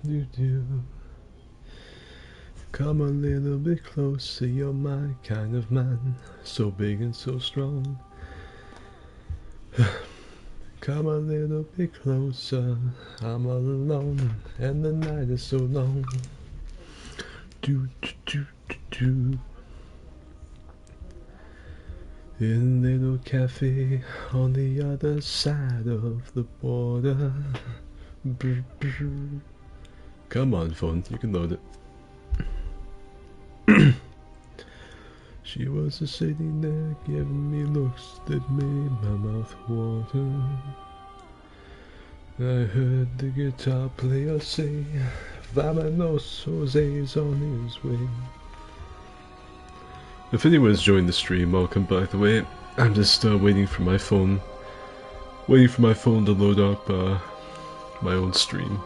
do do. Come a little bit closer, you're my kind of man, so big and so strong. Come a little bit closer, I'm all alone, and the night is so long. Do do do do do. In a little cafe on the other side of the border. Brr, brr. Come on, phone, you can load it. She was just sitting there giving me looks that made my mouth water. I heard the guitar player say, "Vamonos, Jose's on his way." If anyone's joined the stream, welcome by the way. I'm just waiting for my phone to load up my own stream.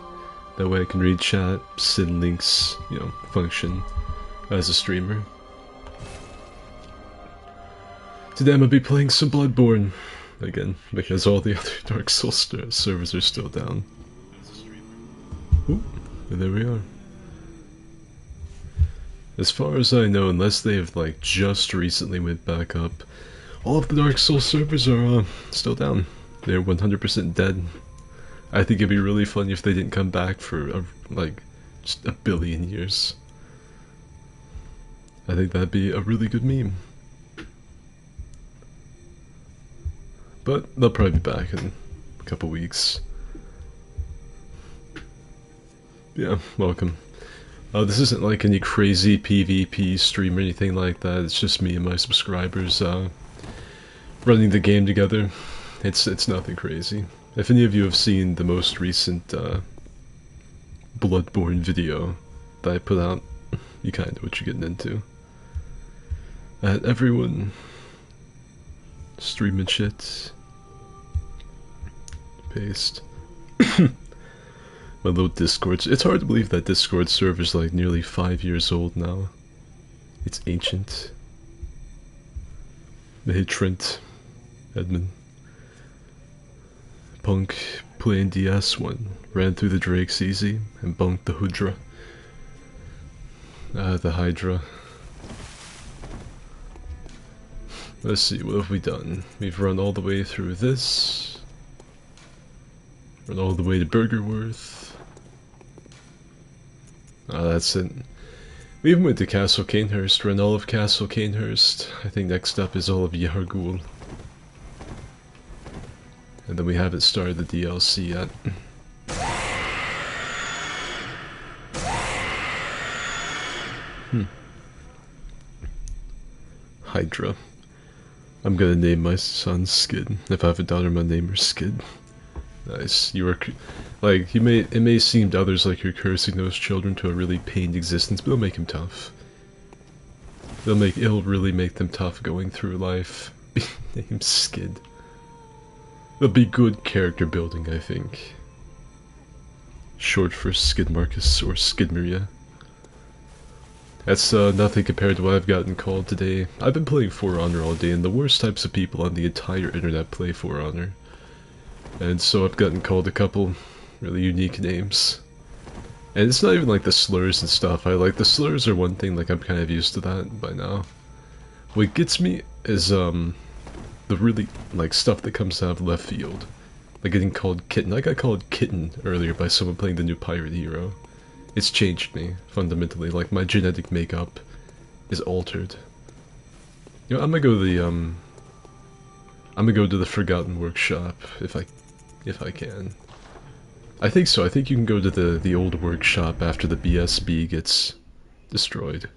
That way I can read chat, send links, you know, function as a streamer. Today I'm gonna be playing some Bloodborne again, because all the other Dark Souls servers are still down. Ooh, and there we are. As far as I know, unless they have like just recently went back up, all of the Dark Souls servers are still down. They're 100% dead. I think it'd be really funny if they didn't come back for like just a billion years. I think that'd be a really good meme. But they'll probably be back in a couple weeks. Yeah, welcome. This isn't like any crazy PvP stream or anything like that. It's just me and my subscribers running the game together. It's nothing crazy. If any of you have seen the most recent Bloodborne video that I put out, you kind of know what you're getting into. Everyone streaming shit. Paste. My little Discord. It's hard to believe that Discord server's like nearly 5 years old now. It's ancient. Hey Trent, Edmund. Punk playing DS1, ran through the Drakes easy, and bunked the Hydra. The Hydra. Let's see, what have we done? We've run all the way through this. Run all the way to Burgerworth. That's it. We even went to Castle Cainhurst, run all of Castle Cainhurst. I think next up is all of Yargul. And then we haven't started the DLC yet. Hydra. I'm gonna name my son Skid. If I have a daughter, I'm gonna name her Skid. Nice. You are, like, it may seem to others like you're cursing those children to a really pained existence, but it'll make them tough. It'll really make them tough going through life. Name Skid. It'll be good character building, I think. Short for Skid Marcus or Skid Maria. That's nothing compared to what I've gotten called today. I've been playing For Honor all day, and the worst types of people on the entire internet play For Honor. And so I've gotten called a couple really unique names. And it's not even like the slurs and stuff. The slurs are one thing, like I'm kind of used to that by now. What gets me is the really like stuff that comes out of left field. Like getting called Kitten. I got called Kitten earlier by someone playing the new Pirate Hero. It's changed me, fundamentally. Like my genetic makeup is altered. You know, I'm gonna go to the Forgotten Workshop if I can. I think so. I think you can go to the old workshop after the BSB gets destroyed.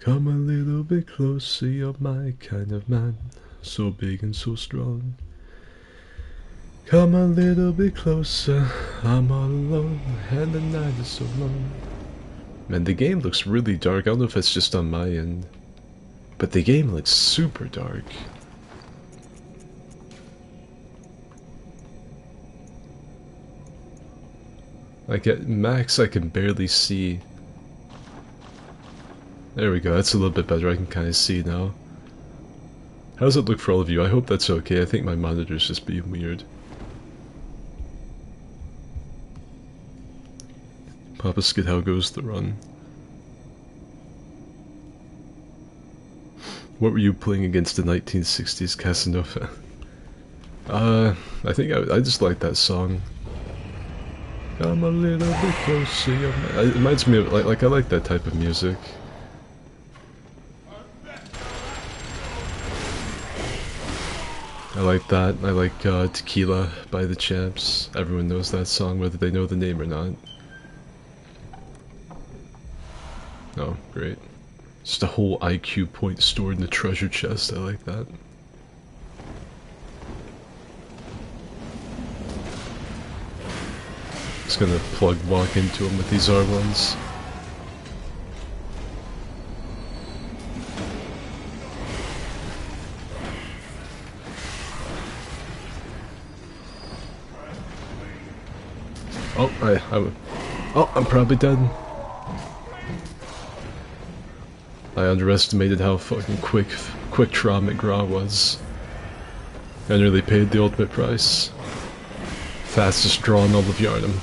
Come a little bit closer, you're my kind of man, so big and so strong. Come a little bit closer, I'm all alone, and the night is so long. Man, the game looks really dark. I don't know if it's just on my end, but the game looks super dark. Like at max I can barely see. There we go, that's a little bit better, I can kind of see now. How does it look for all of you? I hope that's okay. I think my monitor's just being weird. Papa Skid, how goes the run? What were you playing against the 1960s Casanova? I think I just like that song. I'm a little bit closer. It reminds me of, like I like that type of music. I like that. I like Tequila by the Champs. Everyone knows that song, whether they know the name or not. Oh, great. Just a whole IQ point stored in the treasure chest. I like that. Just gonna plug walk into him with these R1s. Oh, I'm probably dead. I underestimated how fucking quick draw McGraw was. I nearly paid the ultimate price. Fastest draw in all of Yharnam.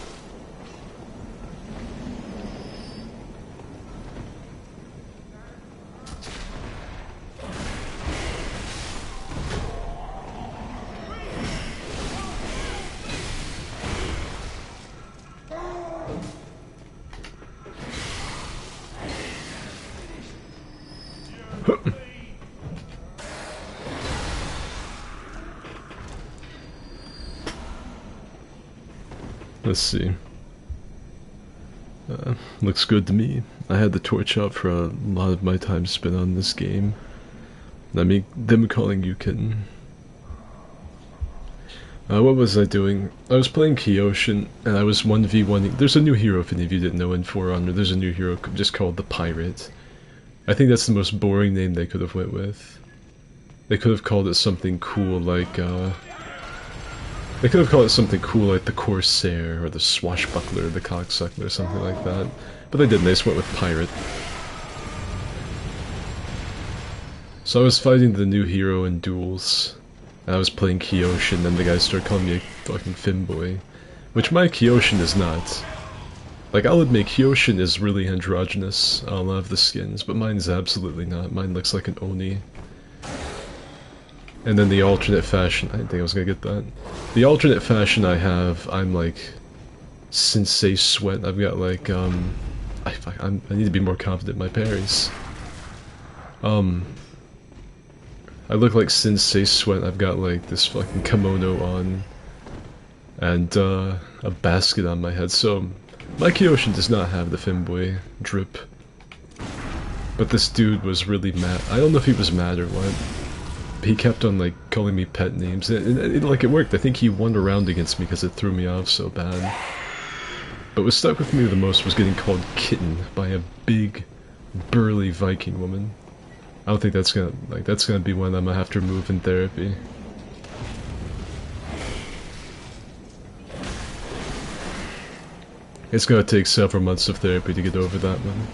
Let's see. Looks good to me. I had the torch out for a lot of my time spent on this game. I mean, them calling you kitten. What was I doing? I was playing Kyoshin, and I was 1v1ing. There's a new hero, if any of you didn't know, in For Honor. There's a new hero just called the Pirate. I think that's the most boring name they could have went with. They could have called it something cool like, they could have called it something cool like the Corsair, or the Swashbuckler, or the Cocksuckler, or something like that. But they didn't, they just went with Pirate. So I was fighting the new hero in duels. I was playing Kyoshin, and the guys started calling me a fucking femboy. Which my Kyoshin is not. Like, I'll admit, Kyoshin is really androgynous on a lot of the skins, but mine's absolutely not. Mine looks like an Oni. And then the alternate fashion, I didn't think I was gonna get that. The alternate fashion I have, I'm like Sensei Sweat. I've got like, I need to be more confident in my parries. I look like Sensei Sweat. I've got like this fucking kimono on, and a basket on my head. So my Kyoshin does not have the femboy drip. But this dude was really mad. I don't know if he was mad or what. He kept on like calling me pet names, and it worked. I think he won a round against me because it threw me off so bad. But what stuck with me the most was getting called kitten by a big, burly Viking woman. I don't think that's gonna be one I'm gonna have to remove in therapy. It's gonna take several months of therapy to get over that one.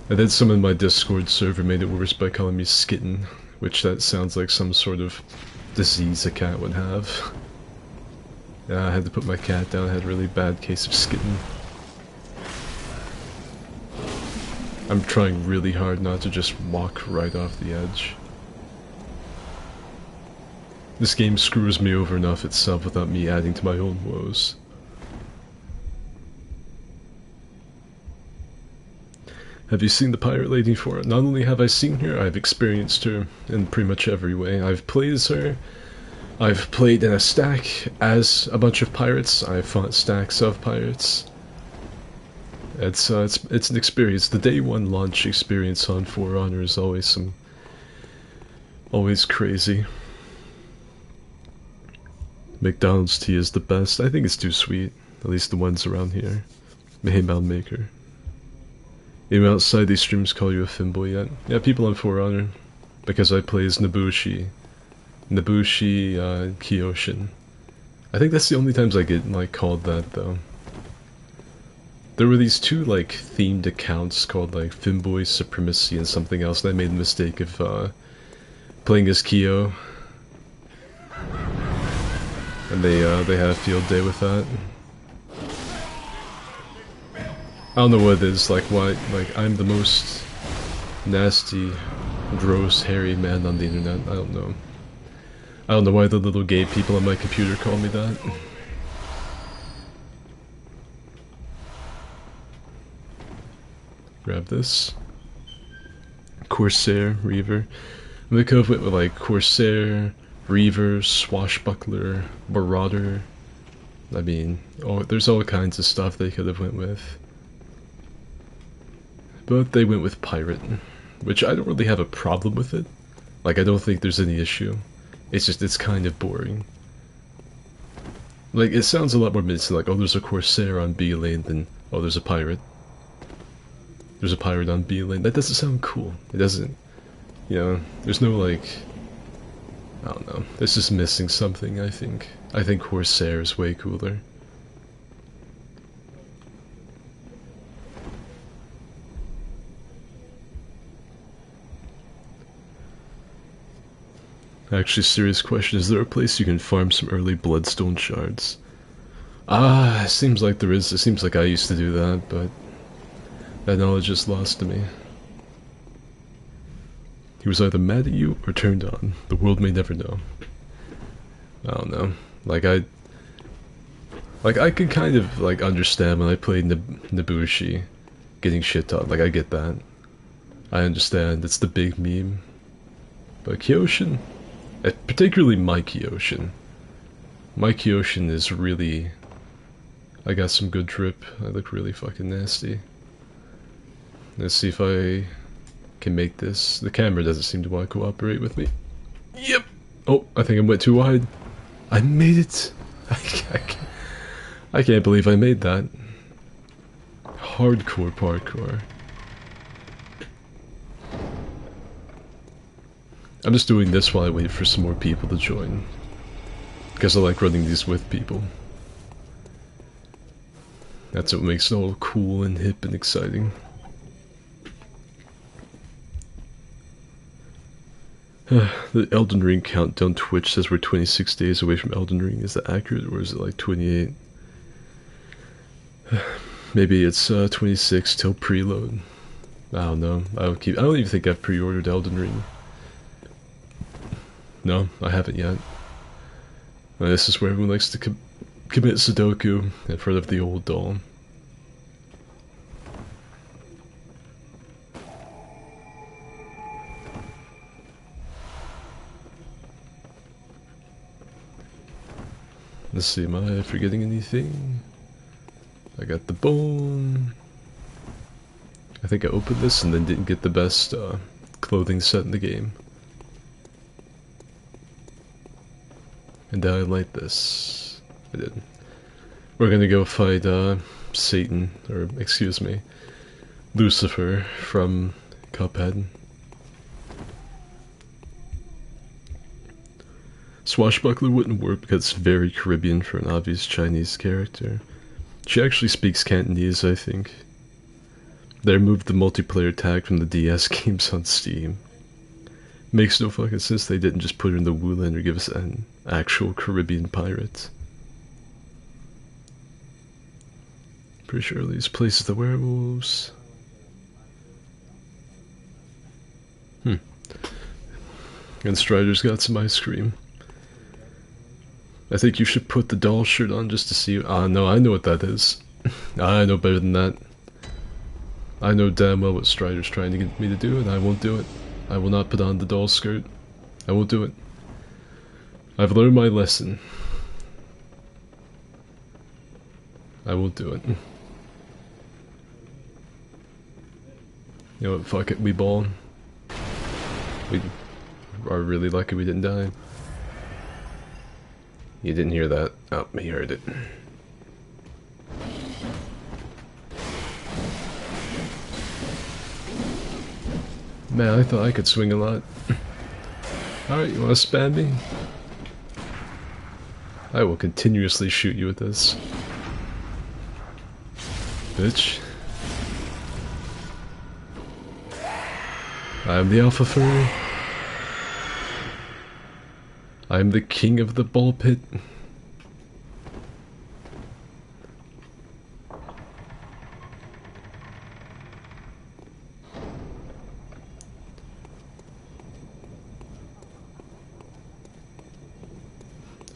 And then someone in my Discord server made it worse by calling me Skitten, which that sounds like some sort of disease a cat would have. Yeah, I had to put my cat down. I had a really bad case of Skitten. I'm trying really hard not to just walk right off the edge. This game screws me over enough itself without me adding to my own woes. Have you seen the Pirate Lady for it? Not only have I seen her, I've experienced her in pretty much every way. I've played as her, I've played in a stack as a bunch of pirates, I've fought stacks of pirates. It's an experience. The day one launch experience on For Honor is always crazy. McDonald's tea is the best. I think it's too sweet, at least the ones around here. Mayhem Maker. Even outside these streams call you a femboy yet? Yeah, people on For Honor. Because I play as Nobushi. Kyoshin. I think that's the only times I get, like, called that, though. There were these two, like, themed accounts called, like, Femboy Supremacy and something else, and I made the mistake of, playing as Kyo. And they had a field day with that. I don't know what it is, like why, like I'm the most nasty, gross, hairy man on the internet. I don't know. I don't know why the little gay people on my computer call me that. Grab this. Corsair, Reaver. They could have went with like Corsair, Reaver, Swashbuckler, Marauder. I mean, there's all kinds of stuff they could have went with. But they went with Pirate, which I don't really have a problem with it. Like, I don't think there's any issue. It's just, it's kind of boring. Like, it sounds a lot more menacing, like, oh, there's a Corsair on B lane than, oh, there's a Pirate. There's a Pirate on B lane. That doesn't sound cool. It doesn't, you know, there's no, like, I don't know. It's just missing something, I think. I think Corsair is way cooler. Actually, serious question, is there a place you can farm some early Bloodstone shards? Ah, it seems like there is. It seems like I used to do that, but that knowledge is lost to me. He was either mad at you or turned on. The world may never know. I don't know. Like I could kind of like understand when I played Nabushi getting shit taught. Like I get that. I understand. It's the big meme. But Kyoshin, particularly my Kyoshin. My Kyoshin is really. I got some good drip. I look really fucking nasty. Let's see if I can make this. The camera doesn't seem to want to cooperate with me. Yep. Oh, I think I went too wide. I made it. I can't believe I made that. Hardcore parkour. I'm just doing this while I wait for some more people to join. Because I like running these with people. That's what makes it all cool and hip and exciting. The Elden Ring countdown Twitch says we're 26 days away from Elden Ring. Is that accurate, or is it like 28? Maybe it's 26 till preload. I don't know. I don't even think I've pre-ordered Elden Ring. No, I haven't yet. This is where everyone likes to commit Sudoku in front of the old doll. Let's see, am I forgetting anything? I got the bone. I think I opened this and then didn't get the best clothing set in the game. And did I light this? I did. We're gonna go fight Satan, or excuse me, Lucifer from Cuphead. Swashbuckler wouldn't work because it's very Caribbean for an obvious Chinese character. She actually speaks Cantonese, I think. They removed the multiplayer tag from the DS games on Steam. Makes no fucking sense they didn't just put her in the Wuland or give us an actual Caribbean pirate. Pretty sure these places the werewolves. And Strider's got some ice cream. I think you should put the doll shirt on just to see. No, I know what that is. I know better than that. I know damn well what Strider's trying to get me to do, and I won't do it. I will not put on the doll skirt. I won't do it. I've learned my lesson. I won't do it. You know what, fuck it, we ball. We are really lucky we didn't die. You didn't hear that. Oh, he heard it. Man, I thought I could swing a lot. Alright, you wanna spam me? I will continuously shoot you with this. Bitch. I am the Alpha Furry. I am the king of the ball pit.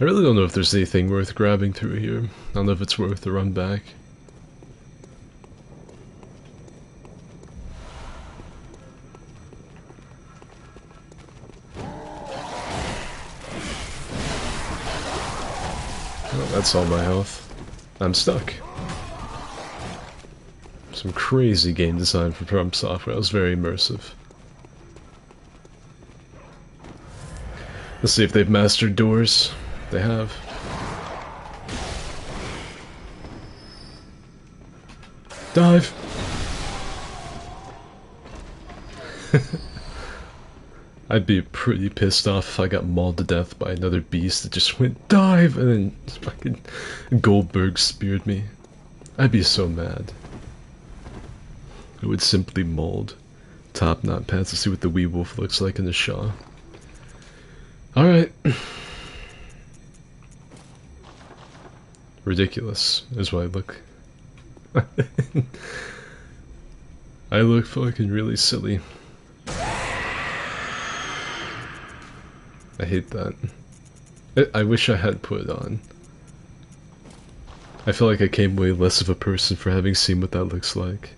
I really don't know if there's anything worth grabbing through here. I don't know if it's worth the run back. Oh, that's all my health. I'm stuck. Some crazy game design from Software. It was very immersive. Let's see if they've mastered doors. They have. Dive! I'd be pretty pissed off if I got mauled to death by another beast that just went dive and then fucking Goldberg speared me. I'd be so mad. It would simply mold. Top knot pants to see what the wee wolf looks like in the Shaw. Alright. Ridiculous is what I look. I look fucking really silly. I hate that. I wish I had put it on. I feel like I came way less of a person for having seen what that looks like.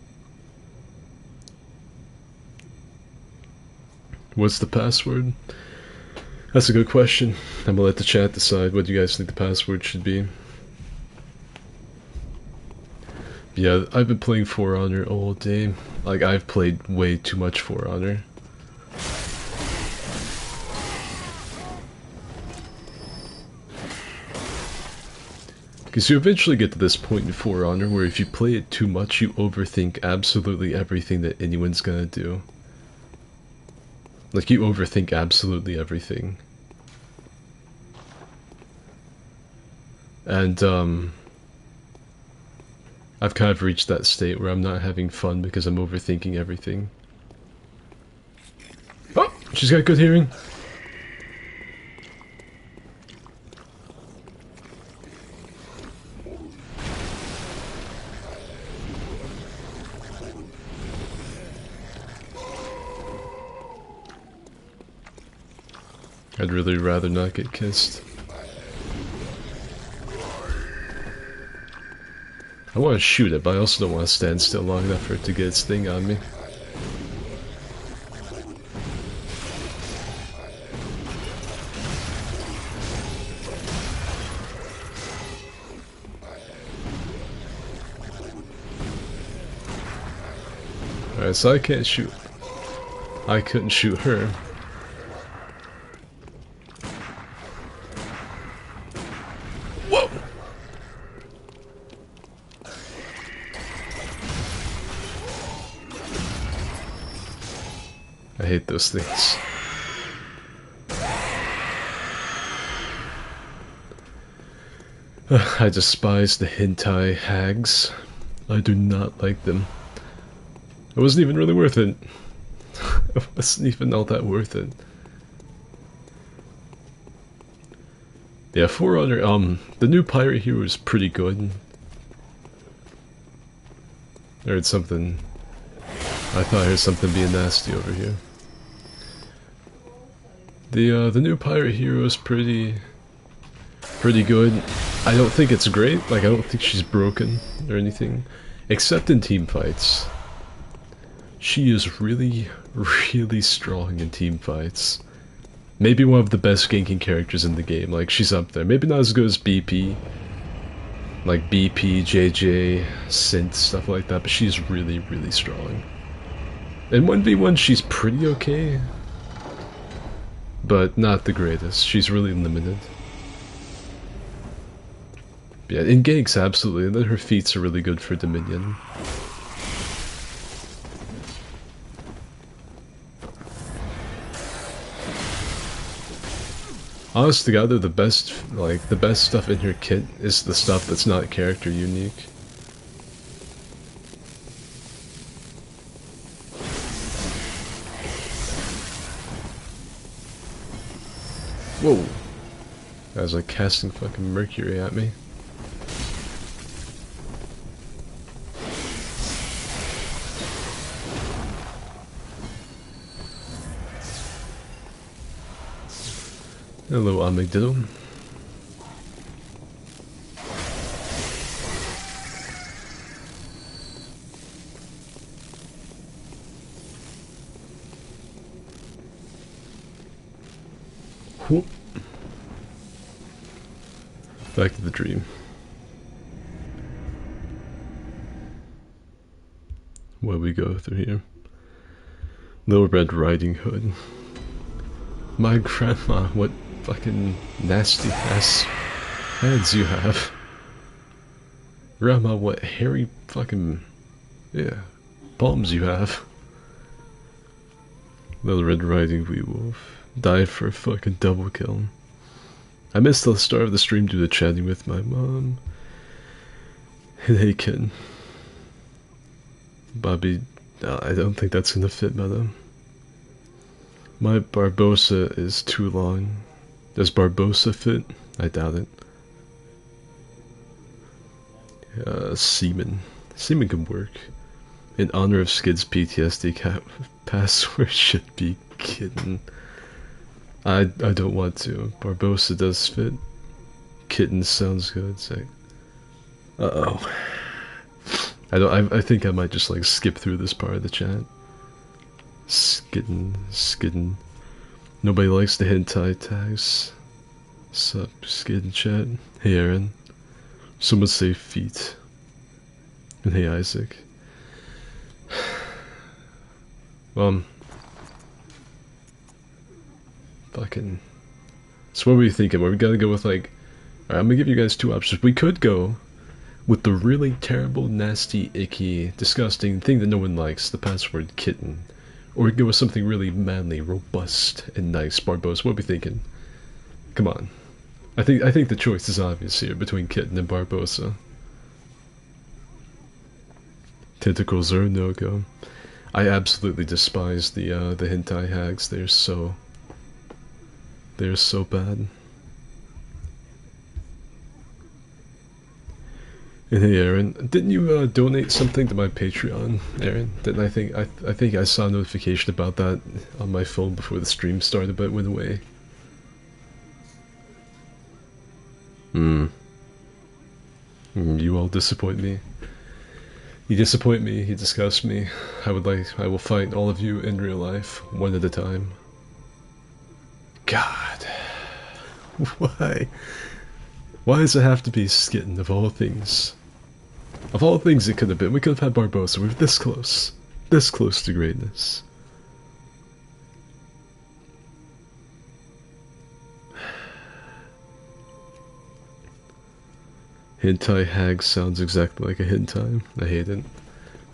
What's the password? That's a good question. I'm gonna let the chat decide what you guys think the password should be. Yeah, I've been playing For Honor all day. Like, I've played way too much For Honor. Because you eventually get to this point in For Honor where if you play it too much, you overthink absolutely everything that anyone's gonna do. Like, you overthink absolutely everything. And, I've kind of reached that state where I'm not having fun because I'm overthinking everything. Oh! She's got good hearing! I'd really rather not get kissed. I want to shoot it, but I also don't want to stand still long enough for it to get its thing on me. Alright, so I can't shoot. I couldn't shoot her. Whoa! I hate those things. I despise the hentai hags. I do not like them. It wasn't even really worth it. It wasn't even all that worth it. Yeah, For Honor, the new pirate hero is pretty good. I heard something. I thought I heard something being nasty over here. The new pirate hero is pretty good. I don't think it's great. Like, I don't think she's broken or anything, except in team fights. She is really, really strong in team fights. Maybe one of the best ganking characters in the game. Like, she's up there. Maybe not as good as BP. Like BP, JJ, Synth, stuff like that, but she's really, really strong. In 1v1, she's pretty okay, but not the greatest. She's really limited. Yeah, in ganks, absolutely. And then her feats are really good for Dominion. Honest to God, though, the best stuff in her kit is the stuff that's not character unique. Whoa! That was like casting fucking mercury at me. Hello, Amygdala. Whoop. Back to the dream. What we go through here? Little Red Riding Hood. My grandma, what fucking nasty ass hands you have. Grandma, what hairy fucking, yeah, palms you have. Little Red Riding Wolf died for a fucking double kill. I missed the start of the stream due to chatting with my mom. And hey kid. Bobby, I don't think that's gonna fit, madam. My Barbosa is too long. Does Barbosa fit? I doubt it. Seaman. Seaman can work. In honor of Skid's PTSD password should be kitten. I don't want to. Barbosa does fit. Kitten sounds good. It's like, uh-oh. I think I might just like skip through this part of the chat. Skidden. Nobody likes the hentai tags. Sup, skid chat. Hey Aaron. Someone say feet. And hey Isaac. Fucking. So what were you thinking? Were we gonna go with like... Alright, I'm gonna give you guys two options. We could go with the really terrible, nasty, icky, disgusting thing that no one likes, the password kitten. Or we could go with something really manly, robust, and nice. Barbosa, what are we thinking? Come on. I think the choice is obvious here between kitten and Barbosa. Tentacles are a no-go. I absolutely despise the hentai hags. They're so bad. And hey Aaron, didn't you donate something to my Patreon, Aaron? Didn't I think I saw a notification about that on my phone before the stream started, but it went away. You all disappoint me. You disappoint me, you disgust me. I will fight all of you in real life, one at a time. God. Why? Why does it have to be Skitten of all things? Of all things it could have been. We could have had Barbosa. We were this close. This close to greatness. Hentai hag sounds exactly like a hentai. I hate it.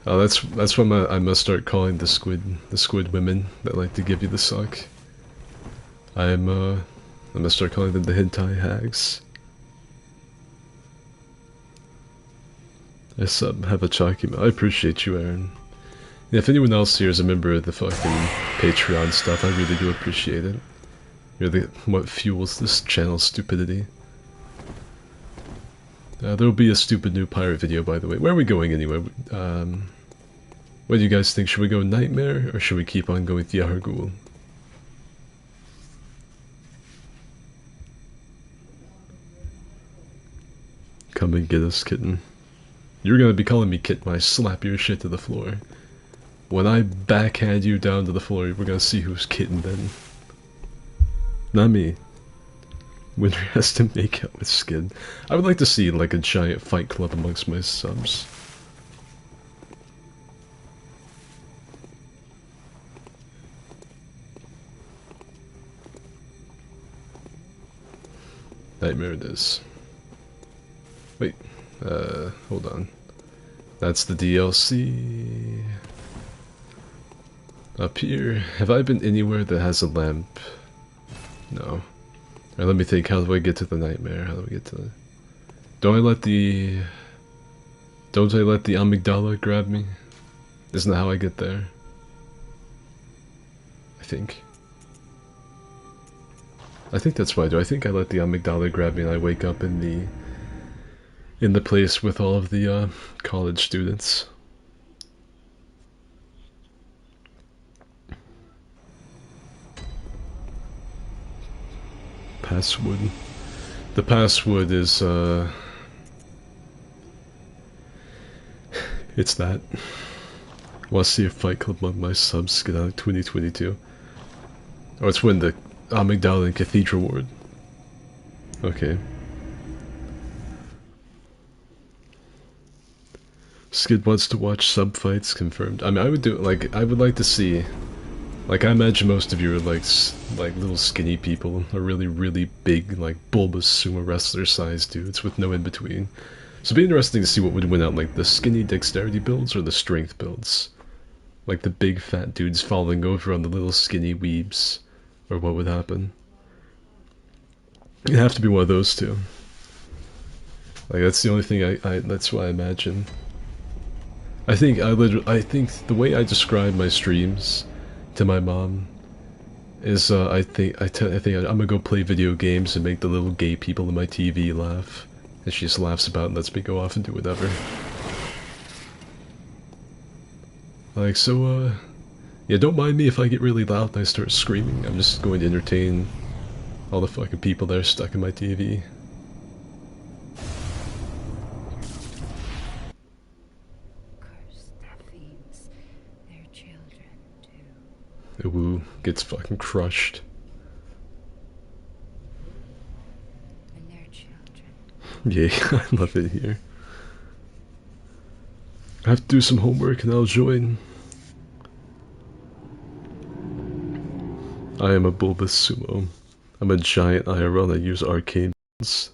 Oh, that's when I must start calling the squid women that like to give you the suck. I must start calling them the hentai hags. I have a chalky. I appreciate you, Aaron. And if anyone else here is a member of the fucking Patreon stuff, I really do appreciate it. You're what fuels this channel's stupidity. There'll be a stupid new pirate video, by the way. Where are we going anyway? What do you guys think? Should we go Nightmare, or should we keep on going with Yahargul? Come and get us, kitten. You're gonna be calling me kitten when I slap your shit to the floor. When I backhand you down to the floor, we're gonna see who's kitten then. Not me. Winter has to make out with Skid. I would like to see like a giant fight club amongst my subs. Nightmare it is. Wait, hold on. That's the DLC. Up here, have I been anywhere that has a lamp? No. Alright, let me think, how do I get to the nightmare? How do I get to the... Don't I let the amygdala grab me? Isn't that how I get there? I think that's what I do. I think I let the amygdala grab me and I wake up in the place with all of the college students. Passwood. The password is it's that. Want to see a fight club among my subs get out of 2022. Oh, it's when the Amygdala and Cathedral Ward. Okay. Skid wants to watch sub fights confirmed. I mean, I would do like I would like to see. Like I imagine most of you are like little skinny people, or really big like bulbous sumo wrestler sized dudes with no in between. So it'd be interesting to see what would win out, like the skinny dexterity builds or the strength builds. Like the big fat dudes falling over on the little skinny weebs, or what would happen. It'd have to be one of those two. Like that's the only thing that's what I imagine. I think the way I describe my streams to my mom is I think I'm gonna go play video games and make the little gay people in my TV laugh, and she just laughs about it and lets me go off and do whatever. Like so, yeah, don't mind me if I get really loud and I start screaming. I'm just going to entertain all the fucking people that are stuck in my TV. Ooh, gets fucking crushed. And their children. Yeah, I love it here. I have to do some homework and I'll join. I am a bulbous sumo. I'm a giant IRL that use arcane builds.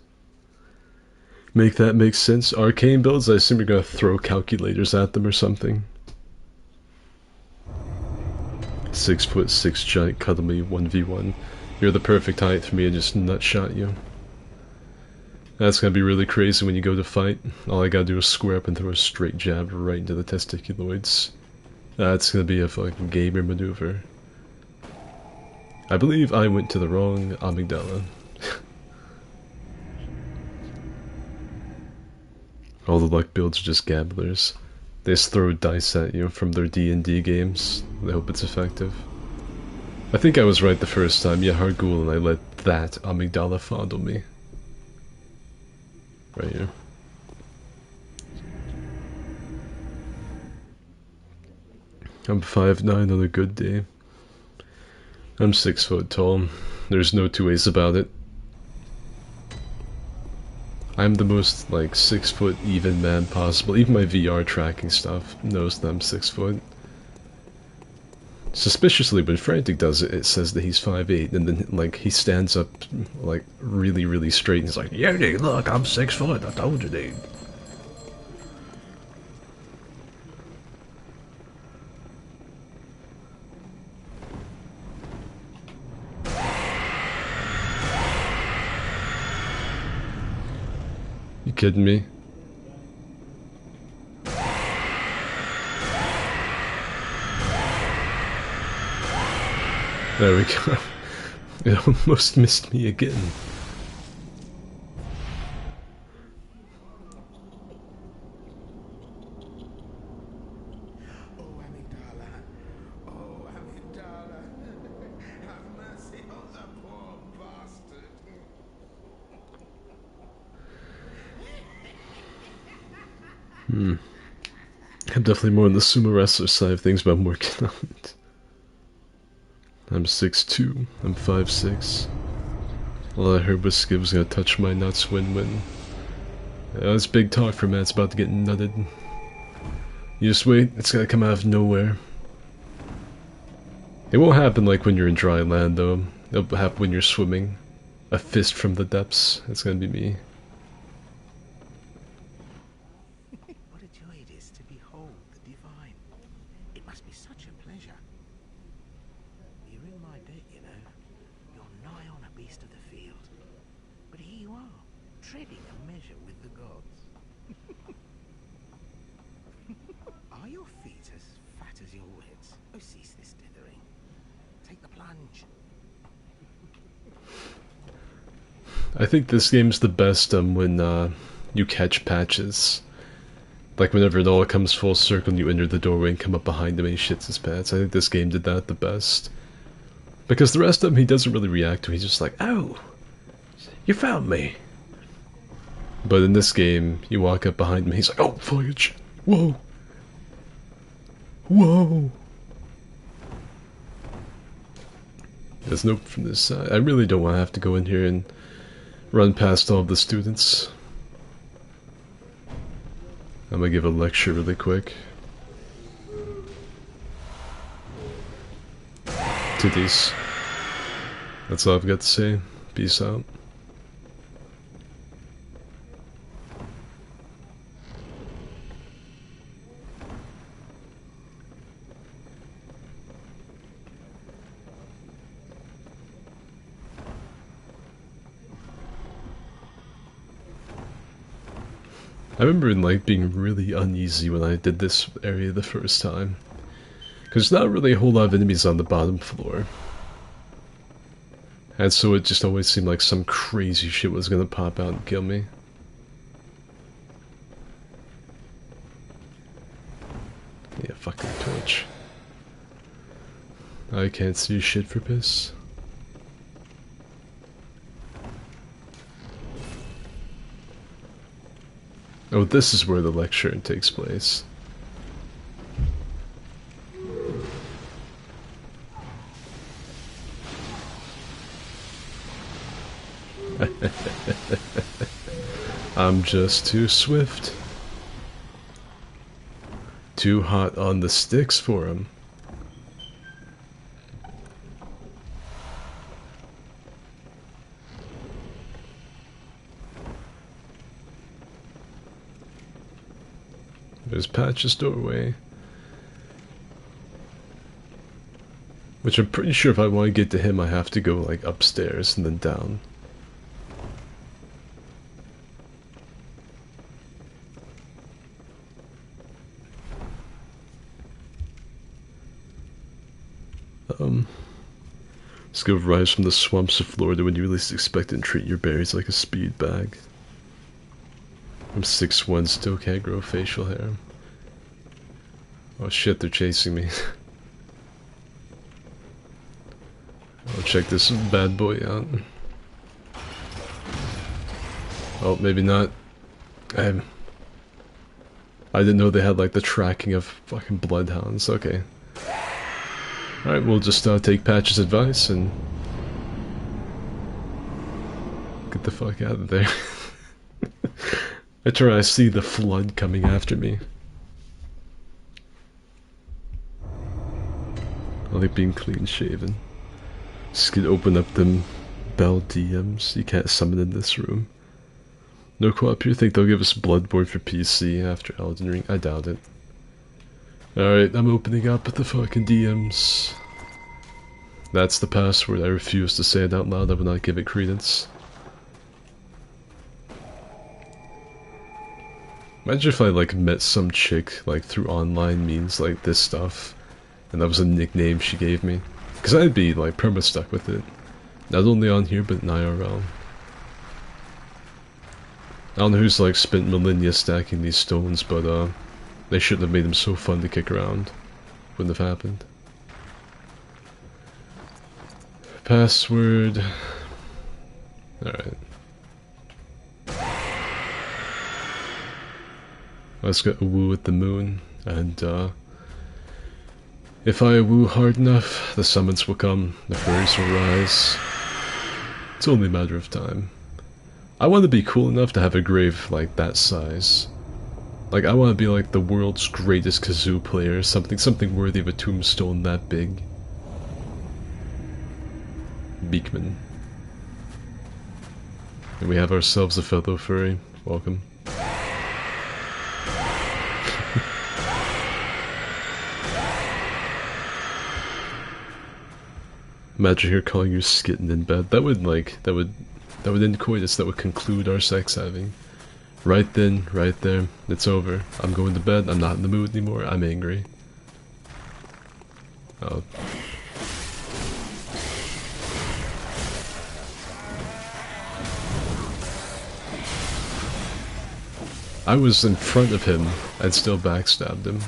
Make that make sense? Arcane builds? I assume you're gonna throw calculators at them or something. 6'6" giant cuddly 1v1. You're the perfect height for me to just nutshot you. That's gonna be really crazy when you go to fight. All I gotta do is square up and throw a straight jab right into the testiculoids. That's gonna be a fucking gamer maneuver. I believe I went to the wrong amygdala. All the luck builds are just gamblers. They just throw dice at you from their D&D games. They hope it's effective. I think I was right the first time. Yeah, Hargul, and I let that amygdala fondle me. Right here. I'm 5'9" on a good day. I'm 6 foot tall. There's no two ways about it. I'm the most, like, 6 foot even man possible. Even my VR tracking stuff knows that I'm 6 foot. Suspiciously, when Frantic does it, it says that he's 5'8", and then, like, he stands up, like, really straight, and he's like, "Yeah, dude, look, I'm 6 foot, I told you, dude." You kidding me? There we go. It almost missed me again. Oh, amygdala. Oh, amygdala. Have mercy on the poor bastard. I'm definitely more on the sumo wrestler side of things, but I'm working on it. I'm 6'2", I'm 5'6". All I heard was Skiv's gonna touch my nuts, win-win. Yeah, that's big talk for a man that's about to get nutted. You just wait, it's gonna come out of nowhere. It won't happen like when you're in dry land though. It'll happen when you're swimming. A fist from the depths, it's gonna be me. What a joy it is to behold the divine. It must be such a pleasure. You're in my debt, you know. You're nigh on a beast of the field. But here you are, treading a measure with the gods. Are your feet as fat as your wits? Oh, cease this dithering. Take the plunge. I think this game's the best when you catch patches. Like whenever it all comes full circle and you enter the doorway and come up behind him and he shits his pants. I think this game did that the best. Because the rest of him he doesn't really react to, he's just like, "Oh, you found me." But in this game, you walk up behind him, he's like, "Oh, fucking shit. Whoa. Whoa." There's nope from this side. I really don't want to have to go in here and run past all of the students. I'm gonna give a lecture really quick. Titties. That's all I've got to say. Peace out. I remember like being really uneasy when I did this area the first time. Because there's not really a whole lot of enemies on the bottom floor. And so it just always seemed like some crazy shit was gonna pop out and kill me. Yeah, fucking torch. I can't see shit for piss. Oh, this is where the lecture takes place. I'm just too swift. Too hot on the sticks for him. There's Patch's doorway. Which I'm pretty sure if I want to get to him I have to go like upstairs and then down. Let's go rise from the swamps of Florida when you least expect it and treat your berries like a speed bag. I'm 6'1", still can't grow facial hair. Oh shit, they're chasing me. I'll check this bad boy out. Oh, maybe not. I didn't know they had like the tracking of fucking bloodhounds. Okay. Alright, we'll just take Patch's advice and get the fuck out of there. I see the flood coming after me. I like being clean shaven. Just gonna open up them bell DMs. You can't summon in this room. No co-op here. Think they'll give us Bloodborne for PC after Elden Ring? I doubt it. Alright, I'm opening up the fucking DMs. That's the password. I refuse to say it out loud. I will not give it credence. Imagine if I like met some chick like through online means like this stuff, and that was a nickname she gave me. Because I'd be like perma stuck with it. Not only on here but in IRL. I don't know who's like spent millennia stacking these stones, but they shouldn't have made them so fun to kick around. Wouldn't have happened. Password. Alright. Let's get a woo at the moon, and if I woo hard enough, the summons will come, the furries will rise. It's only a matter of time. I want to be cool enough to have a grave like that size. Like, I want to be like the world's greatest kazoo player, something worthy of a tombstone that big. Beekman. And we have ourselves a fellow furry. Welcome. Imagine her calling you skittin' in bed. That would end coitus. That would conclude our sex having. Right then, right there. It's over. I'm going to bed. I'm not in the mood anymore. I'm angry. Oh. I was in front of him and still backstabbed him.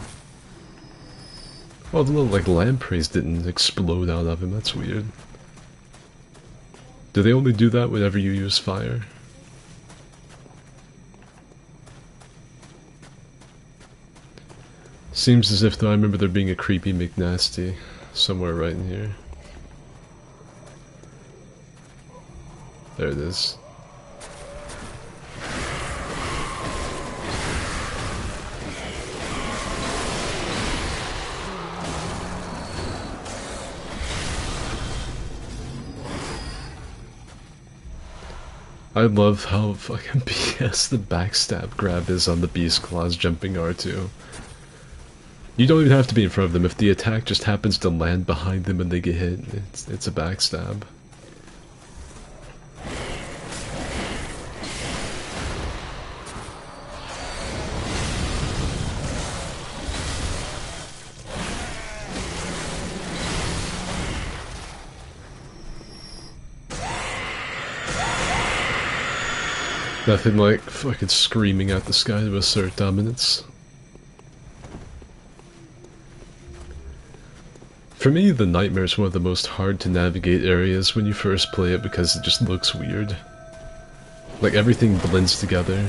Oh, the little like lampreys didn't explode out of him. That's weird. Do they only do that whenever you use fire? Seems as if though I remember there being a creepy McNasty somewhere right in here. There it is. I love how fucking BS the backstab grab is on the Beast Claws jumping R2. You don't even have to be in front of them. If the attack just happens to land behind them and they get hit, it's a backstab. Nothing like fucking screaming at the sky to assert dominance. For me, the Nightmare is one of the most hard to navigate areas when you first play it because it just looks weird. Like everything blends together.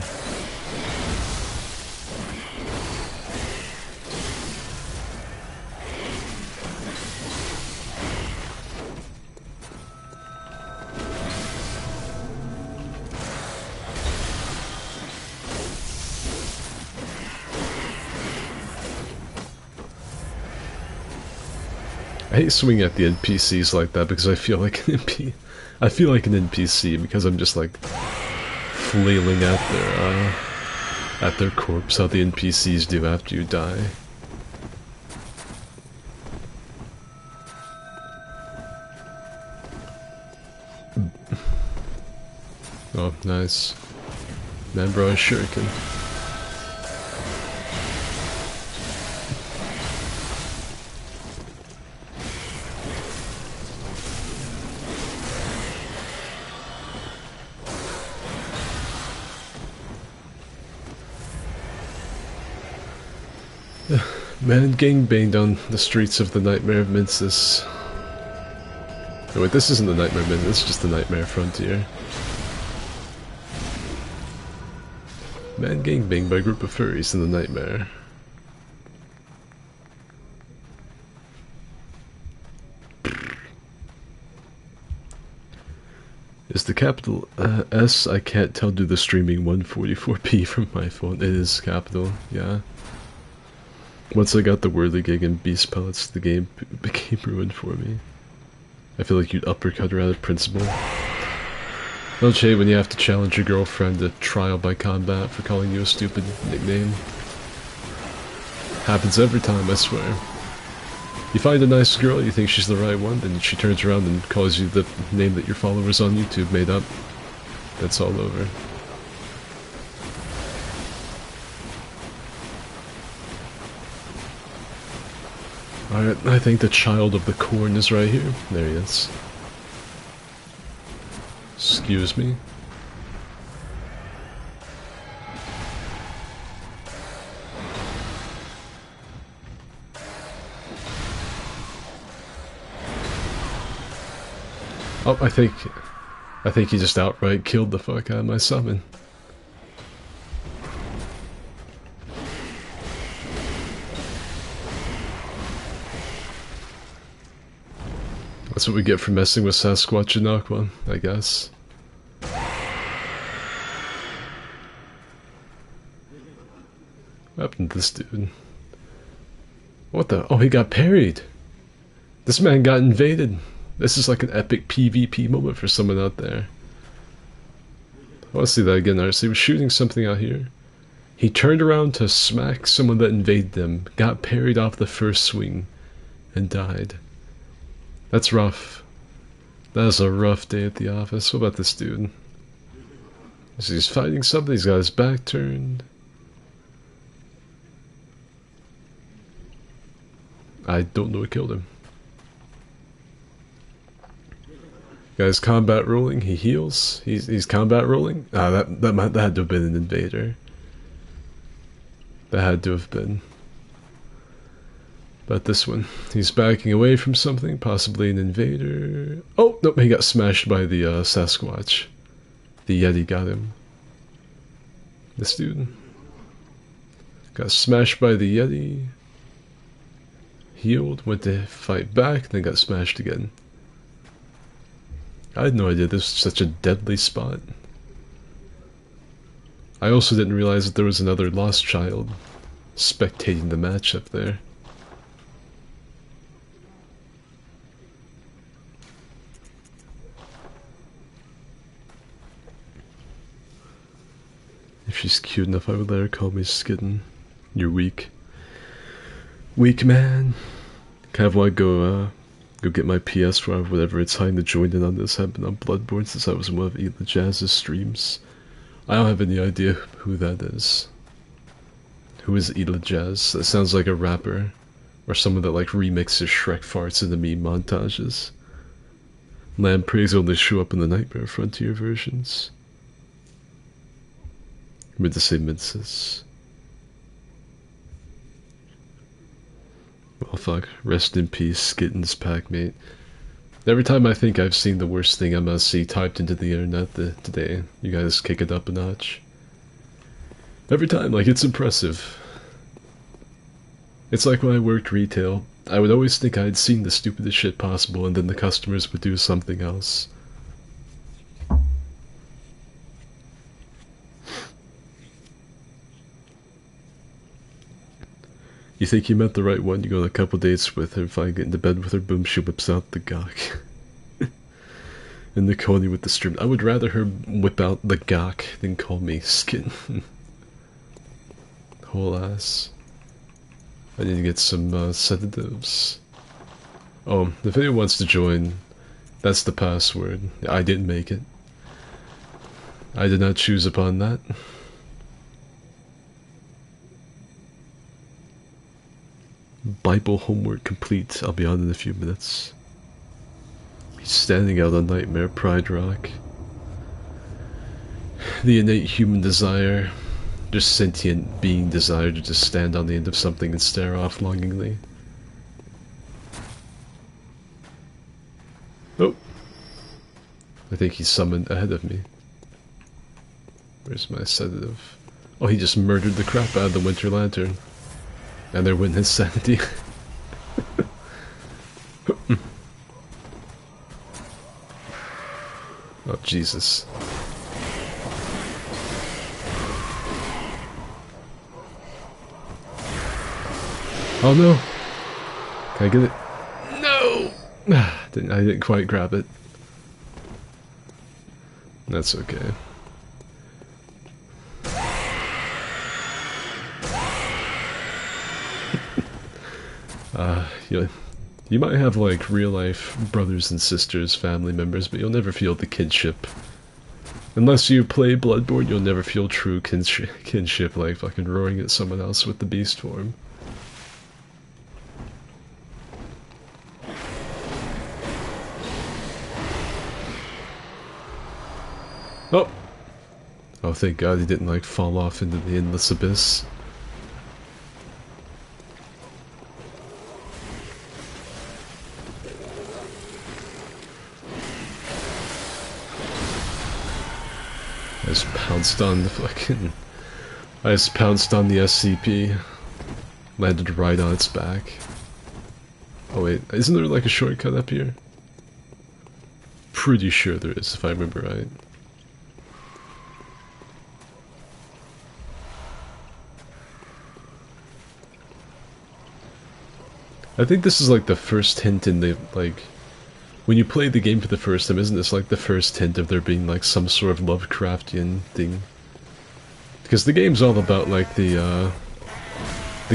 I hate swinging at the NPCs like that because I feel like an NPC because I'm just like flailing at their corpse how the NPCs do after you die. Oh, nice. Man, bro, shuriken. Man gangbanged on the streets of the Nightmare of Mensis. Oh wait, this isn't the Nightmare of Mensis, this is just the Nightmare Frontier. Man gangbanged by a group of furries in the Nightmare. Is the capital S? I can't tell due to the streaming 144p from my phone. It is capital, yeah. Once I got the whirligig and beast pellets, the game became ruined for me. I feel like you'd uppercut her out of principle. Don't hate when you have to challenge your girlfriend to trial by combat for calling you a stupid nickname. Happens every time, I swear. You find a nice girl, you think she's the right one, then she turns around and calls you the name that your followers on YouTube made up. That's all over. Alright, I think the child of the corn is right here. There he is. Excuse me. Oh, I think he just outright killed the fuck out of my summon. That's what we get for messing with Sasquatch and Aqua, I guess. What happened to this dude? What the? Oh, he got parried! This man got invaded! This is like an epic PvP moment for someone out there. I want to see that again, He was shooting something out here. He turned around to smack someone that invaded them, got parried off the first swing, and died. That's rough. That is a rough day at the office. What about this dude? So he's fighting something, he's got his back turned. I don't know what killed him. Guy's combat rolling, he heals. He's combat rolling. Ah, that had to have been an invader. That had to have been. But this one, he's backing away from something, possibly an invader. Oh, nope, he got smashed by the Sasquatch. The Yeti got him. This dude got smashed by the Yeti. Healed, went to fight back, then got smashed again. I had no idea this was such a deadly spot. I also didn't realize that there was another lost child spectating the match up there. If she's cute enough, I would let her call me Skidden. You're weak. Weak man. Kind of want to go get my PS4 or whatever. It's time to join in on this. I've been on Bloodborne since I was in one of Eat the Jazz's streams. I don't have any idea who that is. Who is Eat the Jazz? That sounds like a rapper. Or someone that like remixes Shrek farts into meme montages. Lampreys only show up in the Nightmare Frontier versions. I meant to say Minces. Well, fuck. Rest in peace, Skitten's packmate. Every time I think I've seen the worst thing I'm gonna see typed into the internet today, you guys kick it up a notch. Every time, like, it's impressive. It's like when I worked retail, I would always think I had seen the stupidest shit possible, and then the customers would do something else. You think you met the right one, you go on a couple dates with her, finally get into bed with her, boom, she whips out the gawk. And they call you with the stream. I would rather her whip out the gawk than call me Skin. Whole ass. I need to get some sedatives. Oh, if anyone wants to join, that's the password. I didn't make it. I did not choose upon that. Bible homework complete. I'll be on in a few minutes. He's standing out on Nightmare Pride Rock. The innate human desire, just sentient being desire to just stand on the end of something and stare off longingly. Oh! I think he's summoned ahead of me. Where's my sedative? Oh, he just murdered the crap out of the Winter Lantern. And they're winning his sanity. Oh, Jesus. Oh no! Can I get it? No! I didn't quite grab it. That's okay. You might have like real life brothers and sisters, family members, but you'll never feel the kinship. Unless you play Bloodborne, you'll never feel true kinship like fucking roaring at someone else with the beast form. Oh! Oh, thank God he didn't like fall off into the endless abyss. I just pounced on the fucking... I just pounced on the SCP. Landed right on its back. Oh wait, isn't there like a shortcut up here? Pretty sure there is, if I remember right. I think this is like the first hint in the, like... When you play the game for the first time, isn't this like the first hint of there being like some sort of Lovecraftian thing? Because the game's all about like the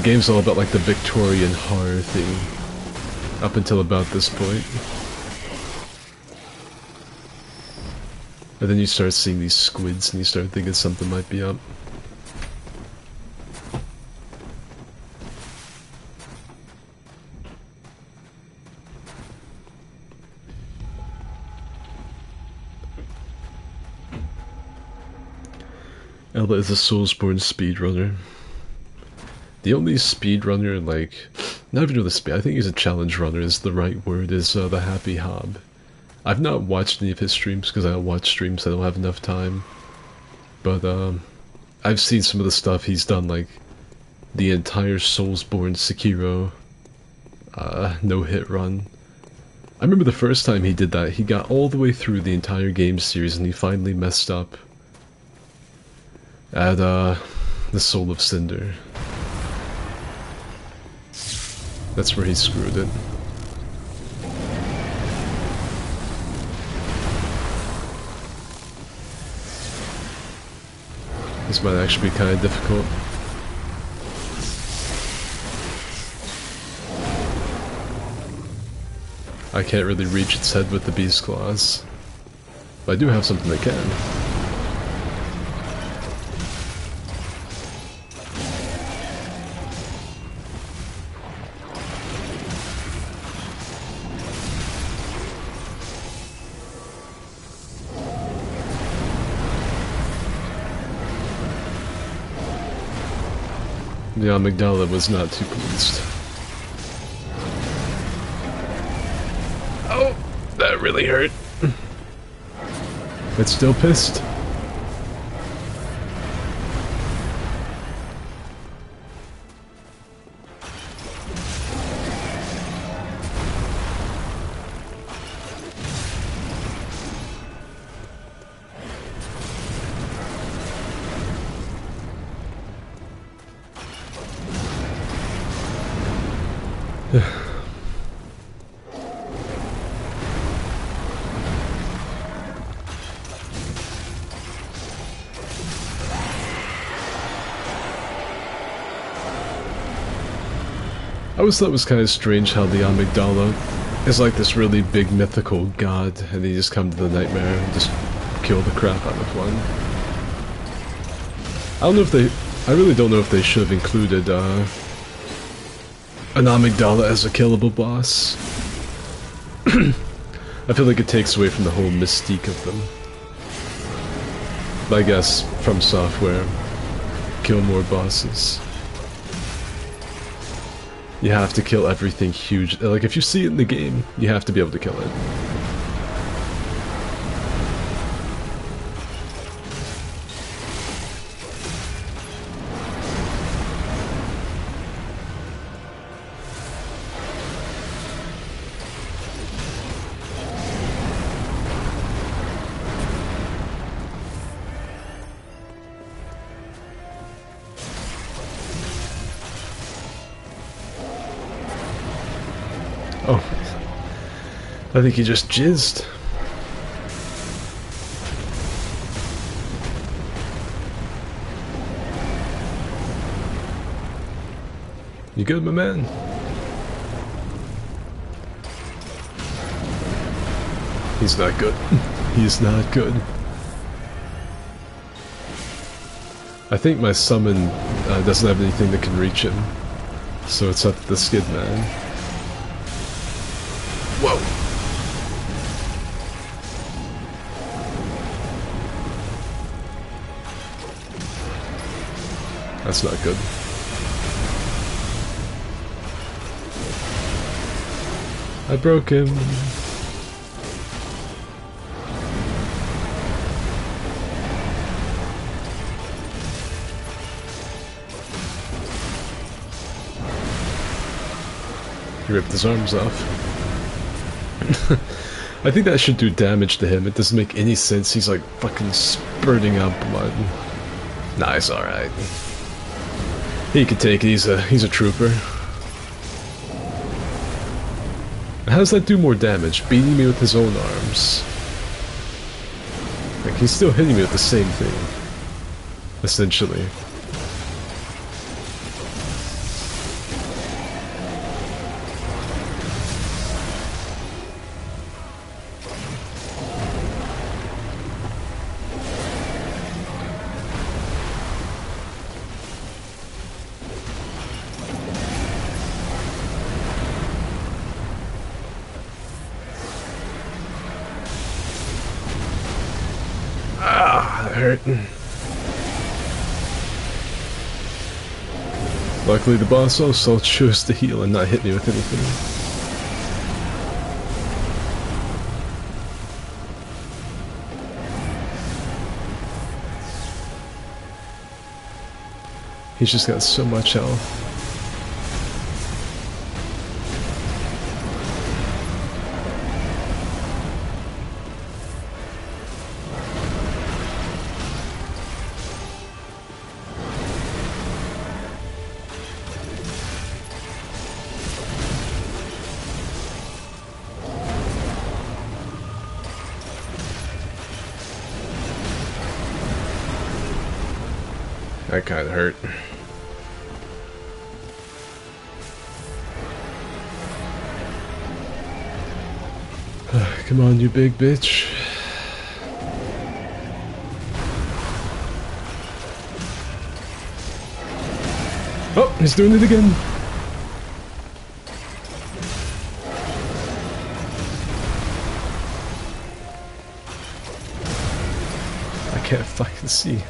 game's all about like the Victorian horror thing. Up until about this point. And then you start seeing these squids and you start thinking something might be up. Ella is a Soulsborne speedrunner. The only speedrunner, like, not even really speed, I think he's a challenge runner is the right word, is the Happy Hob. I've not watched any of his streams because I don't watch streams, I don't have enough time. But I've seen some of the stuff he's done, like the entire Soulsborne Sekiro no-hit run. I remember the first time he did that, he got all the way through the entire game series and he finally messed up at the Soul of Cinder. That's where he screwed it. This might actually be kind of difficult. I can't really reach its head with the beast claws. But I do have something that can. The amygdala was not too pleased. Oh, that really hurt. It's still pissed. I always thought it was kind of strange how the amygdala is like this really big mythical god, and they just come to the nightmare and just kill the crap out of one. I really don't know if they should have included an amygdala as a killable boss. I feel like it takes away from the whole mystique of them. But I guess From Software, kill more bosses. You have to kill everything huge. Like, if you see it in the game, you have to be able to kill it. Oh, I think he just jizzed. You good, my man? He's not good. He's not good. I think my summon doesn't have anything that can reach him, so it's up to the Skid Man. Whoa! That's not good. I broke him. He ripped his arms off. I think that should do damage to him. It doesn't make any sense. He's like fucking spurting out blood. Nah, he's alright. He can take it. He's a trooper. How does that do more damage? Beating me with his own arms. Like, he's still hitting me with the same thing. Essentially. Hurt. Luckily the boss also chose to heal and not hit me with anything. He's just got so much health. That kinda hurt. Come on, you big bitch. Oh, he's doing it again. I can't fucking see.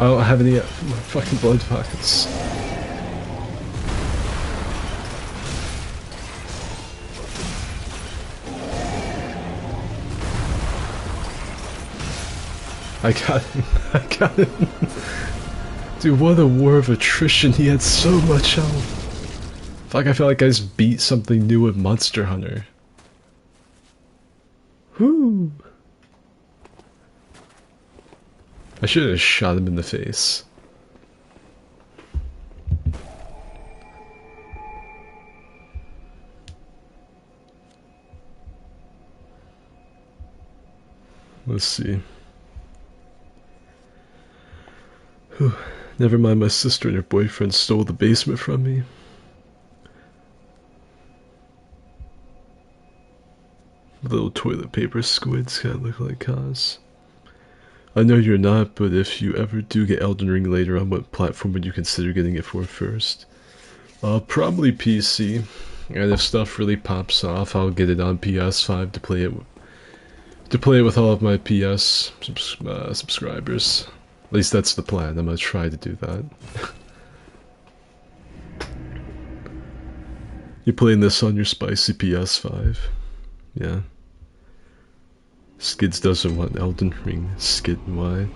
I don't have any fucking blood pockets. I got him. I got him. Dude, what a war of attrition. He had so much health. Fuck, I feel like I just beat something new with Monster Hunter. Whoo! I should have shot him in the face. Let's see. Whew. Never mind, my sister and her boyfriend stole the basement from me. Little toilet paper squids kinda look like Kaz. I know you're not, but if you ever do get Elden Ring later on, what platform would you consider getting it for first? Probably PC, and if stuff really pops off, I'll get it on PS5 to play it with all of my PS subscribers. At least that's the plan. I'm gonna try to do that. You're playing this on your spicy PS5? Yeah. Skids doesn't want Elden Ring. Skid, why?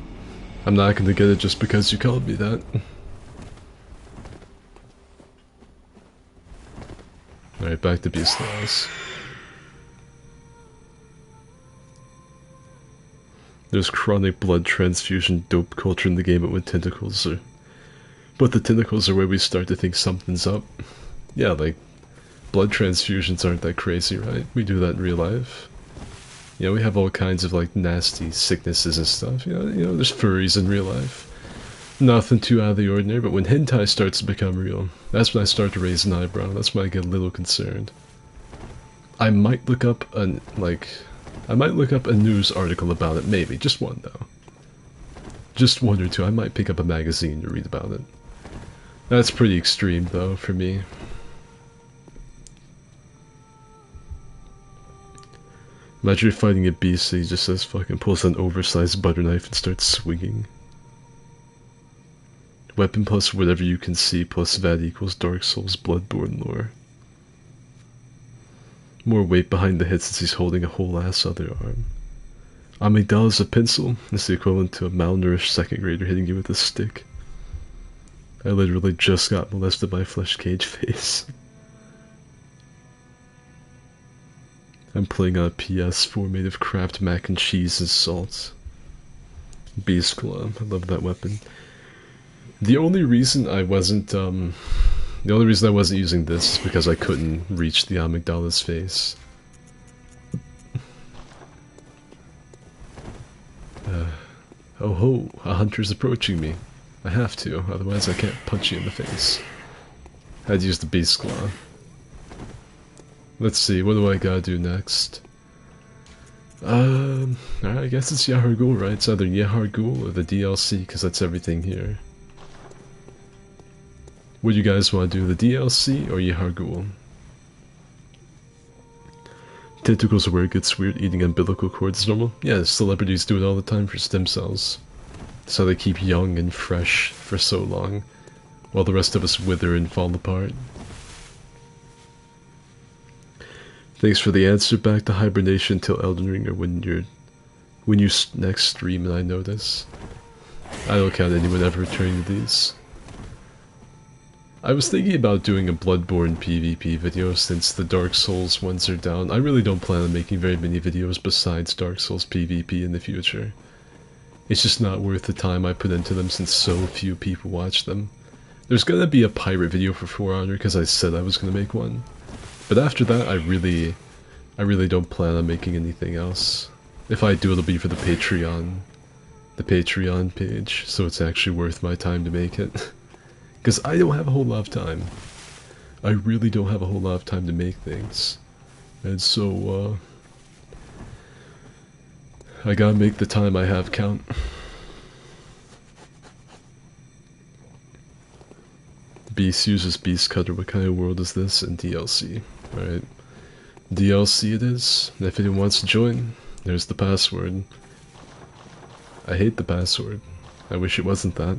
I'm not gonna get it just because you called me that. Alright, back to Beast Laws. There's chronic blood transfusion dope culture in the game, but with tentacles are... But the tentacles are where we start to think something's up. Yeah, like, blood transfusions aren't that crazy, right? We do that in real life. You know, we have all kinds of, like, nasty sicknesses and stuff. You know, there's furries in real life. Nothing too out of the ordinary, but when hentai starts to become real, that's when I start to raise an eyebrow. That's when I get a little concerned. I might look up a news article about it, maybe. Just one, though. Just one or two. I might pick up a magazine to read about it. That's pretty extreme, though, for me. Imagine you're fighting a beast and he just says fucking pulls an oversized butter knife and starts swinging. Weapon plus whatever you can see plus that equals Dark Souls Bloodborne lore. More weight behind the head since he's holding a whole ass other arm. Amygdala's a pencil is the equivalent to a malnourished second grader hitting you with a stick. I literally just got molested by a flesh cage face. I'm playing on a PS4 made of Kraft mac and cheese and salt. Beast Claw, I love that weapon. The only reason I wasn't using this is because I couldn't reach the amygdala's face. Oh ho, a hunter's approaching me. I have to, otherwise I can't punch you in the face. I'd use the Beast Claw. Let's see, what do I gotta do next? Alright, I guess it's Yahar'gul, right? It's either Yahar'gul or the DLC, because that's everything here. What do you guys want to do, the DLC or Yahar'gul? Tentacles are where it gets weird, eating umbilical cords is normal? Yeah, celebrities do it all the time for stem cells. That's how they keep young and fresh for so long, while the rest of us wither and fall apart. Thanks for the answer. Back to hibernation till Elden Ring or when you next stream and I notice. I don't count anyone ever returning to these. I was thinking about doing a Bloodborne PvP video since the Dark Souls ones are down. I really don't plan on making very many videos besides Dark Souls PvP in the future. It's just not worth the time I put into them since so few people watch them. There's gonna be a pirate video for For Honor because I said I was gonna make one. But after that, I really don't plan on making anything else. If I do, it'll be for the Patreon page, so it's actually worth my time to make it. Because I don't have a whole lot of time. I really don't have a whole lot of time to make things. And so, I gotta make the time I have count. Beast uses Beast Cutter. What kind of world is this? In DLC. Alright. DLC it is. If anyone wants to join, there's the password. I hate the password. I wish it wasn't that.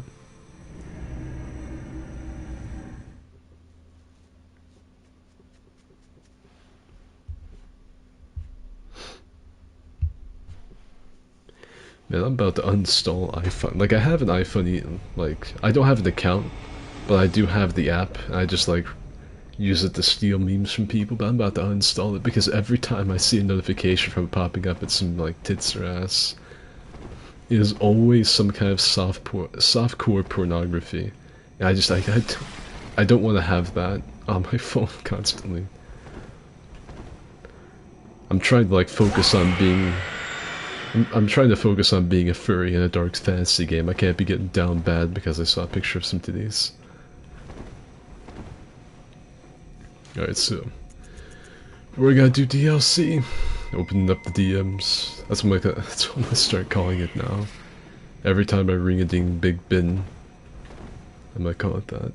Man, I'm about to uninstall iPhone. Like, I have an iPhone, like, I don't have an account, but I do have the app, and I just, like, use it to steal memes from people, but I'm about to uninstall it because every time I see a notification from it popping up, it's some, like, tits or ass. It is always some kind of softcore pornography. And I don't want to have that on my phone constantly. I'm trying to, like, focus on being... I'm trying to focus on being a furry in a dark fantasy game. I can't be getting down bad because I saw a picture of some titties. Alright, so we're gonna do DLC. Opening up the DMs. That's what I'm gonna start calling it now. Every time I ring a ding big bin, I might call it that.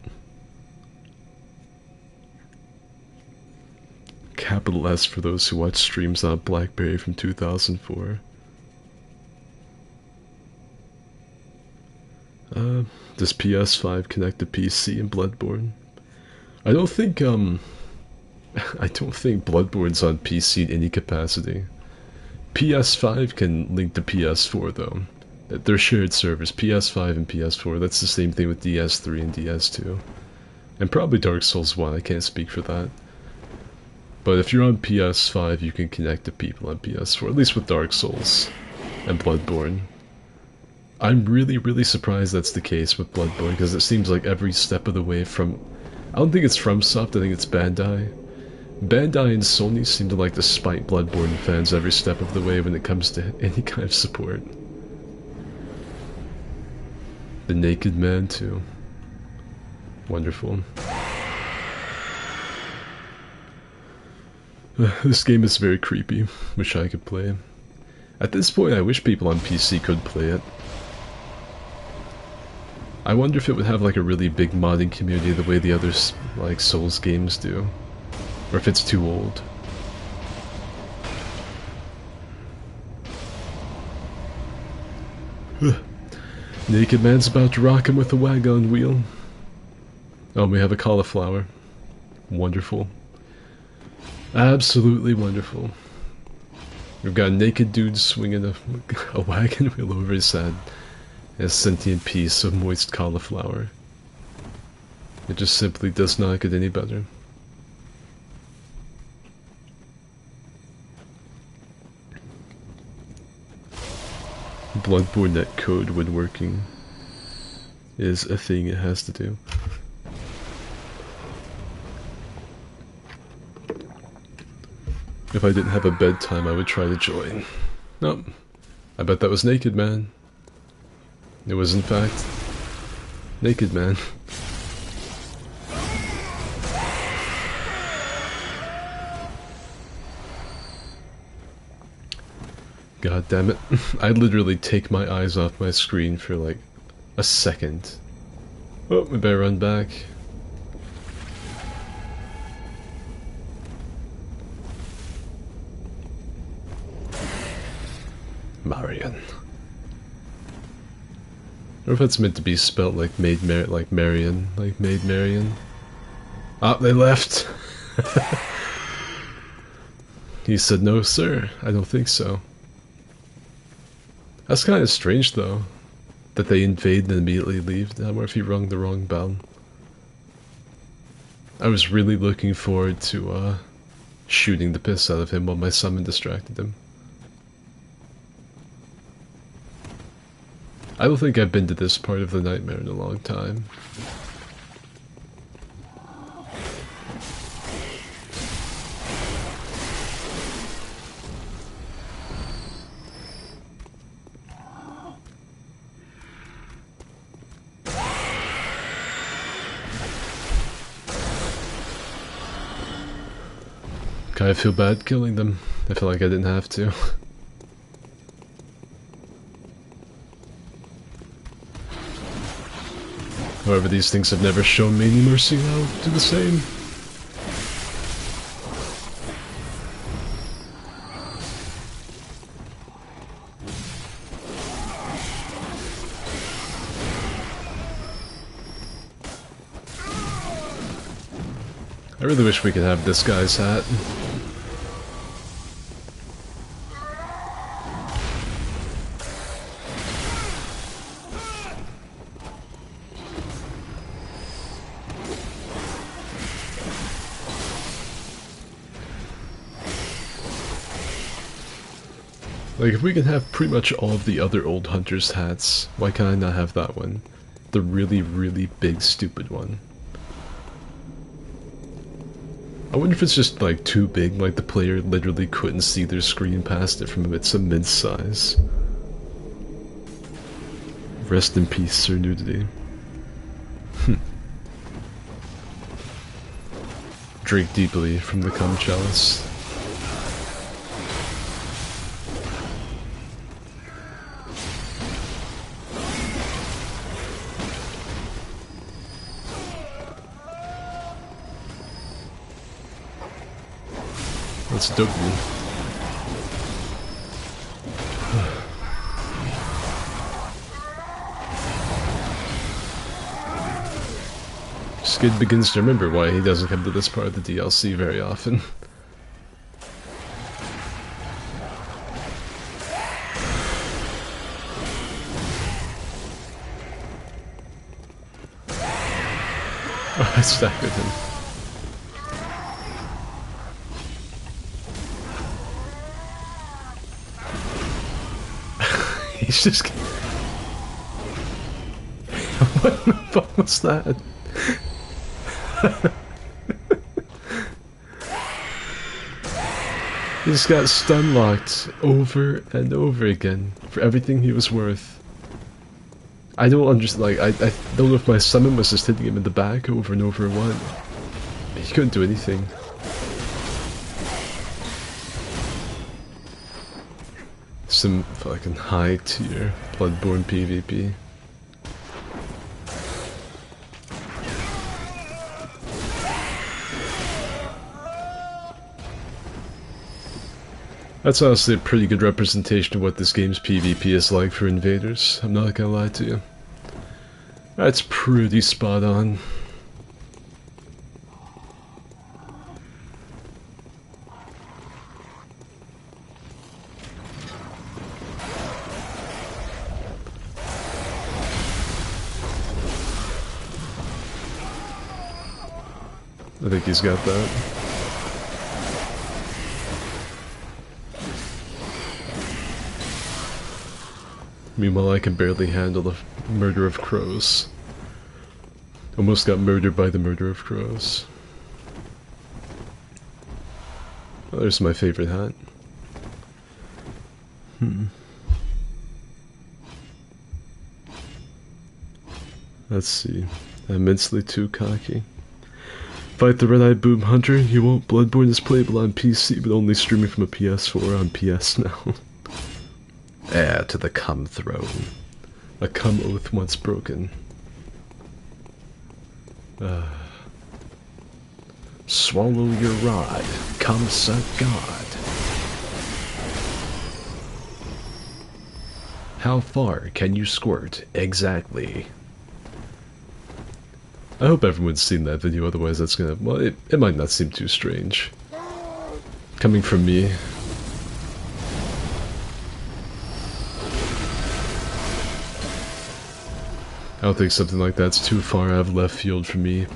Capital S for those who watch streams on BlackBerry from 2004. Does PS5 connect to PC in Bloodborne? I don't think Bloodborne's on PC in any capacity. PS5 can link to PS4 though. They're shared servers, PS5 and PS4. That's the same thing with DS3 and DS2. And probably Dark Souls 1, I can't speak for that. But if you're on PS5, you can connect to people on PS4, at least with Dark Souls and Bloodborne. I'm really surprised that's the case with Bloodborne, because it seems like every step of the way from... I don't think it's FromSoft, I think it's Bandai. Bandai and Sony seem to like to spite Bloodborne fans every step of the way when it comes to any kind of support. The Naked Man too. Wonderful. This game is very creepy. Wish I could play. At this point, I wish people on PC could play it. I wonder if it would have like a really big modding community the way the other like Souls games do. Or if it's too old. Naked Man's about to rock him with a wagon wheel. Oh, we have a cauliflower. Wonderful. Absolutely wonderful. We've got a naked dude swinging a wagon wheel over his head. A sentient piece of moist cauliflower. It just simply does not get any better. Bloodborne netcode woodworking is a thing it has to do. If I didn't have a bedtime, I would try to join. Nope. I bet that was Naked Man. It was in fact Naked Man. God damn it. I literally take my eyes off my screen for like a second. Oh, we better run back. Marion. I wonder if that's meant to be spelt like like Marion, like Maid Marian. Ah, they left. He said, "No, sir, I don't think so." That's kind of strange, though, that they invade and immediately leave. I wonder if he rung the wrong bell. I was really looking forward to shooting the piss out of him while my summon distracted him. I don't think I've been to this part of the nightmare in a long time. Kinda feel bad killing them. I feel like I didn't have to. However, these things have never shown me any mercy, and I'll do the same. I really wish we could have this guy's hat. Like, if we can have pretty much all of the other old hunters' hats, why can I not have that one? The really, really big, stupid one. I wonder if it's just, like, too big, like the player literally couldn't see their screen past it from its immense size. Rest in peace, Sir Nudity. Drink deeply from the cum chalice. That's Dugby. Skid begins to remember why he doesn't come to this part of the DLC very often. Oh, I staggered him. He's just... What the fuck was that? He just got stun locked over and over again for everything he was worth. I don't understand, like, I don't know if my summon was just hitting him in the back over and over or what. He couldn't do anything. Some fucking high tier Bloodborne PvP. That's honestly a pretty good representation of what this game's PvP is like for invaders, I'm not gonna lie to you. That's pretty spot on. I think he's got that. Meanwhile, I can barely handle the murder of crows. Almost got murdered by the murder of crows. Oh, there's my favorite hat. Let's see. Immensely too cocky. Fight the Red-Eyed Boom Hunter. You won't. Bloodborne is playable on PC, but only streaming from a PS4 on PS now. Heir to the cum throne. A cum oath once broken. Swallow your rod. Cum suck God. How far can you squirt exactly? I hope everyone's seen that video, otherwise that's gonna... well, it might not seem too strange. Coming from me. I don't think something like that's too far out of left field for me.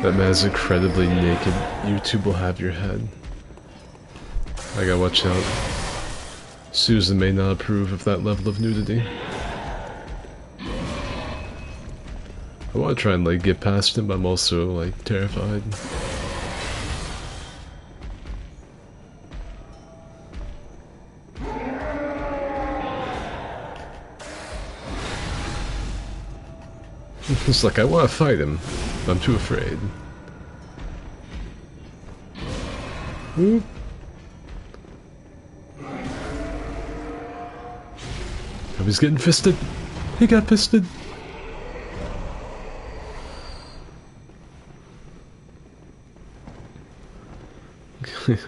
That man's incredibly naked. YouTube will have your head. I gotta watch out. Susan may not approve of that level of nudity. I want to try and like get past him, but I'm also like terrified. It's like I want to fight him, but I'm too afraid. Ooh. Oh, he's getting fisted. He got fisted.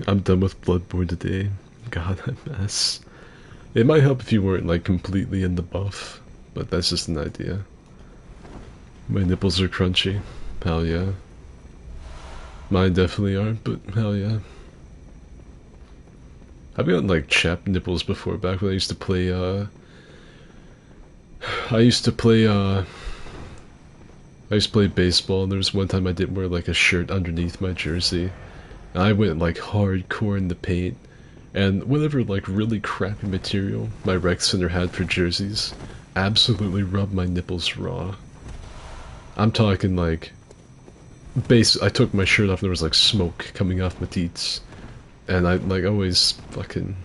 I'm done with Bloodborne today. God, that mess. It might help if you weren't like completely in the buff, but that's just an idea. My nipples are crunchy. Hell yeah. Mine definitely aren't, but hell yeah. I've gotten like chapped nipples before, back when I used to play I used to play baseball, and there was one time I didn't wear like a shirt underneath my jersey. And I went like hardcore in the paint, and whatever like really crappy material my rec center had for jerseys absolutely rubbed my nipples raw. I'm talking like I took my shirt off and there was like smoke coming off my teats. And I like always fucking...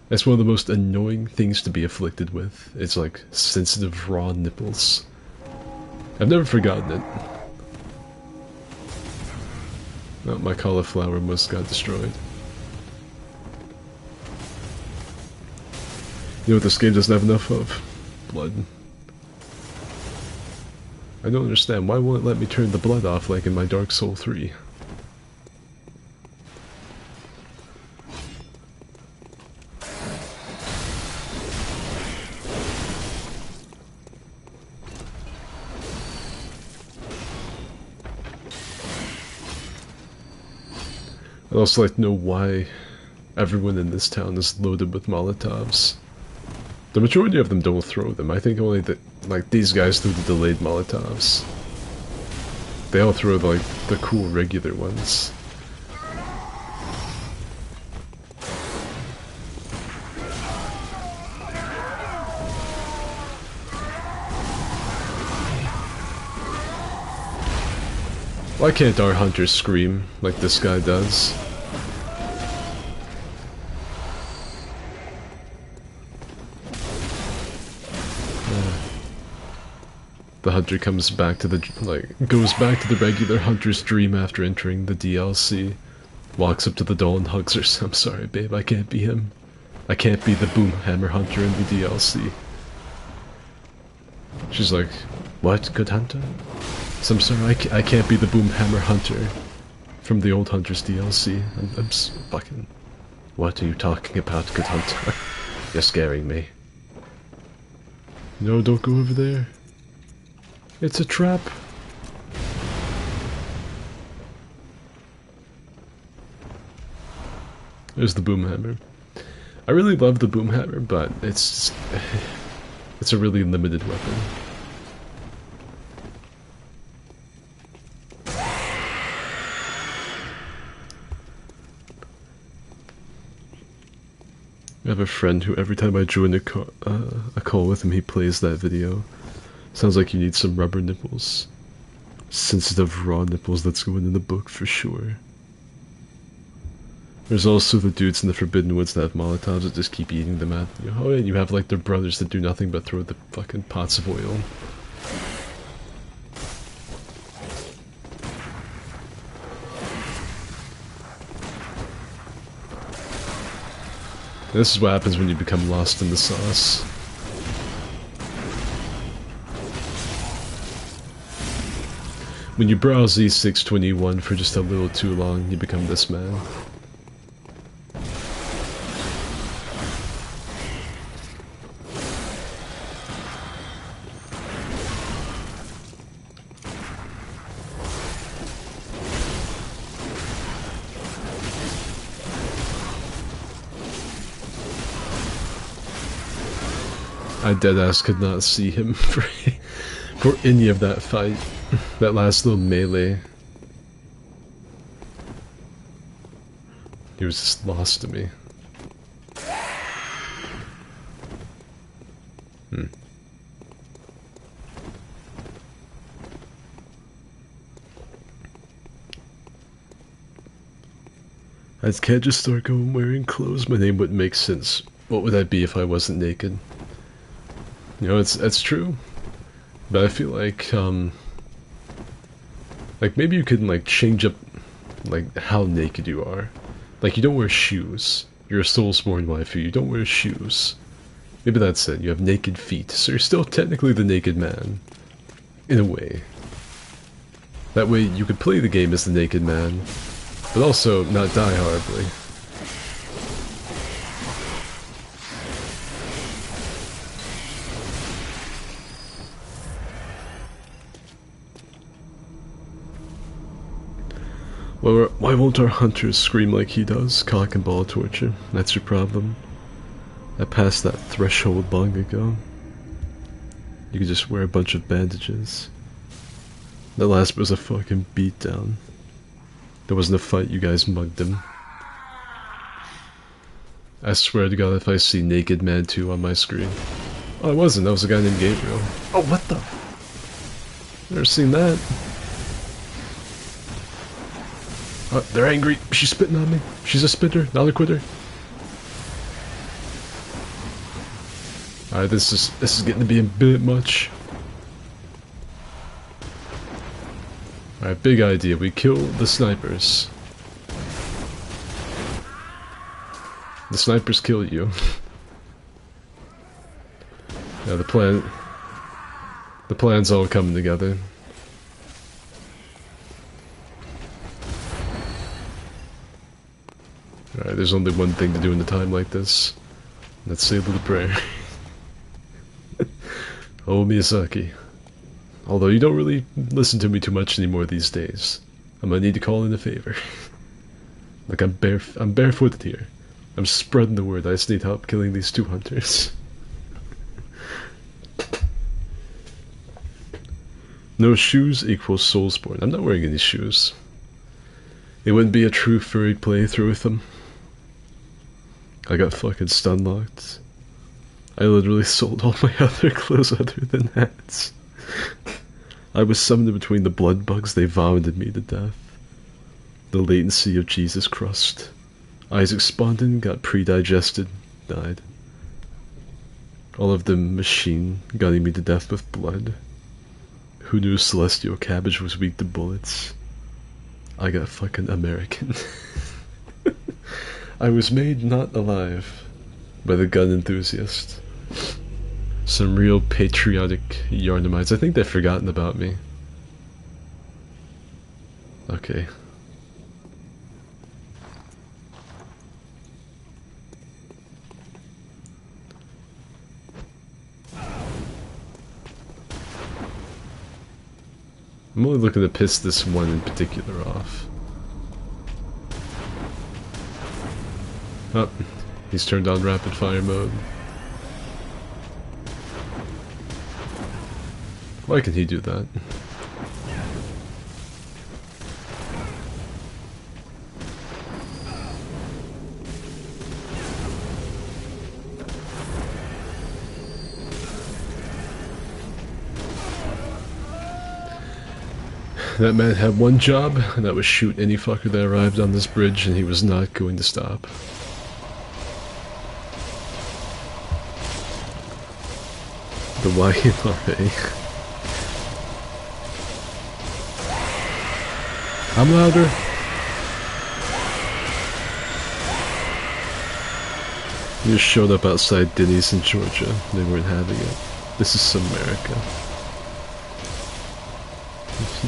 That's one of the most annoying things to be afflicted with. It's like sensitive raw nipples. I've never forgotten it. Oh, my cauliflower must got destroyed. You know what this game doesn't have enough of? Blood. I don't understand. Why won't it let me turn the blood off like in my Dark Soul 3? I'd also like to know why everyone in this town is loaded with Molotovs. The majority of them don't throw them. I think only like these guys threw the delayed Molotovs. They all throw like the cool regular ones. Why can't our hunters scream like this guy does? The hunter comes back to the, goes back to the regular hunter's dream after entering the DLC. Walks up to the doll and hugs her. I'm sorry, babe, I can't be him. I can't be the Boomhammer hunter in the DLC. She's like, what, good hunter? So I'm sorry, I can't be the Boomhammer hunter from the old Hunter's DLC. I'm fucking... What are you talking about, good hunter? You're scaring me. No, don't go over there. It's a trap. There's the Boomhammer. I really love the Boomhammer, but it's a really limited weapon. I have a friend who every time I join a call with him, he plays that video. Sounds like you need some rubber nipples. Sensitive raw nipples, that's going in the book for sure. There's also the dudes in the Forbidden Woods that have Molotovs that just keep eating them at you. Oh, and you have like their brothers that do nothing but throw the fucking pots of oil. This is what happens when you become lost in the sauce. When you browse E621 for just a little too long, you become this man. I deadass could not see him for any of that fight. That last little melee. He was just lost to me. I can't just start going wearing clothes. My name wouldn't make sense. What would I be if I wasn't naked? You know, that's true. But I feel like maybe you can like change up like how naked you are. Like you don't wear shoes. You're a Soulsborne waifu, you don't wear shoes. Maybe that's it, you have naked feet, so you're still technically the naked man. In a way. That way you could play the game as the naked man, but also not die horribly. Well, why won't our hunters scream like he does? Cock and ball torture. That's your problem. I passed that threshold long ago. You could just wear a bunch of bandages. The last was a fucking beatdown. There wasn't a fight, you guys mugged him. I swear to God if I see Naked Man 2 on my screen. Oh, it wasn't, that was a guy named Gabriel. Oh, what the? Never seen that. Oh, they're angry. She's spitting on me. She's a spitter, not a quitter. Alright, this is getting to be a bit much. Alright, big idea. We kill the snipers. The snipers kill you. Yeah, the plan's all coming together. Alright, there's only one thing to do in a time like this. Let's say a little prayer. Oh, Miyazaki. Although you don't really listen to me too much anymore these days. I'm gonna need to call in a favor. Like I'm barefooted here. I'm spreading the word. I just need help killing these 2 hunters. No shoes equals Soulsborne. I'm not wearing any shoes. It wouldn't be a true furry playthrough with them. I got fucking stun locked. I literally sold all my other clothes other than hats. I was summoned between the blood bugs, they vomited me to death. The latency of Jesus crust. Isaac spawned in, got pre-digested, died. All of the machine gutting me to death with blood. Who knew celestial cabbage was weak to bullets? I got fucking American. I was made not alive by the gun enthusiast. Some real patriotic Yarnamites. I think they've forgotten about me. Okay. I'm only looking to piss this one in particular off. Oh, he's turned on rapid fire mode. Why can he do that? That man had one job, and that was shoot any fucker that arrived on this bridge, and he was not going to stop. The YMRA. I'm louder. You just showed up outside Denny's in Georgia. They weren't having it. This is America.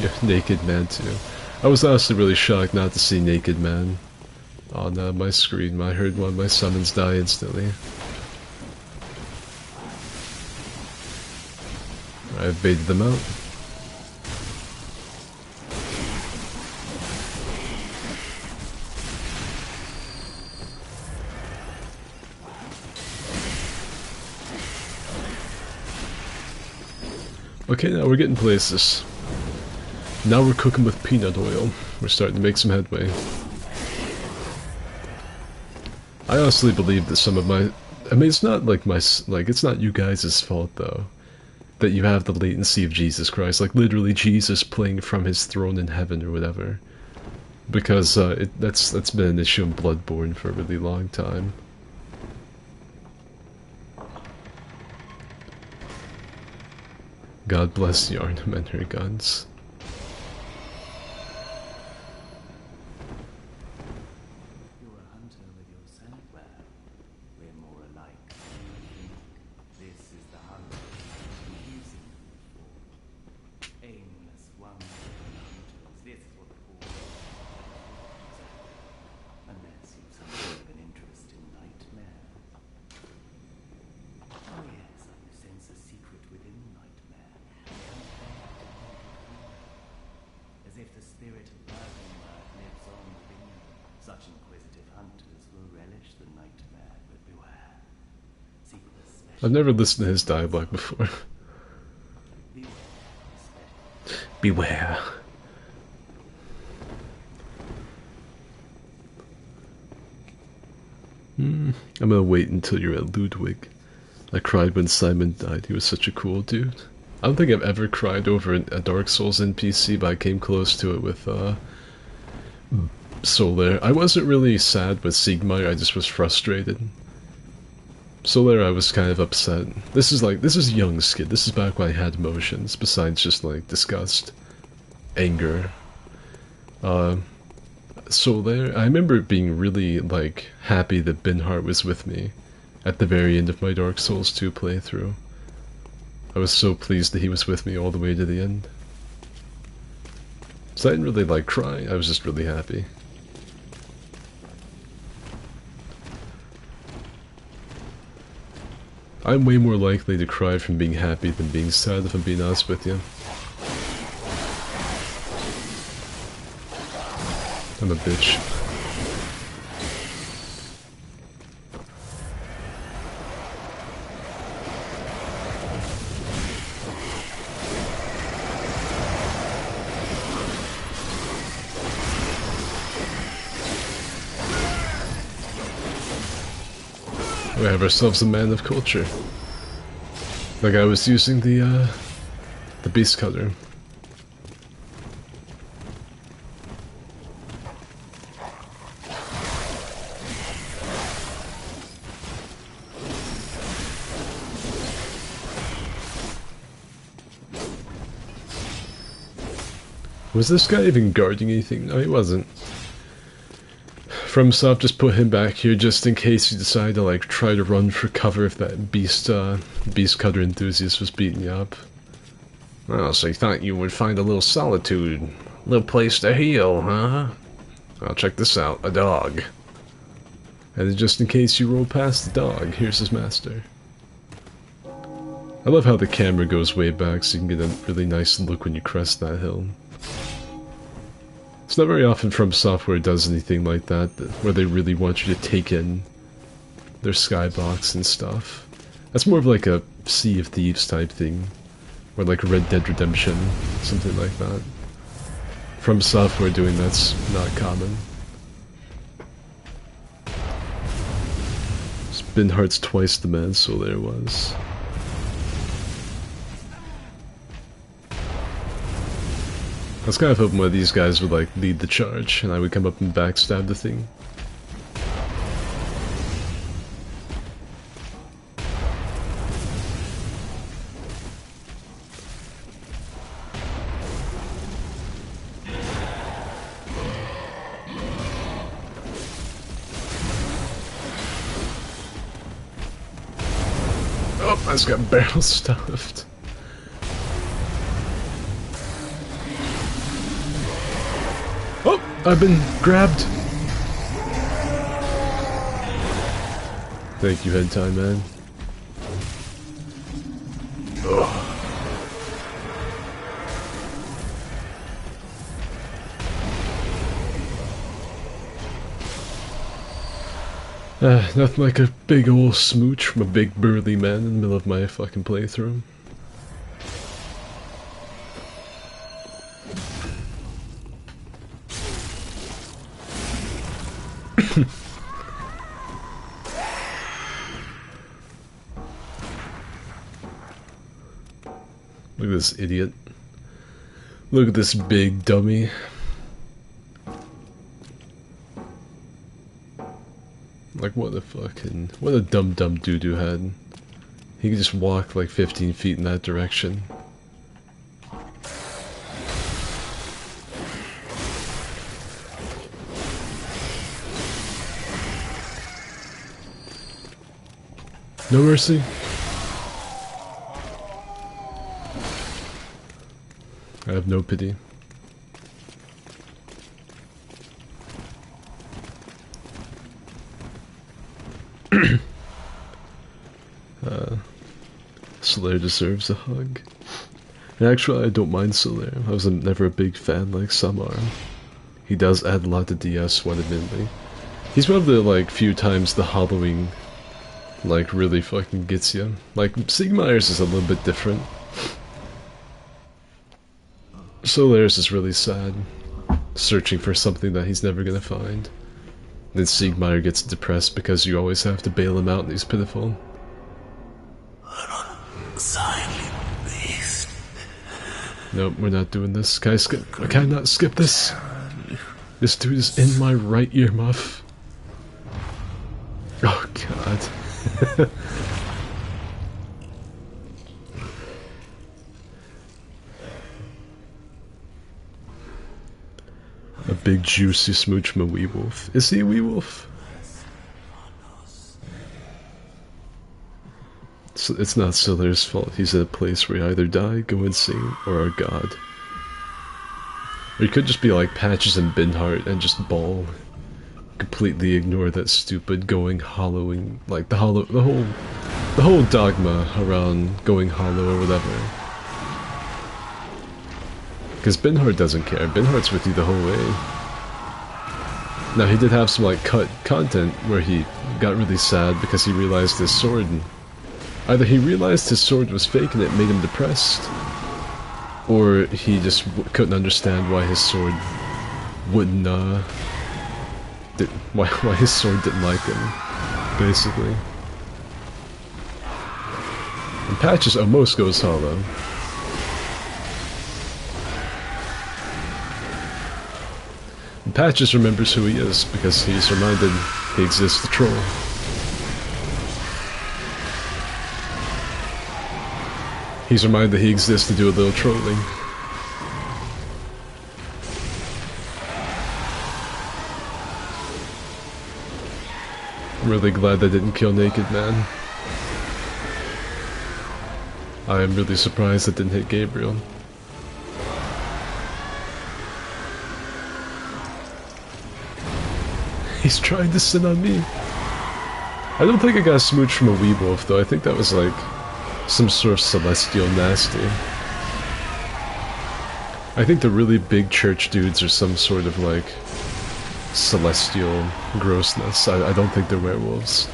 You're Naked Man too. I was honestly really shocked not to see Naked Man on my screen. I heard one of my summons die instantly. I baited them out. Okay, now we're getting places. Now we're cooking with peanut oil. We're starting to make some headway. I honestly believe that some of my... I mean, it's not like it's not you guys' fault, though. That you have the latency of Jesus Christ. Like, literally Jesus playing from his throne in heaven or whatever. because that's been an issue in Bloodborne for a really long time. God bless Yarnum and her guns. You're a hunter with your scent. Well, we're more alike. This is the hunt we're using for. Aimless, one-man hunters. This is what the poor unless you've some sort of an interest in nightmare. Oh yes, I sense a secret within nightmare. As if the spirit of Bloodborne lives on within you. Such inquisitive hunters will relish the nightmare, but beware. Seek the special. I've never listened to his dialogue before. Beware. I'm gonna wait until you're at Ludwig. I cried when Simon died. He was such a cool dude. I don't think I've ever cried over a Dark Souls NPC, but I came close to it with Solar. I wasn't really sad with Siegmeyer, I just was frustrated. Solar, I was kind of upset. This is young Skid. This is back when I had emotions, besides just like disgust, anger. Solar, I remember being really like happy that Binhart was with me at the very end of my Dark Souls 2 playthrough. I was so pleased that he was with me all the way to the end. So I didn't really like cry, I was just really happy. I'm way more likely to cry from being happy than being sad, if I'm being honest with you. I'm a bitch. We have ourselves a man of culture. Like I was using the beast cutter. Was this guy even guarding anything? No, he wasn't. FromSoft just put him back here just in case you decide to like try to run for cover if that beast cutter enthusiast was beating you up. Oh, so you thought you would find a little solitude, a little place to heal, huh? Well, check this out, a dog. And just in case you roll past the dog, here's his master. I love how the camera goes way back so you can get a really nice look when you crest that hill. It's not very often From Software does anything like that, where they really want you to take in their skybox and stuff. That's more of like a Sea of Thieves type thing, or like Red Dead Redemption, something like that. From Software doing that's not common. Binhart's twice the man, so there was. I was kind of hoping one of these guys would like lead the charge and I would come up and backstab the thing. Oh, I just got barrel stuffed. Oh, I've been grabbed. Thank you, head time, man. Ugh. Nothing like a big ol' smooch from a big burly man in the middle of my fucking playthrough. Look at this idiot. Look at this big dummy. Like, what a dumb doo-doo head. He could just walk like 15 feet in that direction. No mercy. I have no pity. Solaire deserves a hug. And actually, I don't mind Solaire. I was never a big fan like some are. He does add a lot to DS1, admittedly. He's one of the, like, few times the hollowing, like, really fucking gets you. Like, Siegmeyer's is a little bit different. Solaire's is really sad, searching for something that he's never gonna find. Then Siegmeyer gets depressed because you always have to bail him out and he's pitiful. Nope, we're not doing this. Can I skip? Can I not skip this? This dude is in my right earmuff. Oh god. A big juicy smooch from a wee wolf. Is he a wee wolf? It's not Solaire's fault. He's at a place where you either die, go insane, or are god. Or you could just be like Patches and Binhart and just bawl. Completely ignore that stupid going hollowing, like the whole dogma around going hollow or whatever. Because Binhart doesn't care. Binhart's with you the whole way. Now he did have some like cut content where he got really sad because he realized his sword. Either he realized his sword was fake and it made him depressed, or he just couldn't understand why his sword wouldn't, why his sword didn't like him, basically. And Patches almost goes hollow. And Patches remembers who he is because he's reminded he exists to troll. He's reminded that he exists to do a little trolling. I'm really glad they didn't kill Naked Man. I am really surprised that didn't hit Gabriel. He's trying to sin on me. I don't think I got a smooch from a wee wolf though. I think that was like some sort of celestial nasty. I think the really big church dudes are some sort of like celestial grossness. I don't think they're werewolves.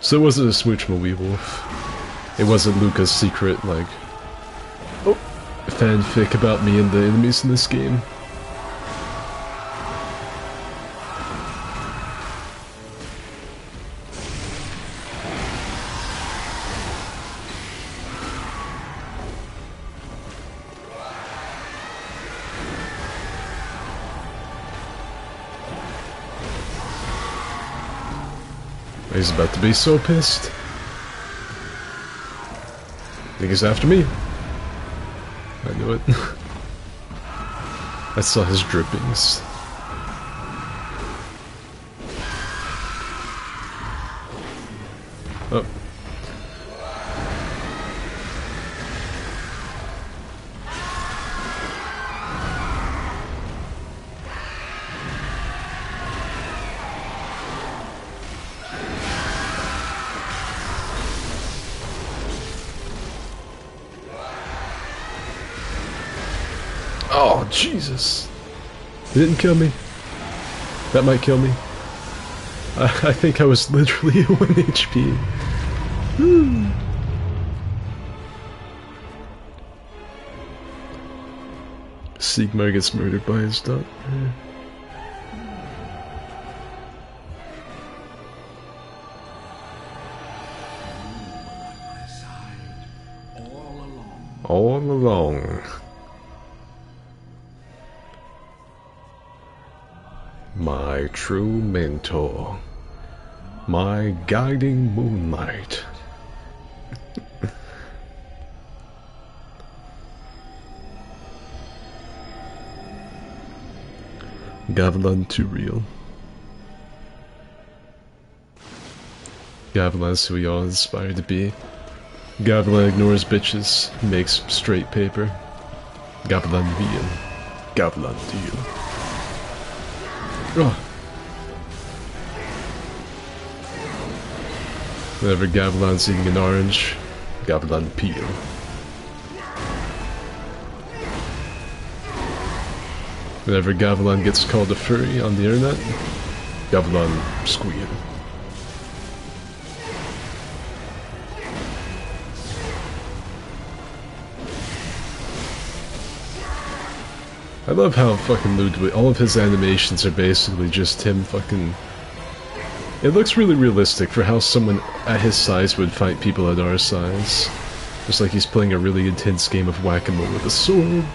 So it wasn't a smooch from a wee wolf. It wasn't Luca's secret like fanfic about me and the enemies in this game. He's about to be so pissed. Think he's after me. I knew it. I saw his drippings. Oh. Oh, Jesus. He didn't kill me. That might kill me. I think I was literally at 1 HP. Woo. Siegmeyer gets murdered by his daughter. All along. My true mentor. My guiding moonlight. Gavilan too real. Gavilan's who we all aspire to be. Gavilan ignores bitches, makes straight paper. Gavilan real. Gavilan deal. Oh. Whenever Gavilan's eating an orange, Gavilan peel. Whenever Gavilan gets called a furry on the internet, Gavilan squeal. I love how fucking Ludwig, all of his animations are basically just him fucking... It looks really realistic for how someone at his size would fight people at our size. Just like he's playing a really intense game of whack-a-mole with a sword.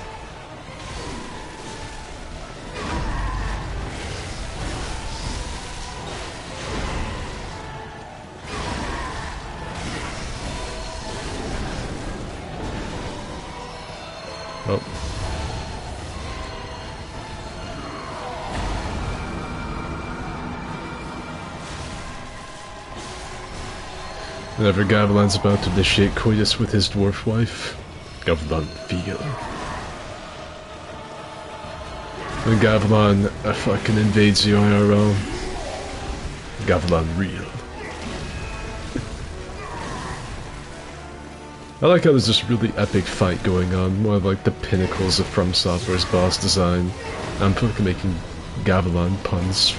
Oh. Whenever Gavilan's about to initiate coitus with his dwarf wife, Gavilan feel. When Gavilan fucking invades the IRL, Gavilan real. I like how there's this really epic fight going on, one of like the pinnacles of From Software's boss design. I'm fucking making Gavilan puns.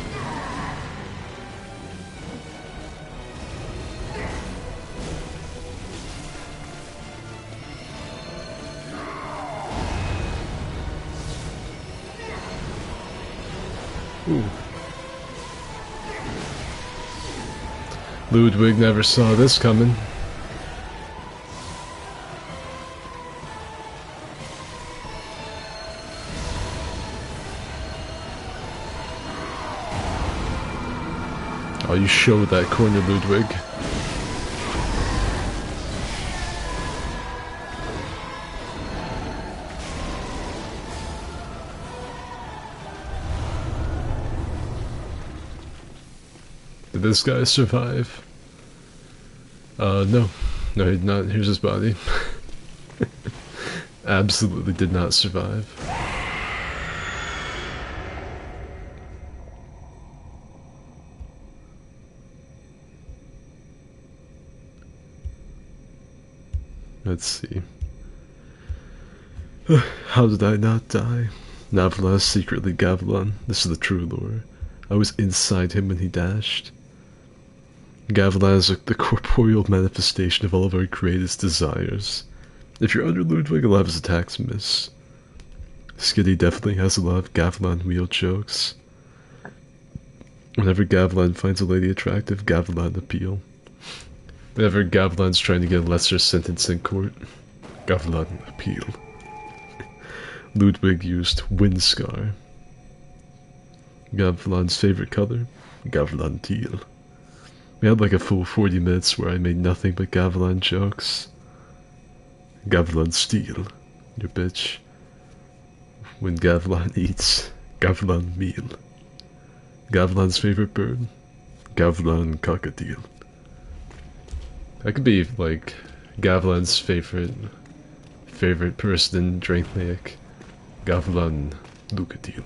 Ooh. Ludwig never saw this coming. Oh, you showed that corner, Ludwig. Did this guy survive? No. No, he did not. Here's his body. Absolutely did not survive. Let's see. How did I not die? Navla is secretly Gavilan. This is the true lore. I was inside him when he dashed. Gavilan is the corporeal manifestation of all of our greatest desires. If you're under Ludwig, a lot of his attacks miss. Skitty definitely has a lot of Gavilan wheel jokes. Whenever Gavilan finds a lady attractive, Gavilan appeal. Whenever Gavilan's trying to get a lesser sentence in court, Gavilan appeal. Ludwig used Windscar. Gavilan's favorite color, Gavilan teal. We had like a full 40 minutes where I made nothing but Gavilan jokes. Gavilan steel, your bitch. When Gavilan eats, Gavilan meal. Gavilan's favorite bird, Gavilan cockatiel. That could be like Gavilan's favorite person in Drainclaic, Gavilan Lucatiel.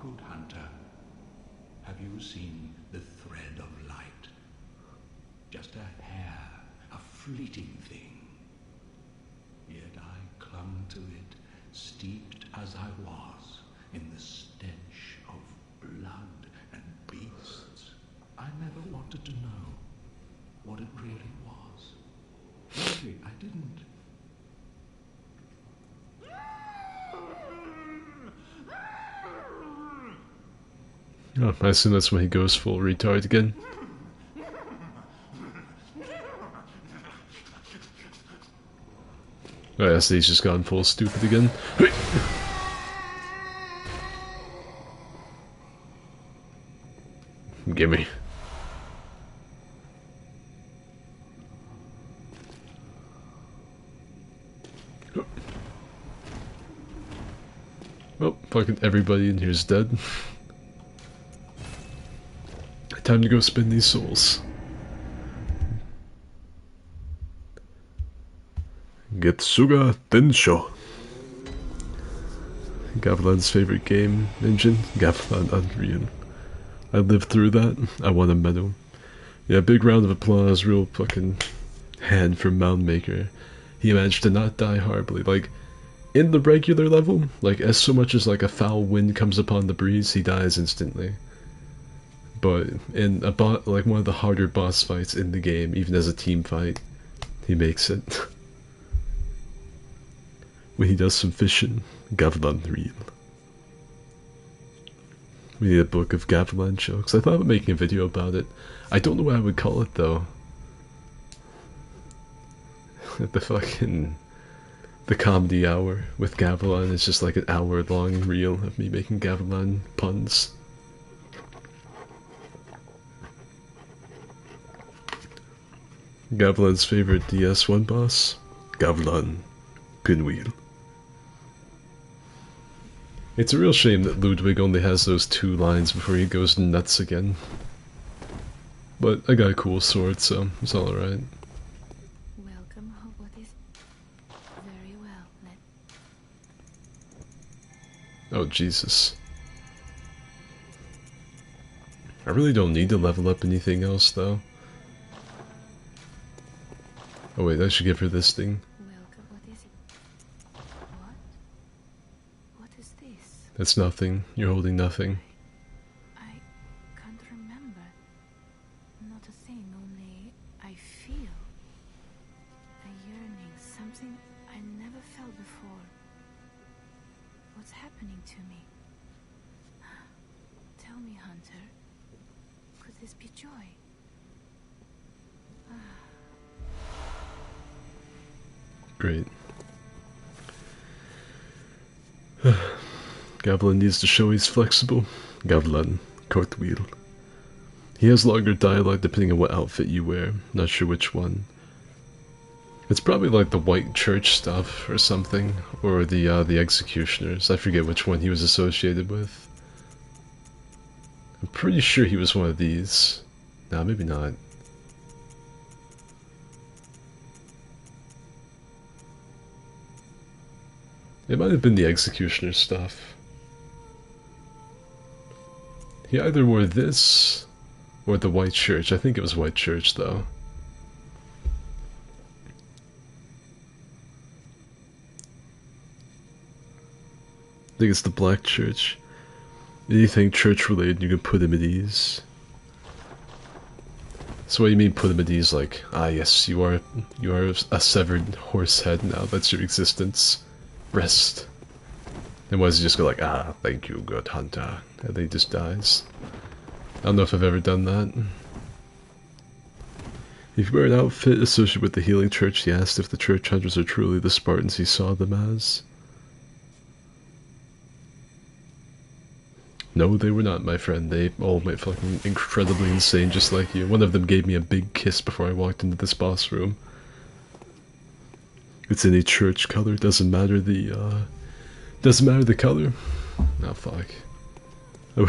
Good hunter, have you seen the thread of light? Just a hair, a fleeting thing. Yet I clung to it, steeped as I was in the stench of blood and beasts. I never wanted to know what it really was. Really, I didn't. Oh, I assume that's when he goes full retard again. Oh, yes, he's just gone full stupid again. Gimme. Well, fucking everybody in here's dead. Time to go spend these souls. Getsuga Tensho. Gavilan's favorite game engine, Gavilan Unreal. I lived through that. I won a medal. Yeah, big round of applause, real fucking hand for Moundmaker. He managed to not die horribly. Like, in the regular level, like, as so much as like a foul wind comes upon the breeze, he dies instantly. But in like one of the harder boss fights in the game, even as a team fight, he makes it. When he does some fishing, Gavilan Real. We need a book of Gavilan jokes. I thought about making a video about it. I don't know what I would call it though. The comedy hour with Gavilan is just like an hour-long reel of me making Gavilan puns. Gavilan's favorite DS1 boss? Gavilan Pinwheel. It's a real shame that Ludwig only has those 2 lines before he goes nuts again. But I got a cool sword, so it's alright. Welcome, what is very well. Oh, Jesus. I really don't need to level up anything else, though. Oh wait, I should give her this thing. Welcome, what is it? What? What is this? That's nothing. You're holding nothing. I can't remember. Not a thing, only I feel a yearning, something I never felt before. What's happening to me? Tell me, Hunter. Could this be joy? Great. Gavilan needs to show he's flexible. Gavilan, cartwheel. He has longer dialogue depending on what outfit you wear. Not sure which one. It's probably like the White Church stuff or something, or the Executioners. I forget which one he was associated with. I'm pretty sure he was one of these. Nah, maybe not. It might have been the Executioner stuff. He either wore this or the White Church. I think it was White Church, though. I think it's the Black Church. Anything church-related, you can put him at ease. So what do you mean put him at ease? Like, ah yes, you are a severed horse head now, that's your existence. Rest. And why does he just go like, ah, thank you, good hunter, and then he just dies? I don't know if I've ever done that. If you wear an outfit associated with the Healing Church, he asked if the church hunters are truly the Spartans he saw them as. No, they were not, my friend. They all went fucking incredibly insane just like you. One of them gave me a big kiss before I walked into this boss room. It's any church color, doesn't matter the color. Oh fuck. I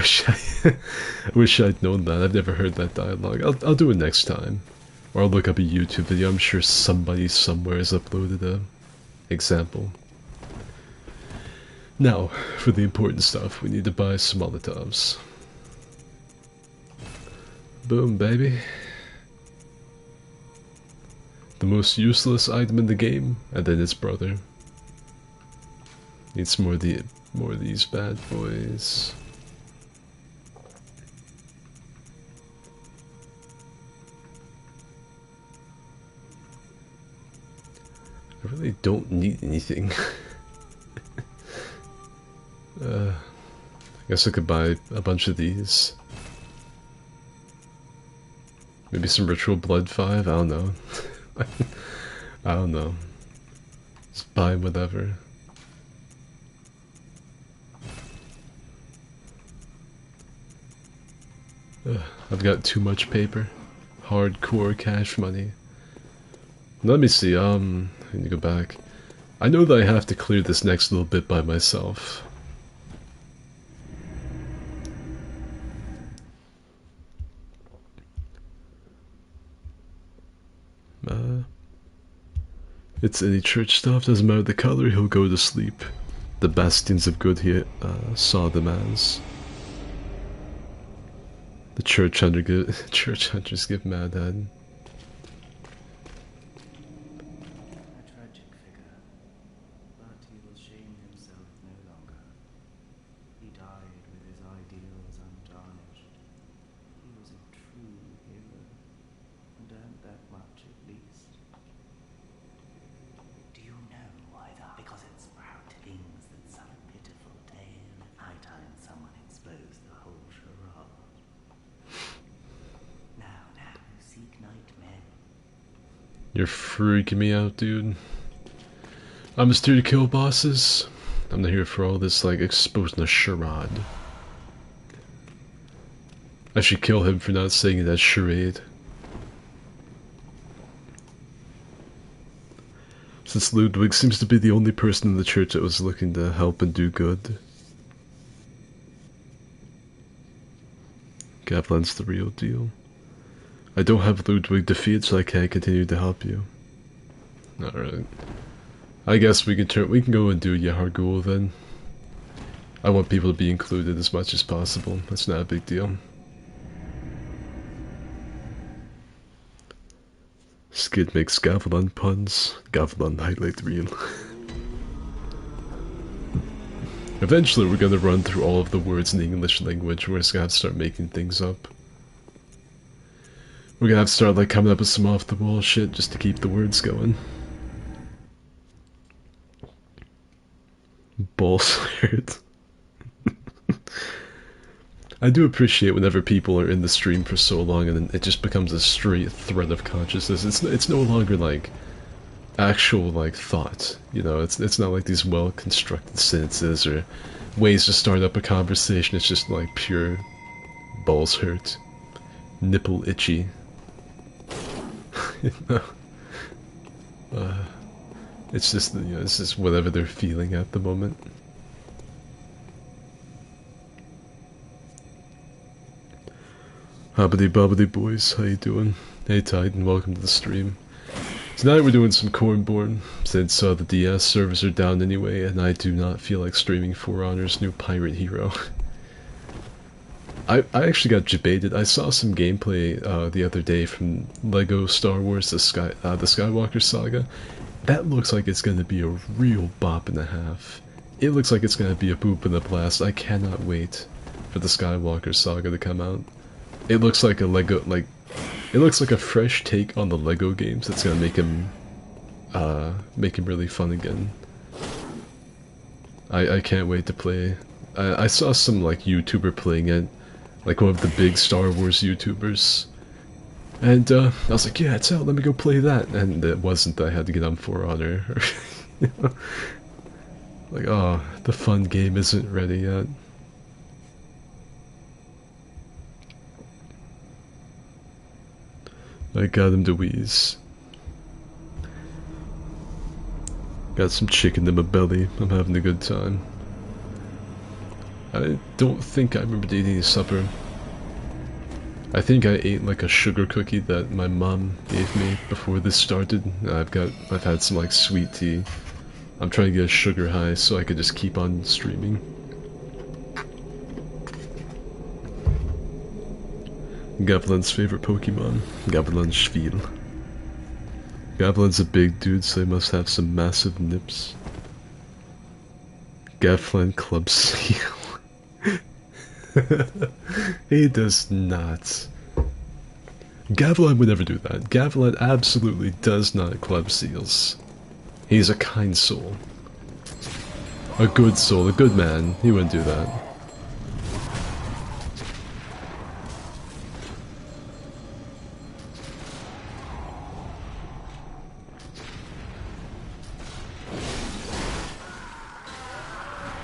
wish I'd known that. I've never heard that dialogue. I'll do it next time. Or I'll look up a YouTube video. I'm sure somebody somewhere has uploaded a example. Now, for the important stuff, we need to buy some Molotovs. Boom, baby. The most useless item in the game, and then its brother. Need some more of these bad boys. I really don't need anything. I guess I could buy a bunch of these. Maybe some Ritual Blood 5? I don't know. I don't know. Just buy whatever. I've got too much paper. Hardcore cash money. Let me see, I need to go back. I know that I have to clear this next little bit by myself. It's any church stuff, doesn't matter the color, he'll go to sleep. The bastions of good he saw them as. The church hunters give mad head. A tragic figure, but he will shame himself no longer. He died with his ideals untarnished. He was a true hero, and earned that much at least. Do you know why that? Because it's proud kings that sell a pitiful tale. High time someone exposed the whole charade. Now, you seek nightmare. You're freaking me out, dude. I'm just here to kill bosses. I'm not here for all this, like, exposing a charade. I should kill him for not saying that charade. Since Ludwig seems to be the only person in the church that was looking to help and do good. Gavlan's the real deal. I don't have Ludwig defeated, so I can't continue to help you. Alright. I guess we can go and do Yahar'gul then. I want people to be included as much as possible. That's not a big deal. Skid makes Gavlan puns. Gavlan highlight reel. Eventually we're gonna run through all of the words in the English language. We're just gonna have to start making things up. We're gonna have to start like coming up with some off the wall shit just to keep the words going. Balls hurt. I do appreciate whenever people are in the stream for so long and then it just becomes a straight thread of consciousness. It's no longer like actual like thought, you know. It's not like these well constructed sentences or ways to start up a conversation. It's just like pure balls hurt, nipple itchy. It's just, you know, it's just whatever they're feeling at the moment. Hobbity bobbity boys, how you doing? Hey Titan, welcome to the stream. Tonight we're doing some Cornborn, since the DS servers are down anyway, and I do not feel like streaming For Honor's new pirate hero. I actually got debated. I saw some gameplay the other day from Lego Star Wars the Skywalker Saga. That looks like it's going to be a real bop and a half. It looks like it's going to be a boop and a blast. I cannot wait for the Skywalker Saga to come out. It looks like a Lego, like, it looks like a fresh take on the Lego games that's going to make him really fun again. I can't wait to play. I saw some like YouTuber playing it, like one of the big Star Wars YouTubers. And I was like, yeah, it's out, let me go play that. And it wasn't that I had to get on For Honor. You know? Like, oh, the fun game isn't ready yet. I got him to wheeze. Got some chicken in my belly. I'm having a good time. I don't think I remember eating supper. I think I ate like a sugar cookie that my mom gave me before this started. I've had some like sweet tea. I'm trying to get a sugar high so I could just keep on streaming. Gavlan's favorite Pokemon, Gavlanschwil. Gavlan's a big dude, so he must have some massive nips. Gavlan Club Seal. He does not. Gavlan would never do that. Gavlan absolutely does not club seals. He's a kind soul. A good soul, a good man. He wouldn't do that.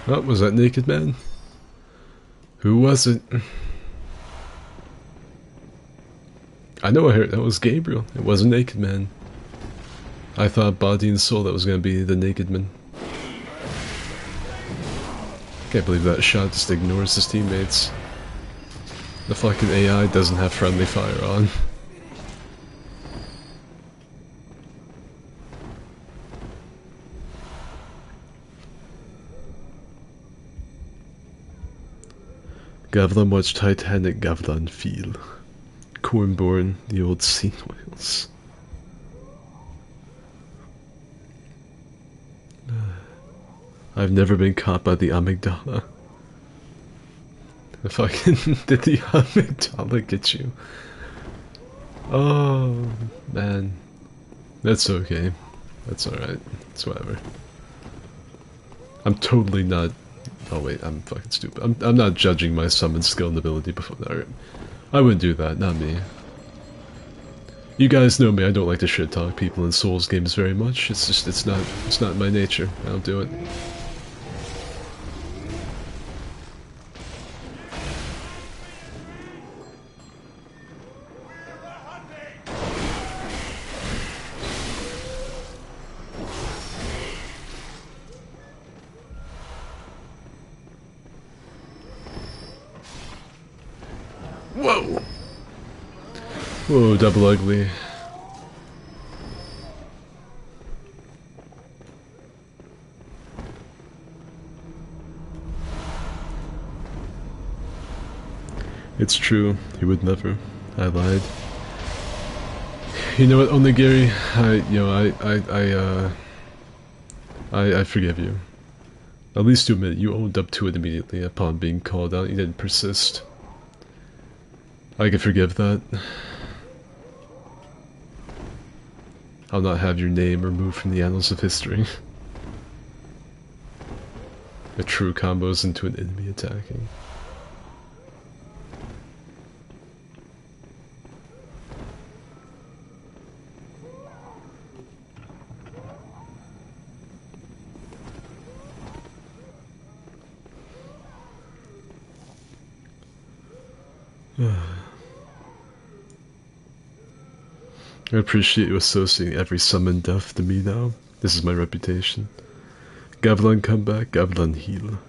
Oh, was that Naked Man? Who was it? I know I heard that was Gabriel. It was a naked man. I thought body and soul that was gonna be the naked man. Can't believe that shot just ignores his teammates. The fucking AI doesn't have friendly fire on. Gavlan watched Titanic, Gavlan feel. Cornborn, the old scene whales. I've never been caught by the amygdala. Fucking did the amygdala get you? Oh man, that's okay. That's all right. It's whatever. I'm totally not. Oh wait, I'm fucking stupid. I'm not judging my summon skill and ability before. Right. I wouldn't do that. Not me. You guys know me. I don't like to shit talk people in Souls games very much. It's just it's not my nature. I don't do it. Whoa! Whoa, double ugly. It's true, he would never. I lied. You know what, Onigiri? I forgive you. At least to admit, you owned up to it immediately upon being called out. You didn't persist. I can forgive that. I'll not have your name removed from the annals of history. A true combos into an enemy attacking. I appreciate you associating every summon death to me now. This is my reputation. Gavlan come back, Gavlan heal.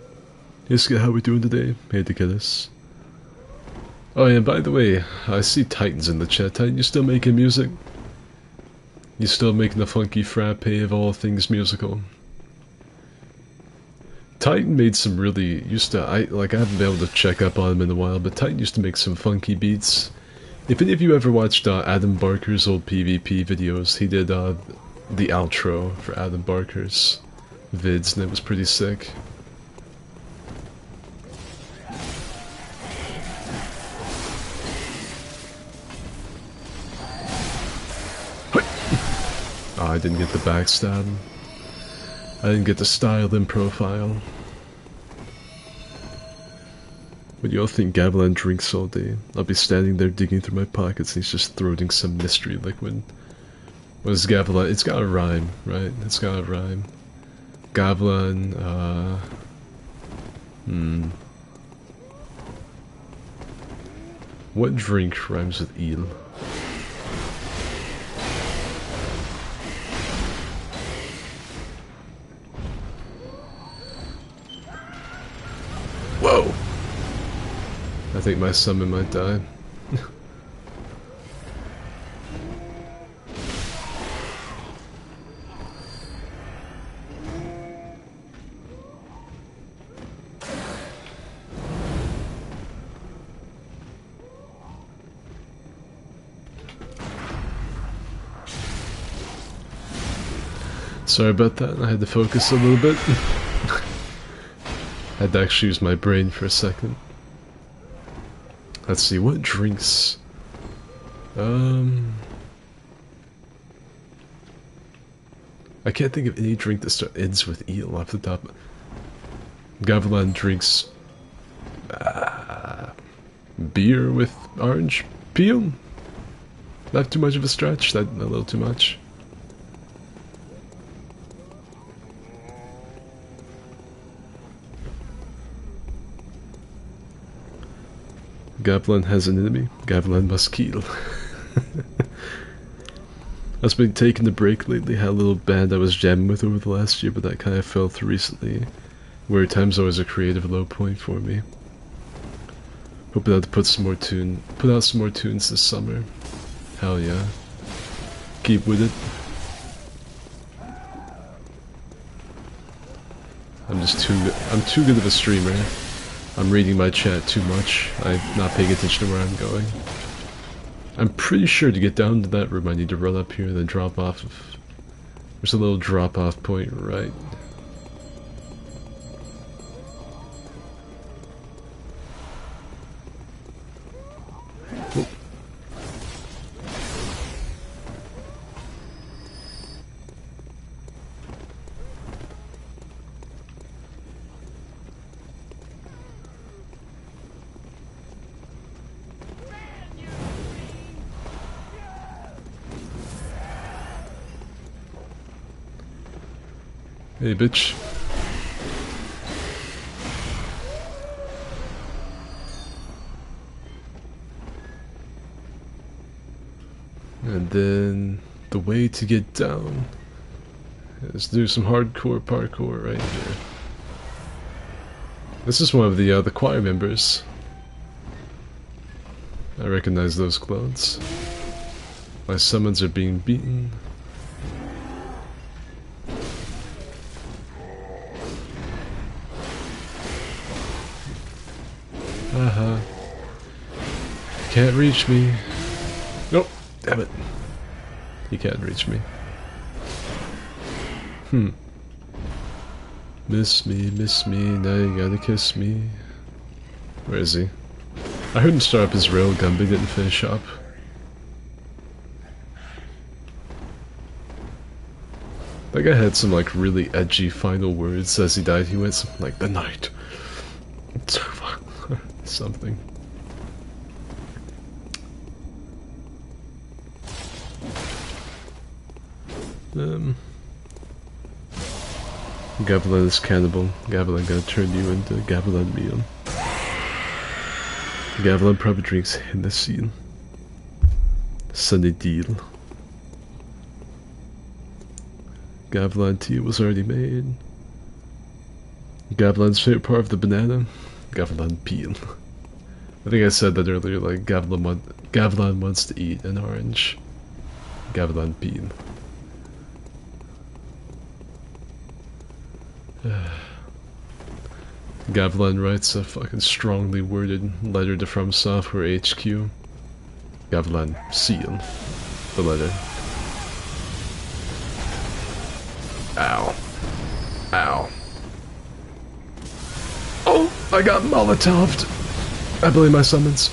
Iska, how we doing today? Hey to get us. Oh yeah, by the way, I see Titan's in the chat. Titan, you still making music? You still making the funky frappe of all things musical? Titan made some really, I haven't been able to check up on him in a while, but Titan used to make some funky beats. If any of you ever watched Adam Barker's old PvP videos, he did the outro for Adam Barker's vids, and it was pretty sick. Oh, I didn't get the backstab. I didn't get the style in profile. What do y'all think Gavlan drinks all day? I'll be standing there digging through my pockets and he's just throwing some mystery liquid. What is Gavlan? It's got a rhyme, right? It's got a rhyme. Gavlan, What drink rhymes with eel? Whoa! I think my summon might die. Sorry about that, I had to focus a little bit. Had to actually use my brain for a second. Let's see, what drinks? I can't think of any drink that ends with eel off the top. Gavlan drinks beer with orange peel? Not too much of a stretch, that a little too much. Gavlan has an enemy. Gavlan must kill. I've been taking a break lately, had a little band I was jamming with over the last year, but that kind of fell through recently. Where time's always a creative low point for me. Hoping to put out some more tunes this summer. Hell yeah. Keep with it. I'm too good of a streamer. I'm reading my chat too much. I'm not paying attention to where I'm going. I'm pretty sure to get down to that room I need to run up here and then drop off of... There's a little drop off point right. Oh. Hey, bitch. And then the way to get down is do some hardcore parkour right here. This is one of the choir members. I recognize those clothes. My summons are being beaten. Can't reach me. Nope. Damn it. He can't reach me. Miss me, now you gotta kiss me. Where is he? I heard him start up his railgun, but he didn't finish up. That guy had some like really edgy final words as he died. He went something like, "The night it's over," something. Gavilan is cannibal. Gavilan gonna turn you into Gavilan meal. Gavilan probably drinks Hennessy. Sunny deal. Gavilan tea was already made. Gavilan's favorite part of the banana? Gavilan peel. I think I said that earlier, like Gavilan wants to eat an orange. Gavilan peel. Gavilan writes a fucking strongly worded letter to From Software HQ. Gavilan seal the letter. Ow. Ow. Oh, I got Molotov'd. I blame my summons.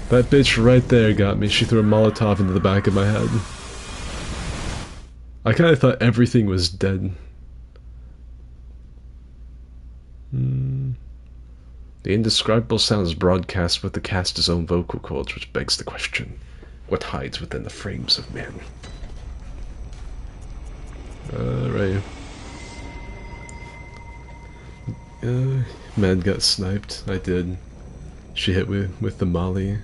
That bitch right there got me. She threw a Molotov into the back of my head. I kinda thought everything was dead. The indescribable sounds broadcast with the cast's own vocal cords, which begs the question, what hides within the frames of men? Right. Man got sniped. I did. She hit me with the molly.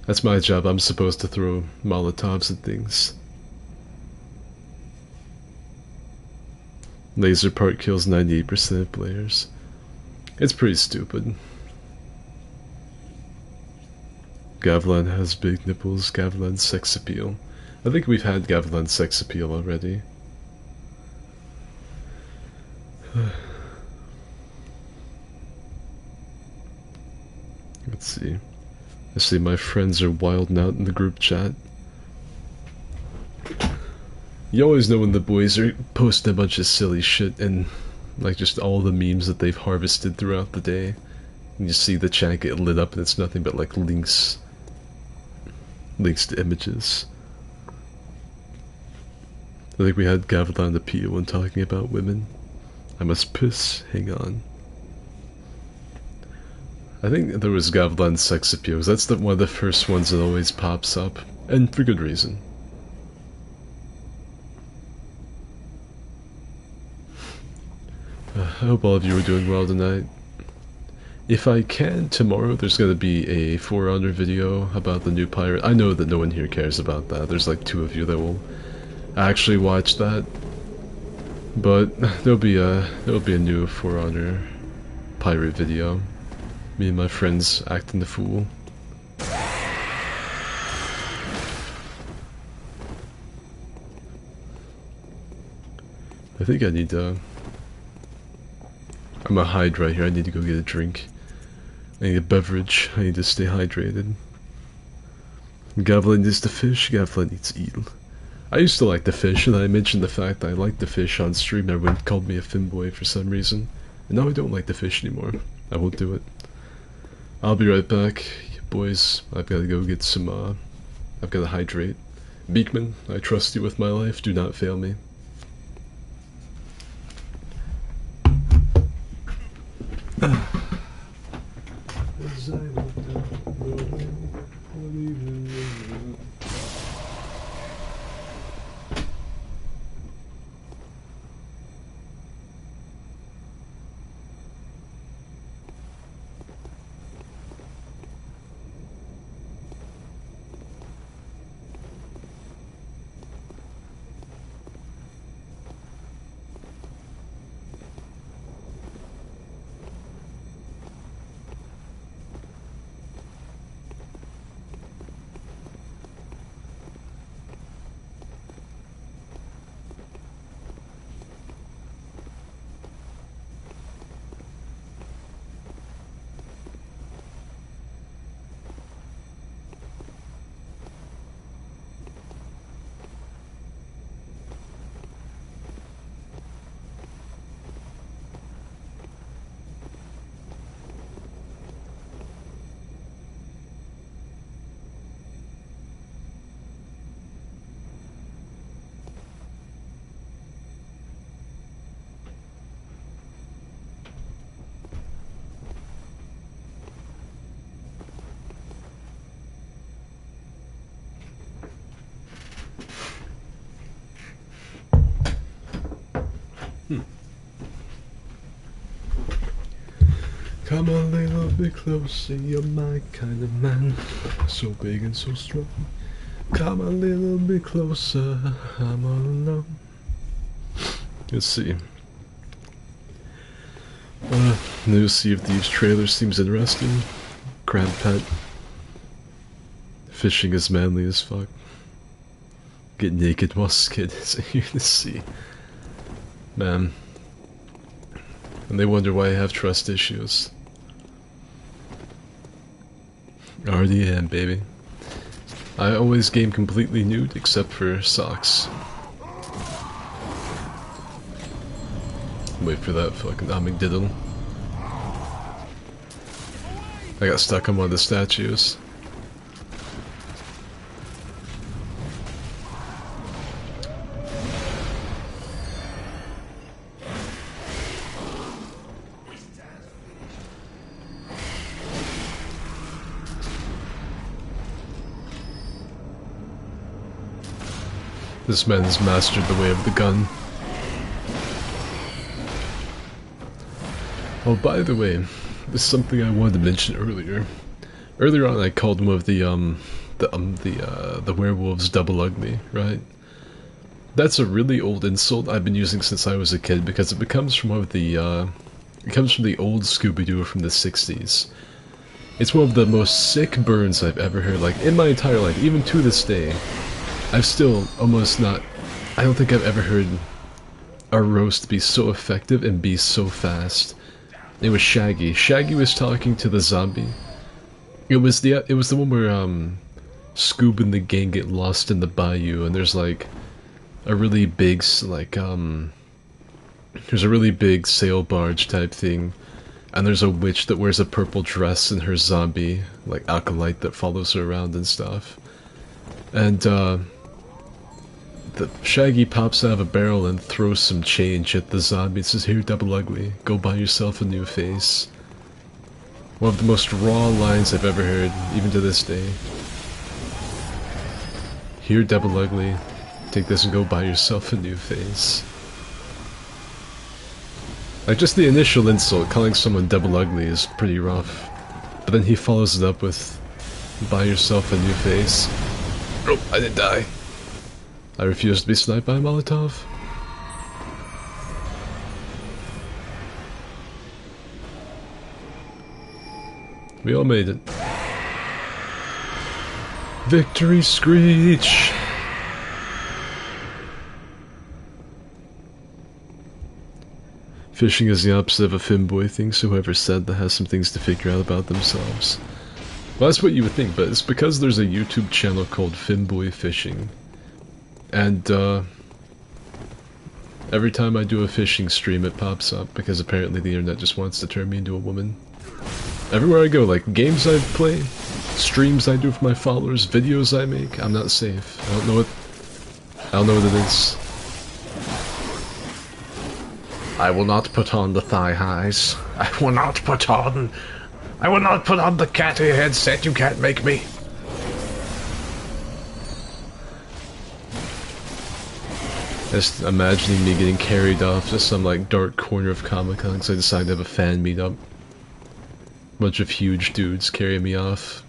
That's my job. I'm supposed to throw Molotovs at things. Laser part kills 98% of players. It's pretty stupid. Gavilan has big nipples. Gavilan sex appeal. I think we've had Gavilan sex appeal already. Let's see. I see my friends are wilding out in the group chat. You always know when the boys are posting a bunch of silly shit and like just all the memes that they've harvested throughout the day. And you see the chat get lit up and it's nothing but like links to images. I think we had Gavilan the P when talking about women. I must piss, hang on. I think there was Gavilan sex appeals. That's one of the first ones that always pops up. And for good reason. I hope all of you are doing well tonight. If I can, tomorrow there's gonna be a For Honor video about the new pirate. I know that no one here cares about that. There's like 2 of you that will actually watch that. But there'll be a new For Honor pirate video. Me and my friends acting the fool. I think I need to... I'm a hide right here. I need to go get a drink. I need a beverage. I need to stay hydrated. Gavlin needs the fish. Gavlin eats eel. I used to like the fish, and I mentioned the fact that I liked the fish on stream. Everyone called me a finboy for some reason. And now I don't like the fish anymore. I won't do it. I'll be right back. Boys, I've got to go get some, I've got to hydrate. Beekman, I trust you with my life. Do not fail me. As I walk down the road, Come a little bit closer, you're my kind of man. So big and so strong. Come a little bit closer, I'm all alone. Let's see. New Sea of Thieves trailer seems interesting. Crab pet. Fishing is manly as fuck. Get naked while skid is here to see. Man. And they wonder why I have trust issues. RDM, baby. I always game completely nude except for socks. Wait for that fucking humming diddle. I got stuck on one of the statues. This man has mastered the way of the gun. Oh, by the way, this is something I wanted to mention earlier. Earlier on, I called one of the werewolves double ugly, right? That's a really old insult I've been using since I was a kid because it comes from one of the it comes from the old Scooby-Doo from the 60s. It's one of the most sick burns I've ever heard, like in my entire life, even to this day. I've still almost not... I don't think I've ever heard a roast be so effective and be so fast. It was Shaggy. Shaggy was talking to the zombie. It was the one where Scoob and the gang get lost in the bayou, and there's like a really big there's a really big sail barge type thing, and there's a witch that wears a purple dress and her zombie like acolyte that follows her around and stuff. And the Shaggy pops out of a barrel and throws some change at the zombie and says, "Here, double ugly, go buy yourself a new face." One of the most raw lines I've ever heard, even to this day. "Here, double ugly, take this and go buy yourself a new face." Like, just the initial insult, calling someone double ugly, is pretty rough. But then he follows it up with, buy yourself a new face. Oh, I didn't die. I refuse to be sniped by a Molotov. We all made it. Victory screech! Fishing is the opposite of a femboy thing, so whoever said that has some things to figure out about themselves. Well, that's what you would think, but it's because there's a YouTube channel called Femboy Fishing. And, every time I do a fishing stream it pops up, because apparently the internet just wants to turn me into a woman. Everywhere I go, like, games I play, streams I do for my followers, videos I make, I'm not safe. I don't know what it is. I will not put on the thigh highs. I will not put on the catty headset, you can't make me. Just imagining me getting carried off to some like dark corner of Comic-Con because I decided to have a fan meetup. Bunch of huge dudes carrying me off.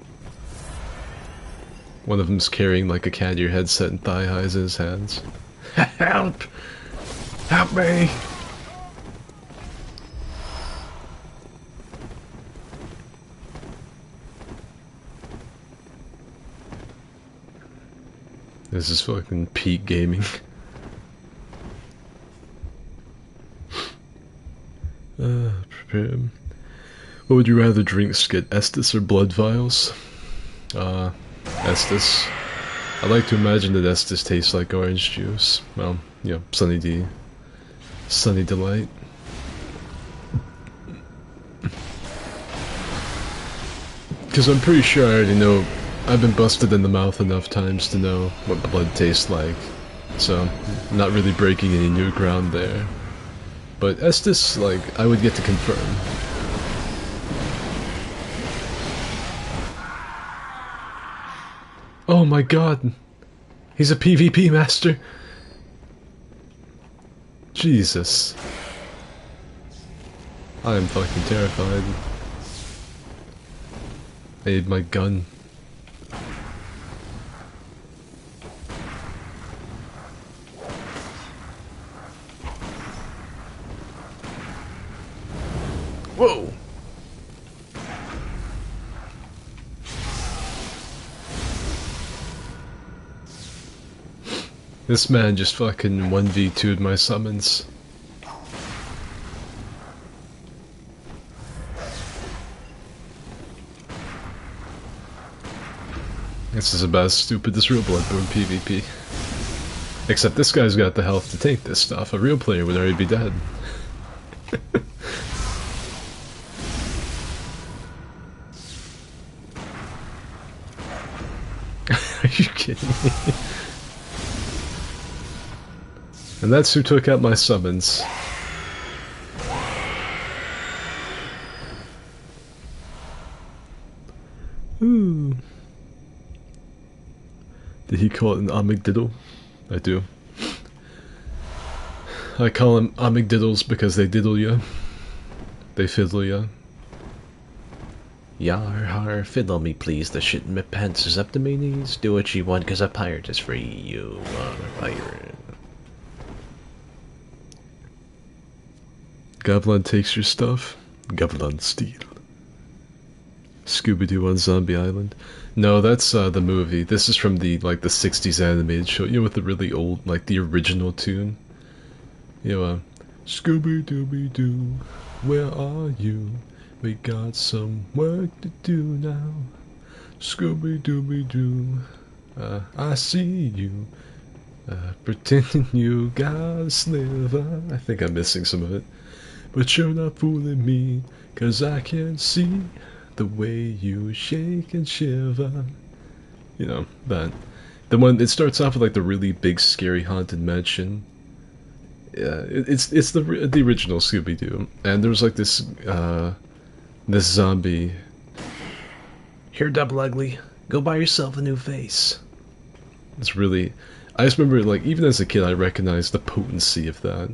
One of them's carrying like a cat ear headset and thigh highs in his hands. Help! Help me! This is fucking peak gaming. Prepare. What would you rather drink, Skid? Estus or blood vials? Estus. I like to imagine that Estus tastes like orange juice. Well, you know, Sunny D. Sunny Delight. Because I'm pretty sure I already know. I've been busted in the mouth enough times to know what blood tastes like. So, I'm not really breaking any new ground there. But Estus, like, I would get to confirm. Oh my god! He's a PvP master! Jesus. I am fucking terrified. I need my gun. Whoa! This man just fucking 1v2'd my summons. This is about as stupid as real Bloodborne PvP. Except this guy's got the health to take this stuff. A real player would already be dead. Are you kidding me? And that's who took out my summons. Ooh. Did he call it an amygdala? I do. I call them amygdals because they diddle ya. They fiddle ya. Yar har, fiddle me please, the shit in my pants is up to me knees. Do what you want cause a pirate is free, you are a pirate. Goblin takes your stuff. Goblin steal. Scooby-Doo on Zombie Island. No, that's the movie. This is from the like the 60s animated show. You know, with the really old, like the original tune. You know, Scooby-Dooby-Doo, where are you? We got some work to do now. Scooby-Dooby-Doo, I see you. Pretending you got a sliver. I think I'm missing some of it. But you're not fooling me, cause I can see the way you shake and shiver. You know, that. The one, it starts off with like the really big scary haunted mansion. Yeah, it's the original Scooby-Doo. And there was like this, this zombie. Here, Double Ugly, go buy yourself a new face. It's really, I just remember like, even as a kid I recognized the potency of that.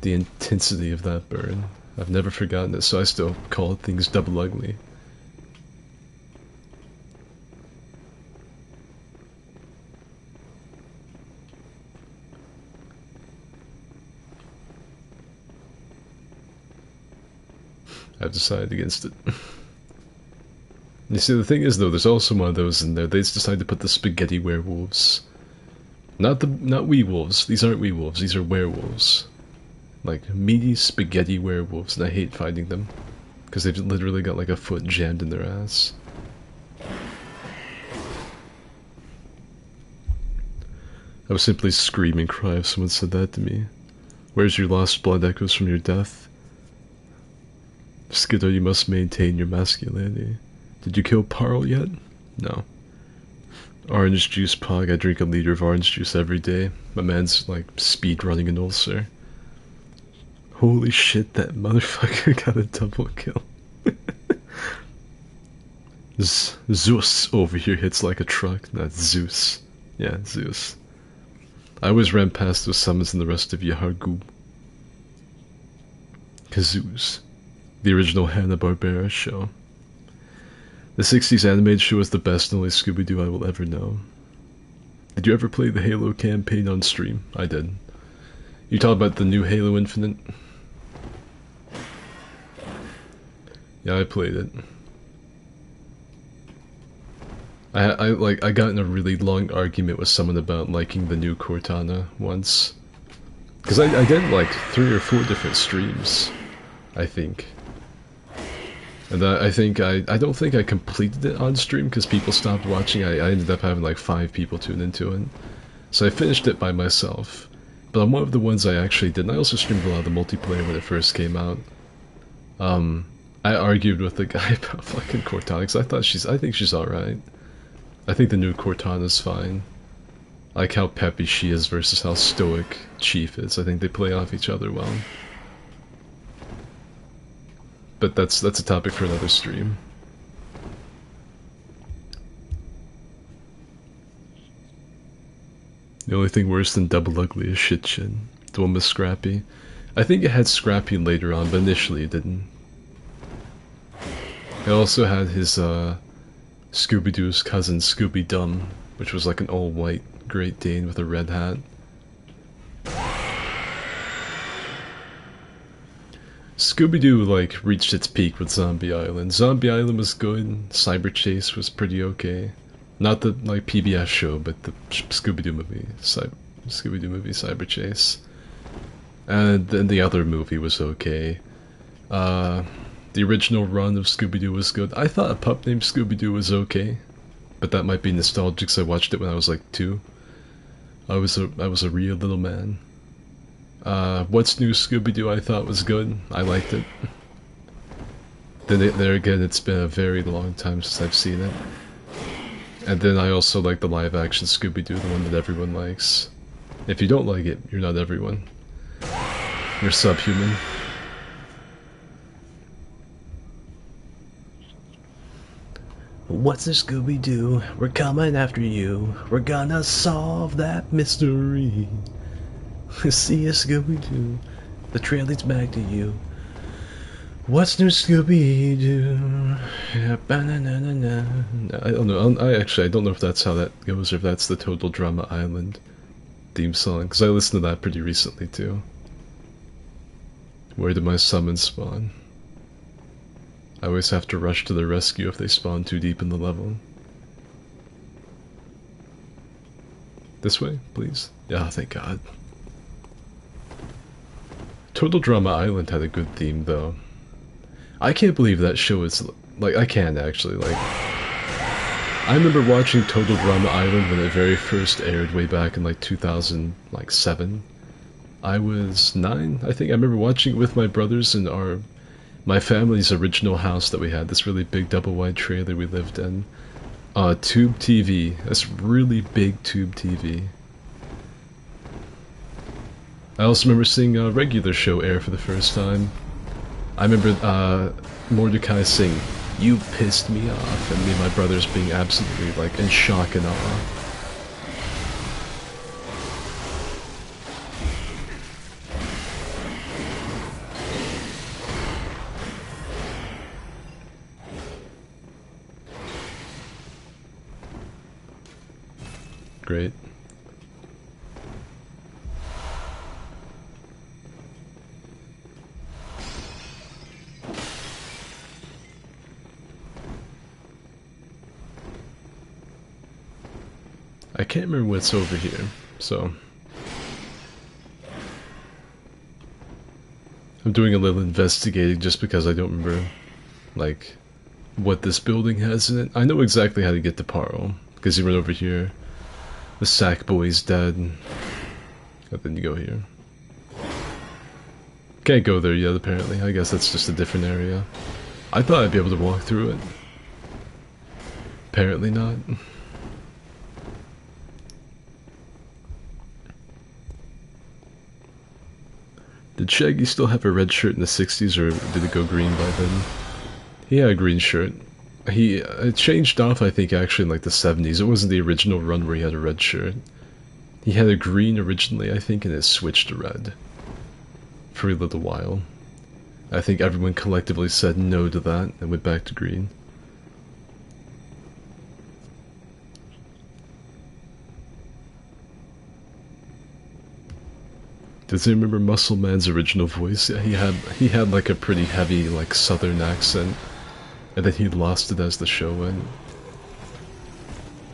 the intensity of that burn. I've never forgotten it, so I still call things double ugly. I've decided against it. You see, the thing is though, there's also one of those in there. They just decided to put the spaghetti werewolves. Not wee wolves. These aren't wee wolves. These are werewolves. Like meaty spaghetti werewolves, and I hate fighting them because they've literally got like a foot jammed in their ass. I would simply scream and cry if someone said that to me. Where's your lost blood echoes from your death? Skiddo, you must maintain your masculinity. Did you kill Parl yet? No. Orange juice pog, I drink a liter of orange juice every day. My man's like speed running an ulcer. Holy shit, that motherfucker got a double kill. Zeus over here hits like a truck. That's Zeus. Yeah, Zeus. I always ran past those summons and the rest of you Hargoob. Kazoos. The original Hanna-Barbera show. The 60s animated show is the best and only Scooby-Doo I will ever know. Did you ever play the Halo campaign on stream? I did. You talk about the new Halo Infinite? Yeah, I played it. I got in a really long argument with someone about liking the new Cortana once. Because I did like 3 or 4 different streams, I think. And I don't think I completed it on stream because people stopped watching. I ended up having like 5 people tune into it. So I finished it by myself. But on one of the ones I actually did, and I also streamed a lot of the multiplayer when it first came out. I argued with the guy about fucking Cortana because I think she's alright. I think the new Cortana's fine. I like how peppy she is versus how stoic Chief is. I think they play off each other well. But that's a topic for another stream. The only thing worse than Double Ugly is Shit Chin. The one with Scrappy. I think it had Scrappy later on, but initially it didn't. It also had his Scooby-Doo's cousin Scooby-Dum, which was like an all-white Great Dane with a red hat. Scooby-Doo like reached its peak with Zombie Island. Zombie Island was good. Cyber Chase was pretty okay. Not the like PBS show, but the Scooby-Doo movie. Scooby-Doo movie Cyber Chase. And then the other movie was okay. The original run of Scooby-Doo was good. I thought A Pup Named Scooby-Doo was okay, but that might be nostalgic because I watched it when I was like 2. I was a real little man. What's New Scooby-Doo I thought was good. I liked it. Then there again, it's been a very long time since I've seen it. And then I also like the live-action Scooby-Doo, the one that everyone likes. If you don't like it, you're not everyone. You're subhuman. What's a Scooby-Doo? We're coming after you. We're gonna solve that mystery. See a Scooby-Doo. The trail leads back to you. What's new Scooby-Doo? I don't know. I don't know if that's how that goes or if that's the Total Drama Island theme song. Because I listened to that pretty recently too. Where did my summons spawn? I always have to rush to the rescue if they spawn too deep in the level. This way, please? Yeah, thank God. Total Drama Island had a good theme, though. I can't believe that show is... like, I can, actually, like... I remember watching Total Drama Island when it very first aired way back in, like, 2007. I was 9, I think. I remember watching it with my brothers in my family's original house that we had, this really big double-wide trailer we lived in. Tube TV. This really big tube TV. I also remember seeing a regular show air for the first time. I remember Mordecai saying, "You pissed me off," and me and my brothers being absolutely like in shock and awe. Great. I can't remember what's over here, so I'm doing a little investigating just because I don't remember, like, what this building has in it. I know exactly how to get to Paro, because you run over here, the sack boy's dead, and then you go here. Can't go there yet, apparently. I guess that's just a different area. I thought I'd be able to walk through it. Apparently not. Did Shaggy still have a red shirt in the 60s, or did it go green by then? He had a green shirt. It changed off, I think, actually in like the 70s. It wasn't the original run where he had a red shirt. He had a green originally, I think, and it switched to red. For a little while. I think everyone collectively said no to that and went back to green. Does anyone remember Muscle Man's original voice? Yeah, he had like a pretty heavy like southern accent, and then he lost it as the show went.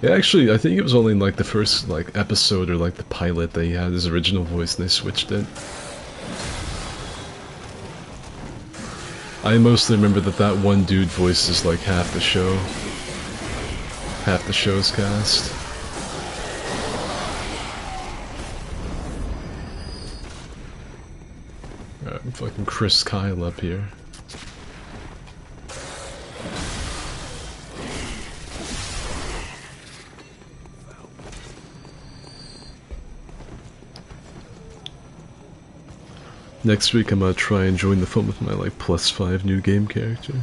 Yeah, actually, I think it was only in like the first like episode or like the pilot that he had his original voice and they switched it. I mostly remember that one dude voices like half the show, half the show's cast. I'm fucking Chris Kyle up here. Next week I'm gonna try and join the fun with my like +5 new game character.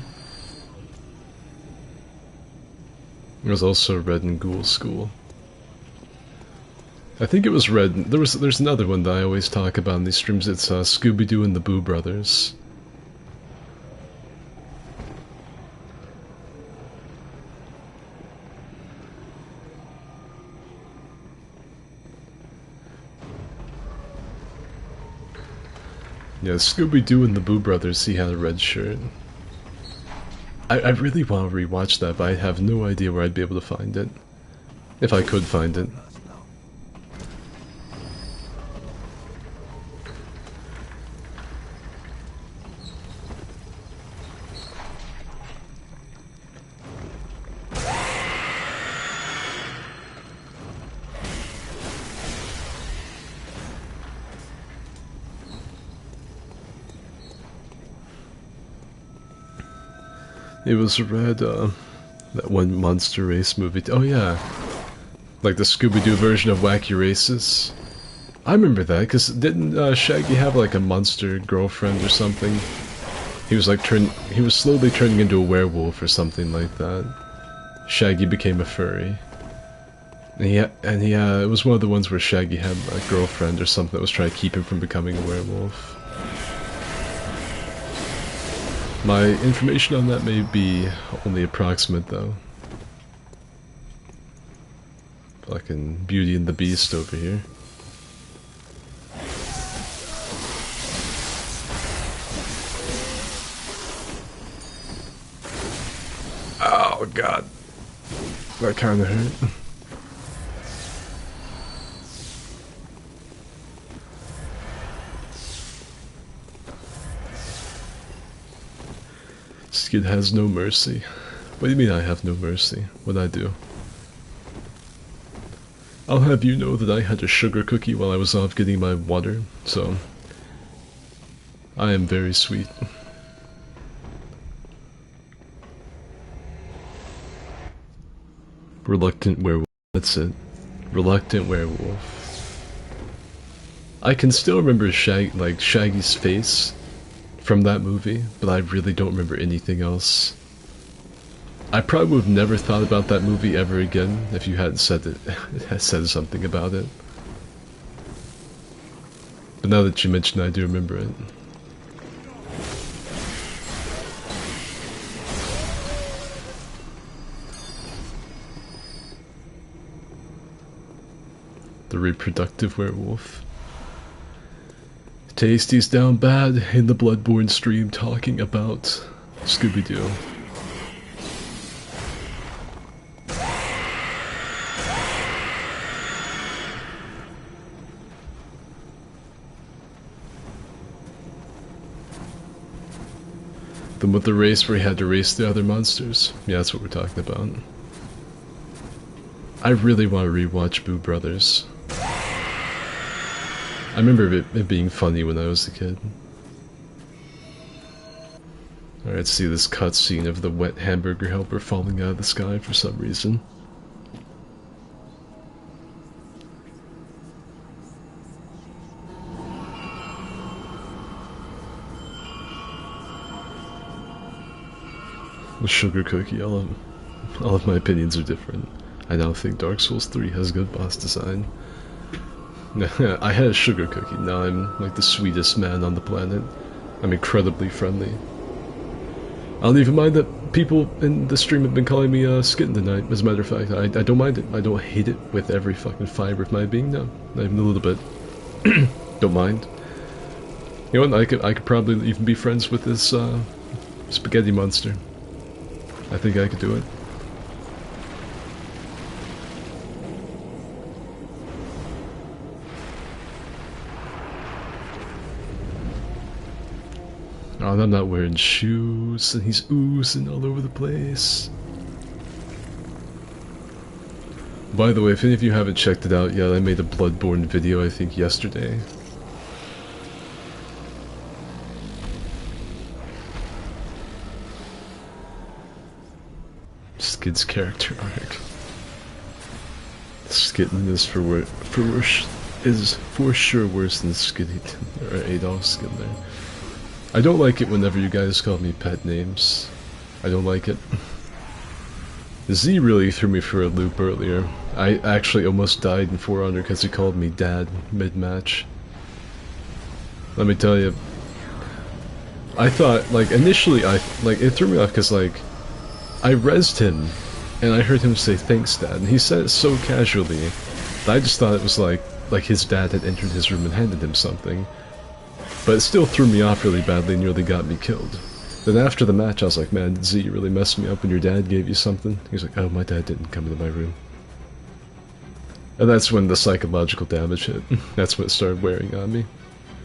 There's also Red and Ghoul School. I think it was Red. There's another one that I always talk about in these streams. It's Scooby-Doo and the Boo Brothers. Yeah, Scooby-Doo and the Boo Brothers, he had a red shirt. I really want to rewatch that, but I have no idea where I'd be able to find it. If I could find it. It was Red, that one Monster Race movie. Oh yeah, like the Scooby-Doo version of Wacky Races. I remember that, because didn't Shaggy have like a monster girlfriend or something? He was like he was slowly turning into a werewolf or something like that. Shaggy became a furry. And he it was one of the ones where Shaggy had a girlfriend or something that was trying to keep him from becoming a werewolf. My information on that may be only approximate, though. Fucking Beauty and the Beast over here. Oh god. That kinda hurt. Skid has no mercy. What do you mean I have no mercy? What'd I do? I'll have you know that I had a sugar cookie while I was off getting my water, so I am very sweet. Reluctant werewolf, that's it. Reluctant werewolf. I can still remember Shaggy's face from that movie, but I really don't remember anything else. I probably would have never thought about that movie ever again if you hadn't said something about it. But now that you mention it, I do remember it. The reproductive werewolf. Tasty's down bad in the Bloodborne stream talking about Scooby-Doo. With the race where he had to race the other monsters. Yeah, that's what we're talking about. I really want to rewatch Boo Brothers. I remember it being funny when I was a kid. Alright, let's see this cutscene of the wet hamburger helper falling out of the sky for some reason. The sugar cookie, all of my opinions are different. I now think Dark Souls 3 has good boss design. I had a sugar cookie, now I'm like the sweetest man on the planet. I'm incredibly friendly. I don't even mind that people in the stream have been calling me Skitten tonight, as a matter of fact. I don't mind it. I don't hate it with every fucking fiber of my being, no. Not even a little bit. Don't mind. You know what, I could probably even be friends with this spaghetti monster. I think I could do it. Oh, and I'm not wearing shoes, and he's oozing all over the place. By the way, if any of you haven't checked it out yet, I made a Bloodborne video, I think, yesterday. Skid's character arc. Skitten is for sure worse than Skiddy or Adolf Skidler. I don't like it whenever you guys call me pet names. I don't like it. Z really threw me for a loop earlier. I actually almost died in For Honor because he called me Dad mid-match. Let me tell you, I thought, like, initially, it threw me off because, like, I rezzed him, and I heard him say, "Thanks, Dad," and he said it so casually that I just thought it was like his dad had entered his room and handed him something. But it still threw me off really badly and nearly got me killed. Then after the match, I was like, "Man, Z, you really messed me up when your dad gave you something?" He was like, "Oh, my dad didn't come into my room." And that's when the psychological damage hit. That's when it started wearing on me.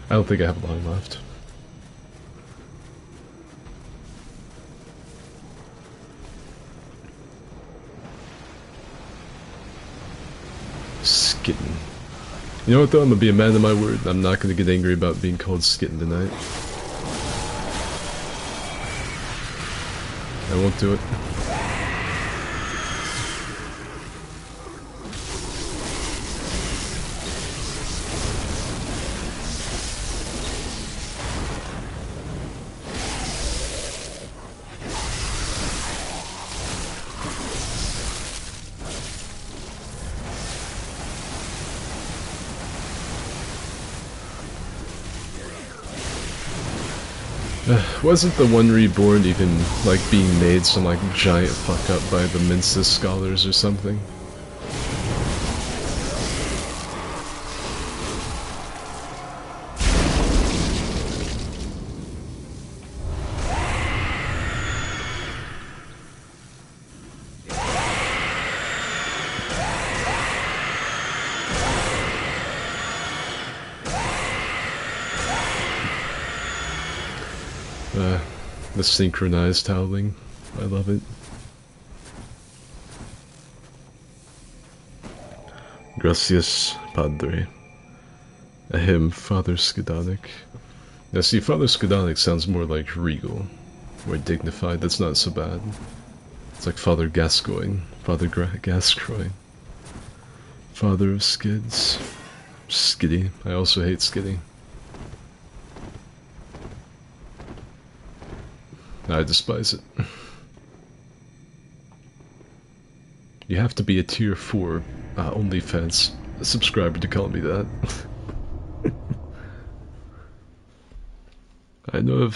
I don't think I have long left. Skitten. You know what though, I'm gonna be a man of my word. I'm not gonna get angry about being called Skitten tonight. I won't do it. Wasn't the one reborn even, like, being made some, like, giant fuck-up by the Mensis scholars or something? The synchronized howling. I love it. Gracias, Padre. Ahem, Father Skidonic. Now see, Father Skidonic sounds more like regal, more dignified. That's not so bad. It's like Father Gascoigne. Father Gascoigne. Father of Skids. Skiddy. I also hate Skiddy. I despise it. You have to be a tier 4 OnlyFans subscriber to call me that. I know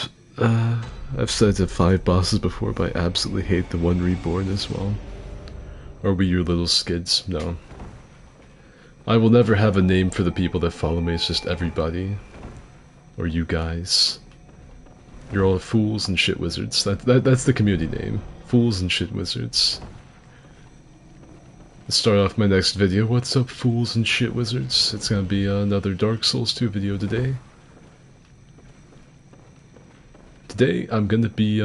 I've said to 5 bosses before, but I absolutely hate the one reborn as well. Are we your little skids? No. I will never have a name for the people that follow me, it's just everybody. Or you guys. You're all fools and shit wizards. That's the community name. Fools and shit wizards. Let's start off my next video. What's up, fools and shit wizards? It's gonna be another Dark Souls 2 video today. Today I'm gonna be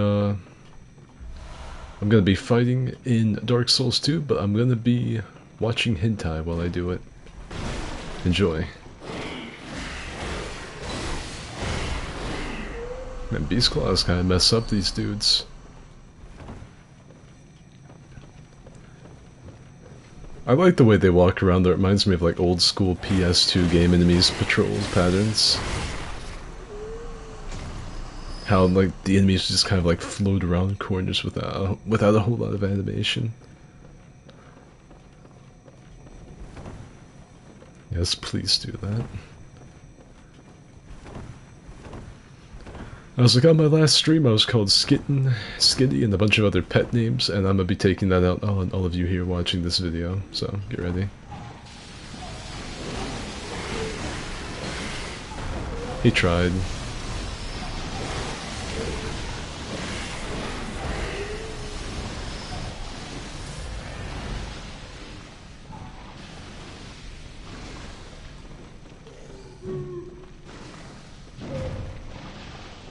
fighting in Dark Souls 2, but I'm gonna be watching hentai while I do it. Enjoy. Man, Beast Claws kinda mess up these dudes. I like the way they walk around there. It reminds me of like old school PS2 game enemies patrol patterns. How like the enemies just kind of like float around corners without a whole lot of animation. Yes, please do that. I was like, on my last stream I was called Skitty, and a bunch of other pet names, and I'm gonna be taking that out on all of you here watching this video, so get ready. He tried.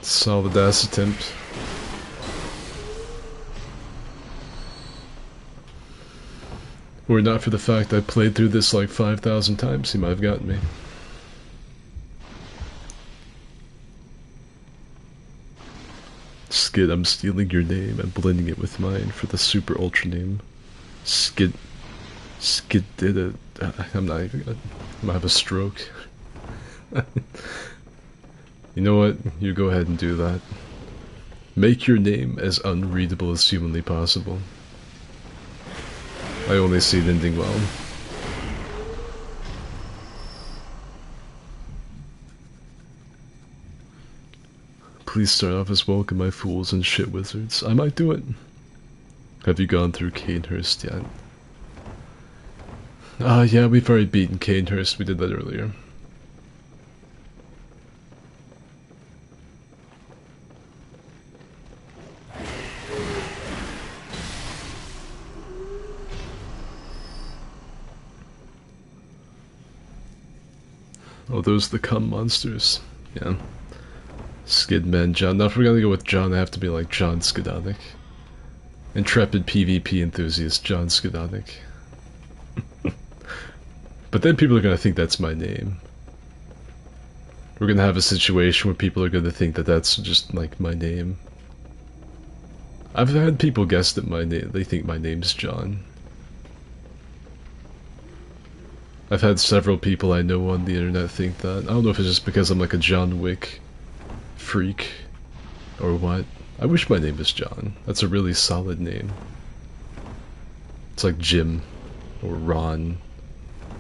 Solid ass attempt. Were it not for the fact I played through this like 5,000 times, he might have gotten me. Skid, I'm stealing your name and blending it with mine for the super ultra name. Skid did it. I'm not even gonna. I might have a stroke. You know what? You go ahead and do that. Make your name as unreadable as humanly possible. I only see it ending well. Please start off as welcome, my fools and shit wizards. I might do it. Have you gone through Cainhurst yet? Yeah, we've already beaten Cainhurst. We did that earlier. Oh, those are the cum monsters. Yeah. Skidman John. Now if we're gonna go with John, I have to be like John Skidotic. Intrepid PvP enthusiast John Skidotic. But then people are gonna think that's my name. We're gonna have a situation where people are gonna think that that's just like my name. I've had people guess that my name, they think my name's John. I've had several people I know on the internet think that. I don't know if it's just because I'm like a John Wick freak or what. I wish my name was John. That's a really solid name. It's like Jim or Ron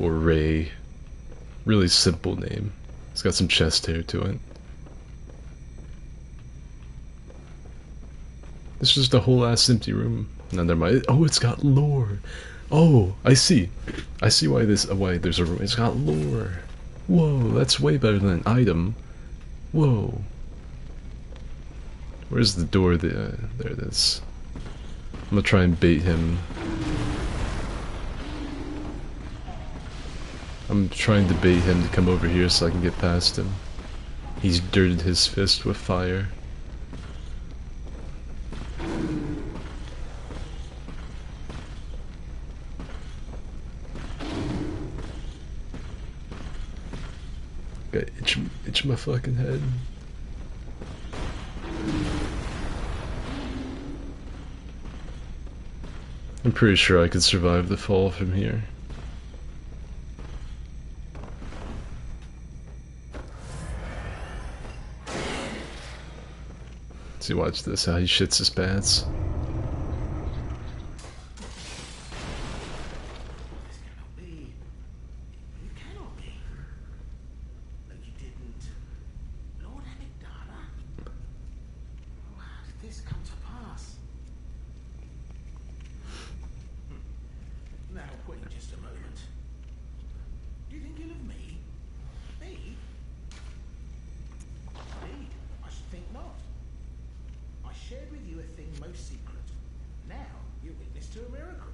or Ray. Really simple name. It's got some chest hair to it. It's just a whole ass empty room. No, never mind. Oh, it's got lore. Oh, I see. I see why there's a room. It's got lore. Whoa, that's way better than an item. Whoa. Where's the door? There it is. I'm gonna try and bait him. I'm trying to bait him to come over here so I can get past him. He's dirted his fist with fire. Got itch my fucking head. I'm pretty sure I could survive the fall from here. See, watch this, how he shits his pants. most secret. Now you're witness to a miracle,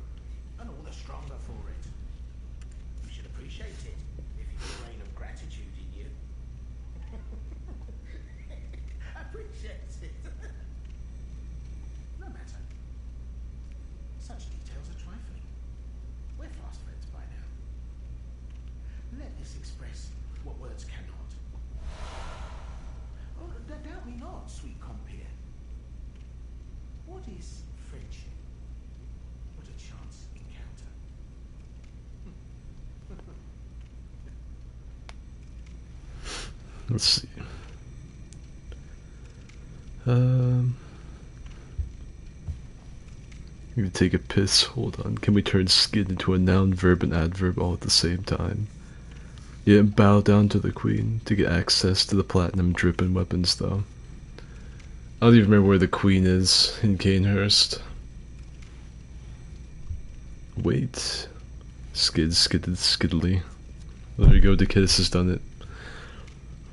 and all the stronger for it. You should appreciate it if you've a grain of gratitude in you. Appreciate it. No matter. Such details are trifling. We're fast friends by now. Let this express what words cannot. Oh, doubt me not, sweet compeer. What is friendship? What a chance encounter. Let's see. You can take a piss. Hold on. Can we turn skid into a noun, verb, and adverb all at the same time? Yeah, bow down to the queen to get access to the platinum dripping weapons, though. I don't even remember where the queen is in Cainhurst. Wait. Skid, skidded, skiddly. There you go, Chalice has done it.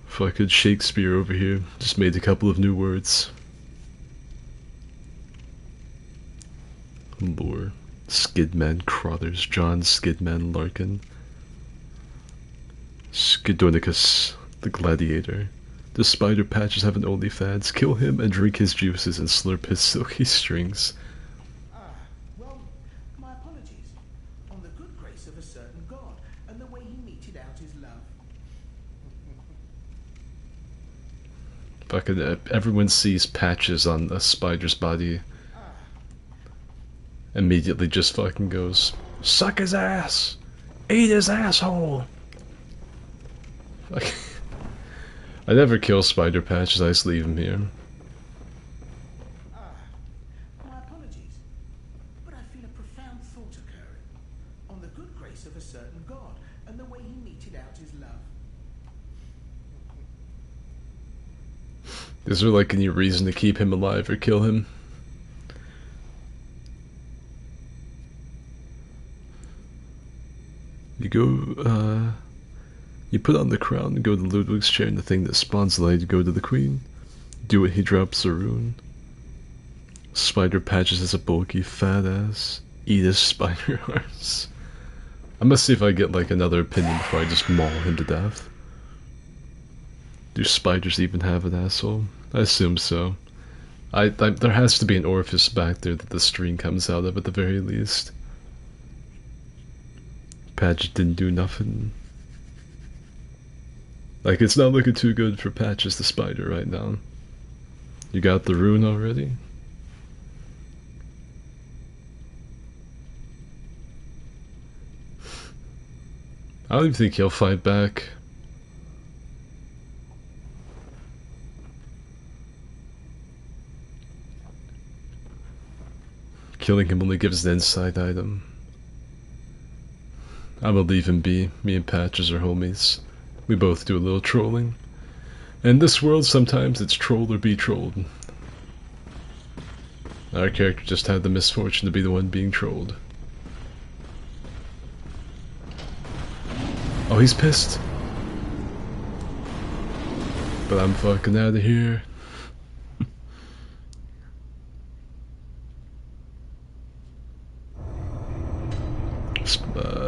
Fucking Shakespeare over here. Just made a couple of new words. Lore. Skidman Crothers, John Skidman Larkin. Skidonicus, the gladiator. The spider patches have an OnlyFans. Kill him and drink his juices and slurp his silky strings. Well, my apologies. On the good grace of a certain god, and the way he meted out his love. Fucking everyone sees patches on a spider's body. Immediately just fucking goes, suck his ass! Eat his asshole! Like, I never kill spider patches, I just leave him here. My apologies, but I feel a profound thought occurring. On the good grace of a certain god, and the way he meted out his love. Is there like any reason to keep him alive or kill him? You go, you put on the crown, go to Ludwig's chair, and the thing that spawns light, you go to the queen. Do it, he drops a rune. Spider patches has a bulky fat ass. Eat his spider arse. I must see if I get like another opinion before I just maul him to death. Do spiders even have an asshole? I assume so. There has to be an orifice back there that the string comes out of at the very least. Patch didn't do nothing. Like, it's not looking too good for Patches the spider right now. You got the rune already? I don't even think he'll fight back. Killing him only gives an insight item. I'm gonna leave him be. Me and Patches are homies. We both do a little trolling. In this world, sometimes it's troll or be trolled. Our character just had the misfortune to be the one being trolled. Oh, he's pissed. But I'm fucking out of here.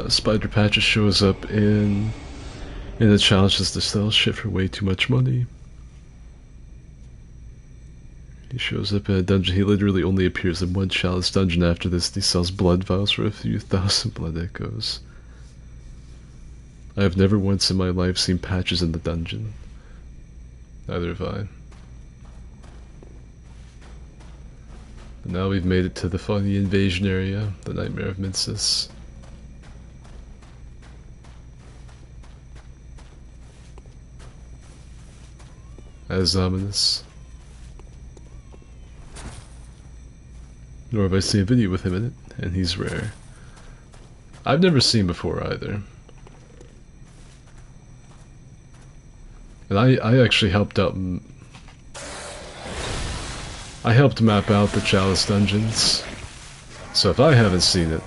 Spider Patches shows up in the challenges to sell shit for way too much money. He shows up in a dungeon. He literally only appears in one Chalice dungeon after this. He sells blood vials for a few thousand blood echoes. I have never once in my life seen Patches in the dungeon. Neither have I. But now we've made it to the funny invasion area, the Nightmare of Mincis. As ominous. Nor have I seen a video with him in it, and he's rare. I've never seen before either. And I actually helped out. I helped map out the Chalice dungeons. So if I haven't seen it,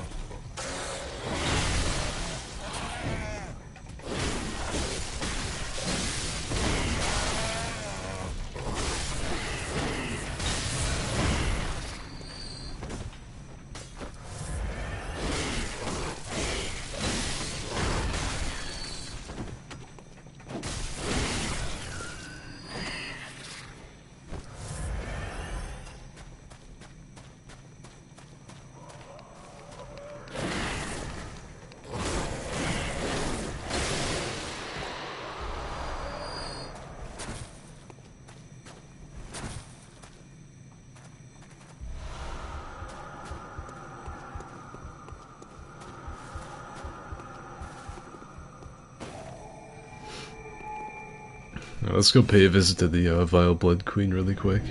Let's go pay a visit to the Vile Blood Queen really quick.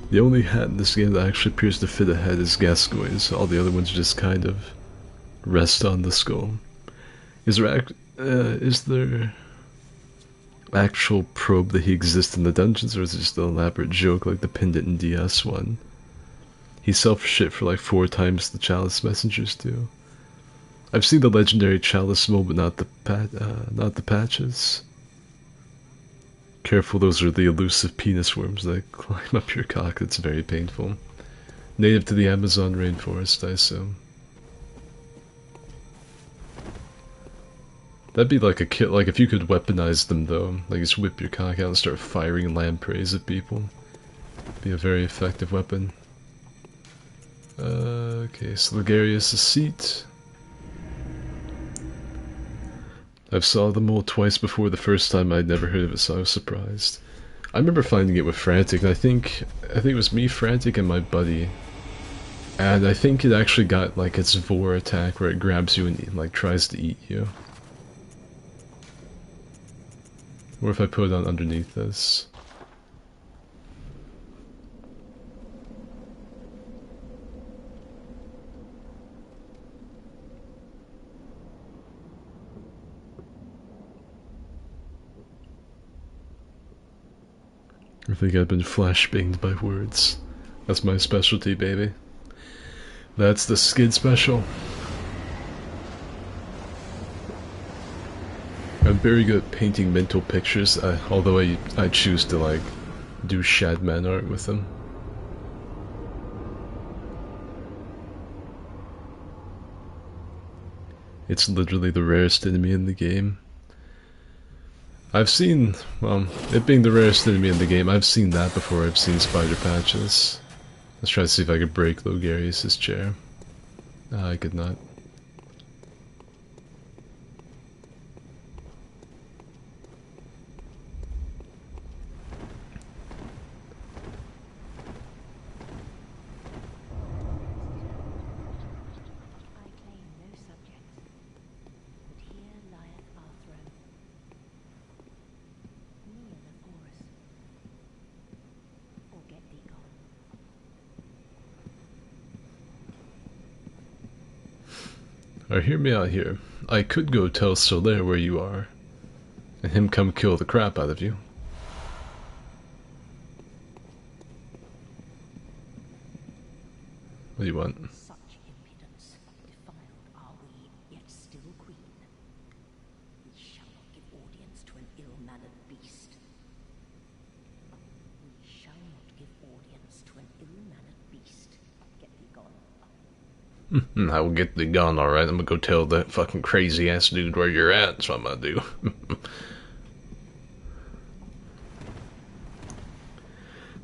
The only hat in this game that actually appears to fit a head is Gascoigne's. All the other ones just kind of rest on the skull. Is there actual probe that he exists in the dungeons, or is it just an elaborate joke like the pendant in DS1? He self-shit for like 4 times the Chalice messengers do. I've seen the legendary Chalice mode, but not the patches. Careful, those are the elusive penis worms that climb up your cock. It's very painful. Native to the Amazon rainforest, I assume. That'd be like a kit. Like if you could weaponize them, though, like just whip your cock out and start firing lampreys at people. Be a very effective weapon. Okay, so Ligarius' seat. I've saw the mole twice before. The first time I'd never heard of it, so I was surprised. I remember finding it with Frantic, and I think it was me, Frantic, and my buddy. And I think it actually got like its Vor attack where it grabs you and like tries to eat you. Or if I put it on underneath this. I think I've been flashbanged by words. That's my specialty, baby. That's the skid special. I'm very good at painting mental pictures, although I choose to like do Shadman art with them. It's literally the rarest enemy in the game. I've seen, well, it being the rarest enemy in the game, I've seen that before. I've seen spider patches. Let's try to see if I could break Logarius' chair. I could not. Or hear me out here. I could go tell Solaire where you are, and him come kill the crap out of you. What do you want? Such impudence. Defiled are we, yet still queen. We shall not give audience to an ill-mannered beast. We shall not give audience to an ill-mannered beast. Get thee gone. I will get thee gone, alright. I'm gonna go tell that fucking crazy ass dude where you're at. That's what I'm gonna do.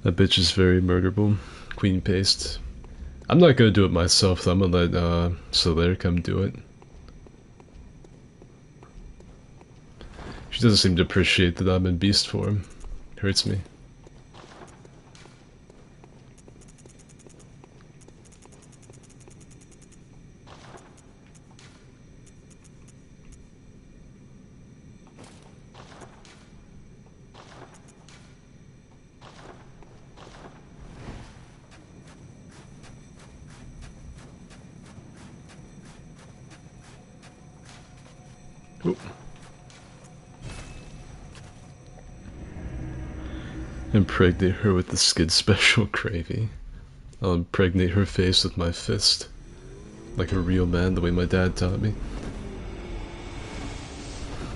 That bitch is very murderable. Queen paste. I'm not gonna do it myself, though. I'm gonna let Solaire come do it. She doesn't seem to appreciate that I'm in beast form. Hurts me. Oop. Impregnate her with the skid special, Gravy. I'll impregnate her face with my fist. Like a real man, the way my dad taught me.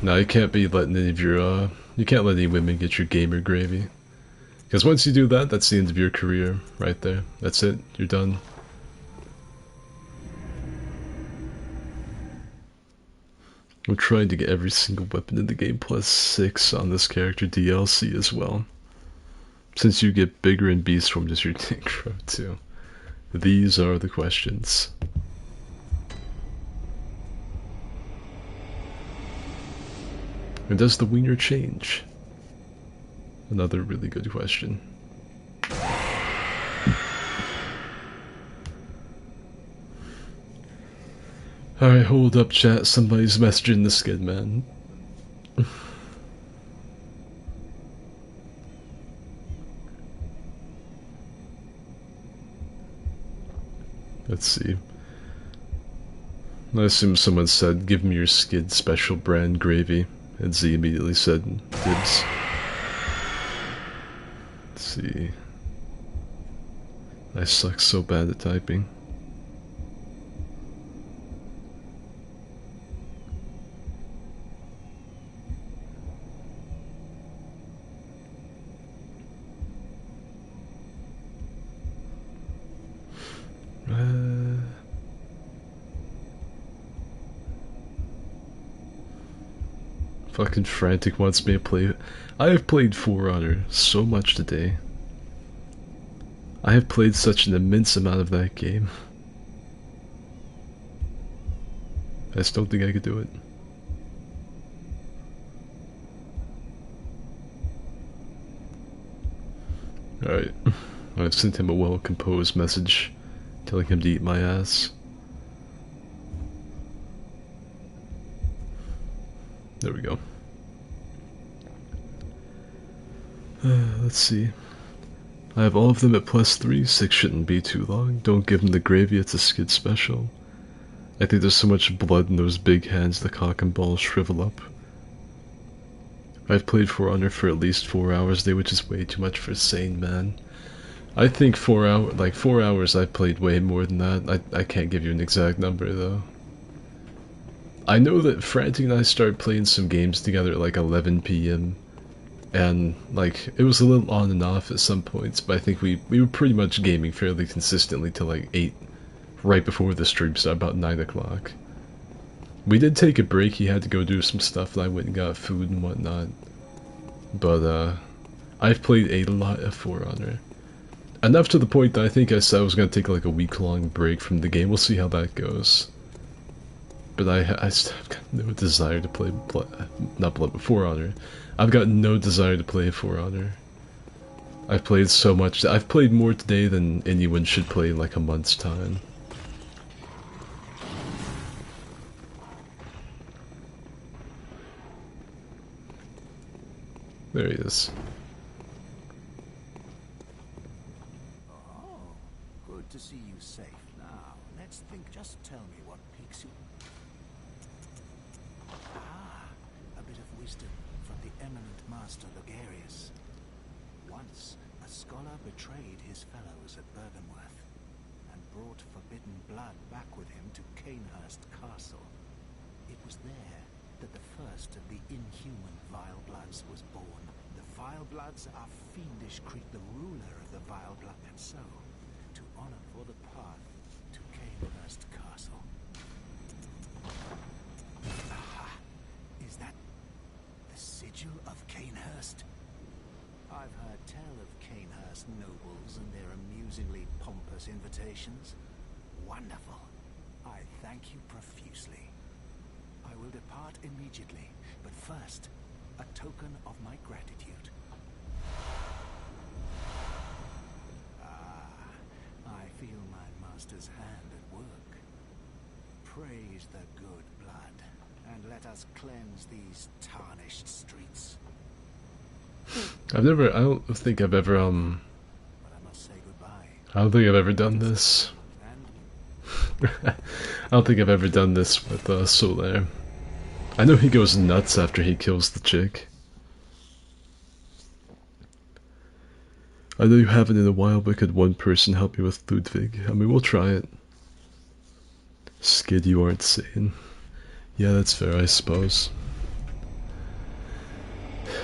Now you can't be letting any of your, you can't let any women get your gamer Gravy. Because once you do that, that's the end of your career, right there. That's it, you're done. I'm trying to get every single weapon in the game plus 6 on this character DLC as well. Since you get bigger in beast form, does your dick grow too? These are the questions. And does the wiener change? Another really good question. Alright, hold up, chat. Somebody's messaging the skid man. Let's see. I assume someone said, give me your skid special brand gravy. And Z immediately said, dibs. Let's see. I suck so bad at typing. Fucking Frantic wants me to play. I have played For Honor so much today. I have played such an immense amount of that game. I just don't think I could do it. Alright. I've sent him a well-composed message telling him to eat my ass. There we go. Let's see. I have all of them at +3. 6 shouldn't be too long. Don't give him the gravy, it's a skid special. I think there's so much blood in those big hands the cock and balls shrivel up. I've played For Honor for at least 4 hours a day, which is way too much for a sane man. I think 4 hours I've played way more than that. I can't give you an exact number though. I know that Frantic and I started playing some games together at like 11 PM. And like, it was a little on and off at some points, but I think we were pretty much gaming fairly consistently till like 8, right before the stream started, about 9 o'clock. We did take a break, he had to go do some stuff, and I went and got food and whatnot. But I've played a lot of For Honor. Enough to the point that I think I said I was going to take like a week-long break from the game. We'll see how that goes. But I still have got no desire to play For Honor. I've got no desire to play For Honor. I've played so much. I've played more today than anyone should play in like a month's time. There he is. Oh, good to see you safe. Now, let's think. Just tell me what piques you. Ah, a bit of wisdom from the eminent master Logarius. Once, a scholar betrayed his fellows at Bergenworth and brought forbidden blood back with him to Cainhurst Castle. It was there that the first of the inhuman Vile Bloods was born. The Vile Bloods are fiendish creep, the ruler of the Vile Blood, and so, to honor for the path to Cainhurst Castle. Aha! Is that the sigil of Cainhurst? I've heard tell of Cainhurst nobles and their amusingly pompous invitations. Wonderful. I thank you profusely. I will depart immediately, but first, a token of my gratitude. Ah, I feel my master's hand at work. Praise the good blood, and let us cleanse these tarnished streets. I don't think I've ever, But I must say goodbye. I don't think I've ever done this. And I don't think I've ever done this with Solaire. I know he goes nuts after he kills the chick. I know you haven't in a while, but could one person help me with Ludwig? I mean, we'll try it. Skid, you aren't sane. Yeah, that's fair, I suppose.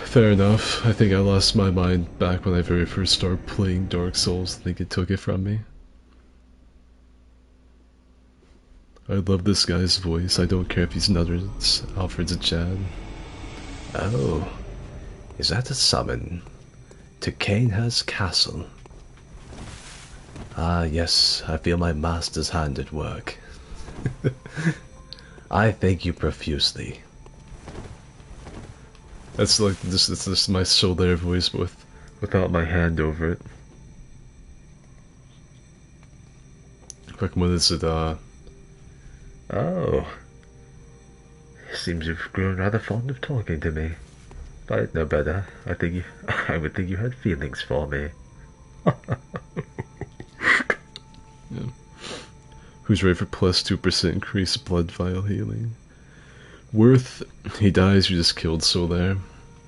Fair enough. I think I lost my mind back when I very first started playing Dark Souls. I think it took it from me. I love this guy's voice. I don't care if he's nutters. Alfred's a Chad. Oh, is that a summon to Cainhurst Castle? Ah, yes, I feel my master's hand at work. I thank you profusely. That's like this. It's just my Solaire voice, but without my hand over it. Fucking what is it? Oh, seems you've grown rather fond of talking to me. If I didn't know better, I would think you had feelings for me. Yeah. Who's ready for plus 2% increased blood vial healing? Worth, he dies, you just killed Solaire.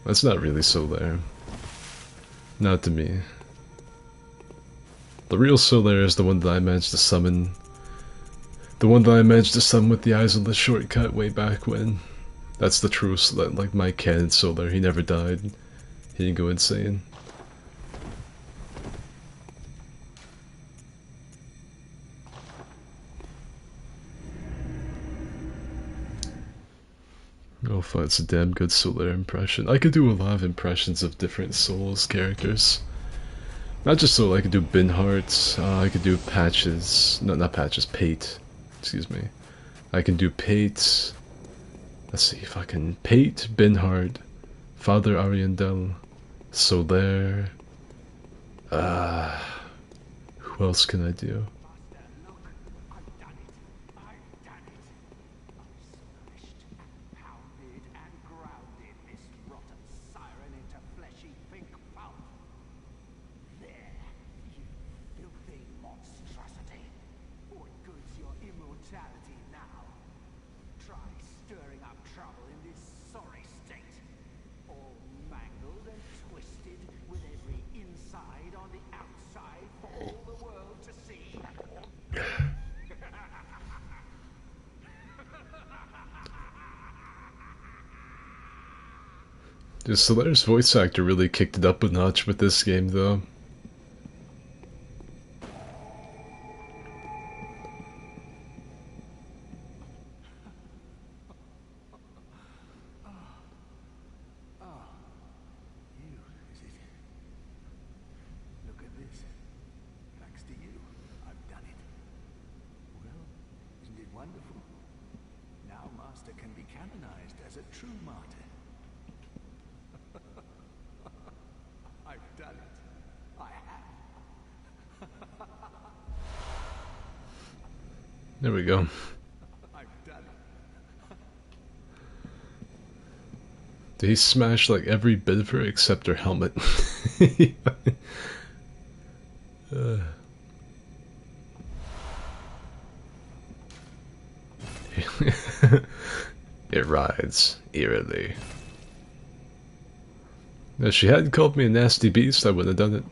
That's not really Solaire. Not to me. The real Solaire is the one that I managed to summon. The one that I managed to summon with the eyes on the shortcut way back when. That's the true, like my canon Solaire. He never died. He didn't go insane. Oh fuck, it's a damn good Solaire impression. I could do a lot of impressions of different Souls characters. Not just Soul, I could do Binhart, I could do Patches, no, not Patches, Pate, excuse me. I can do Pate, let's see if I can, Pate, Binhart, Father Ariandel, Solaire, who else can I do? The Solaire's voice actor really kicked it up a notch with this game, though. There we go. Did he smash like every bit of her except her helmet? It rides eerily. If she hadn't called me a nasty beast, I wouldn't have done it.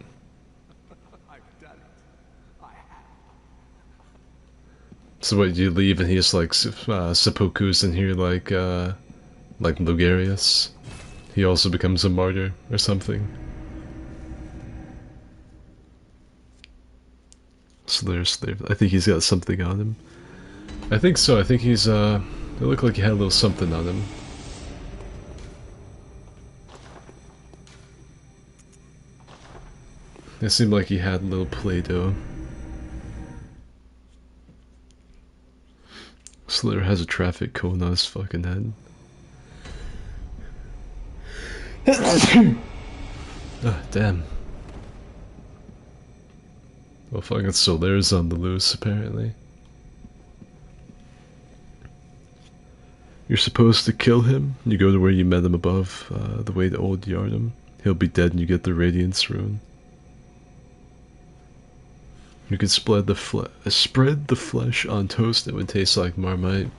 So what, you leave and he's like, Seppuku's in here like Lugarius? He also becomes a martyr or something? Slayer. I think he's got something on him. I think so, I think he's, it looked like he had a little something on him. It seemed like he had a little Play-Doh. Slayer has a traffic cone on his fucking head. Ah, damn. Well, fucking Solaire's on the loose, apparently. You're supposed to kill him. You go to where you met him above, the way to Old Yharnam. He'll be dead and you get the Radiance Rune. You could spread the flesh on toast. It would taste like Marmite.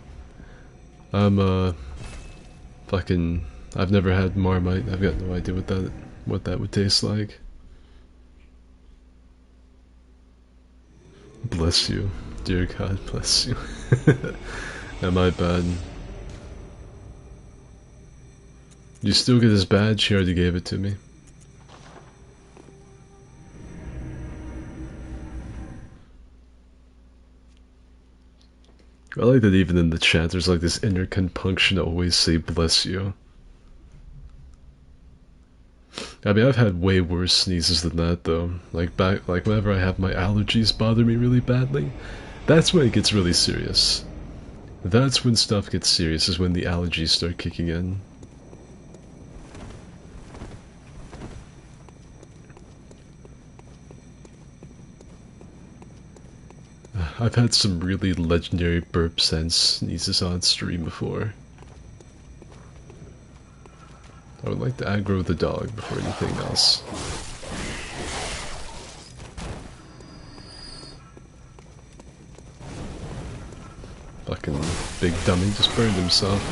Fucking. I've never had Marmite. I've got no idea what that would taste like. Bless you, dear God, bless you. Am I bad? You still get his badge? She already gave it to me. I like that even in the chat there's like this inner compunction to always say bless you. I mean, I've had way worse sneezes than that though. Like whenever I have my allergies bother me really badly, that's when it gets really serious. That's when stuff gets serious, is when the allergies start kicking in. I've had some really legendary burp sense sneezes on stream before. I would like to aggro the dog before anything else. Fucking big dummy just burned himself.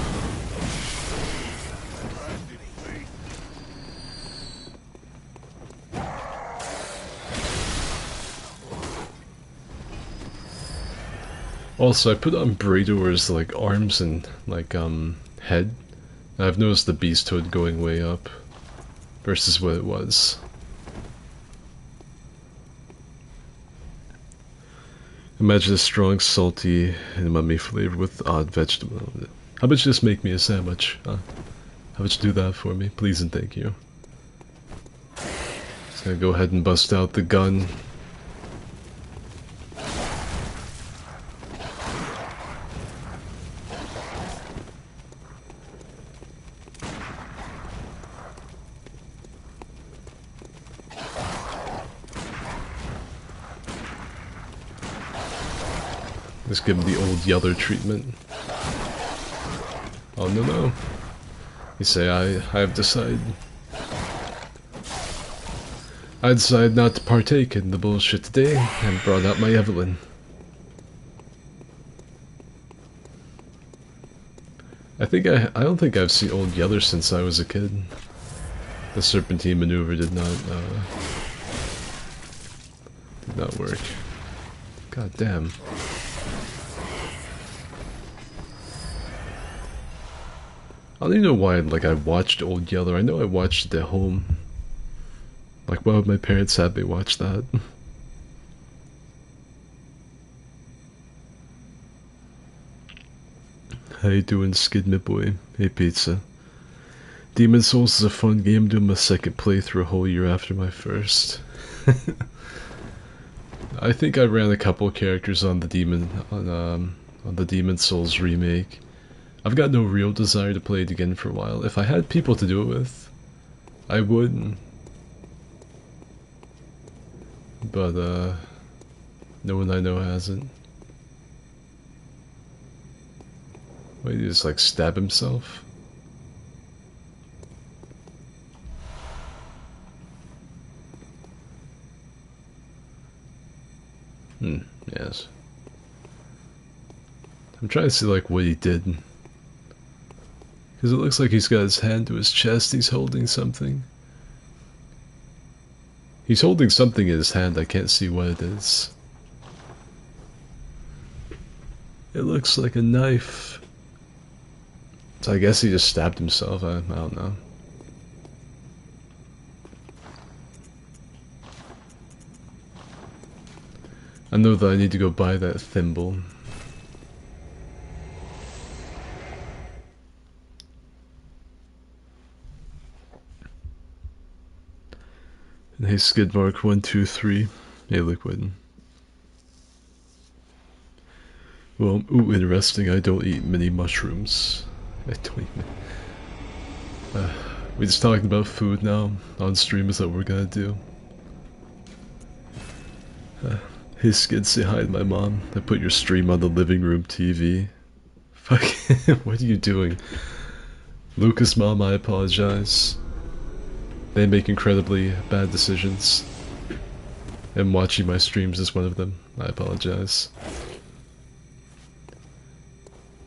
Also, I put on Brador's like arms and like head. And I've noticed the beast hood going way up versus what it was. Imagine a strong, salty, and umami flavor with odd vegetable. How about you just make me a sandwich? How about you do that for me, please and thank you. Just gonna go ahead and bust out the gun. Just give him the old Yeller treatment. Oh no no. You say I have decided. I decided not to partake in the bullshit today and brought out my Evelyn. I don't think I've seen old Yeller since I was a kid. The serpentine maneuver did not work. God damn. I don't even know why I watched Old Yeller. I know I watched it at home. Like, why would my parents have me watch that? How you doing, Skidmit boy? Hey, pizza. Demon Souls is a fun game. Doing my second playthrough a whole year after my first. I think I ran a couple characters on the Demon Souls remake. I've got no real desire to play it again for a while. If I had people to do it with, I would. But, no one I know hasn't. Wait, he just, like, stab himself? Yes. I'm trying to see, like, what he did. Because it looks like he's got his hand to his chest, he's holding something. He's holding something in his hand, I can't see what it is. It looks like a knife. So I guess he just stabbed himself, I don't know. I know that I need to go buy that thimble. And hey, Skidmark123. Hey, Liquid. Well, ooh, interesting. I don't eat many mushrooms. I don't eat. We just talking about food now on stream. Is that what we're gonna do? Hey, Skid, say hi to my mom. I put your stream on the living room TV. Fuck, what are you doing? Lucas' mom, I apologize. They make incredibly bad decisions. And watching my streams is one of them. I apologize.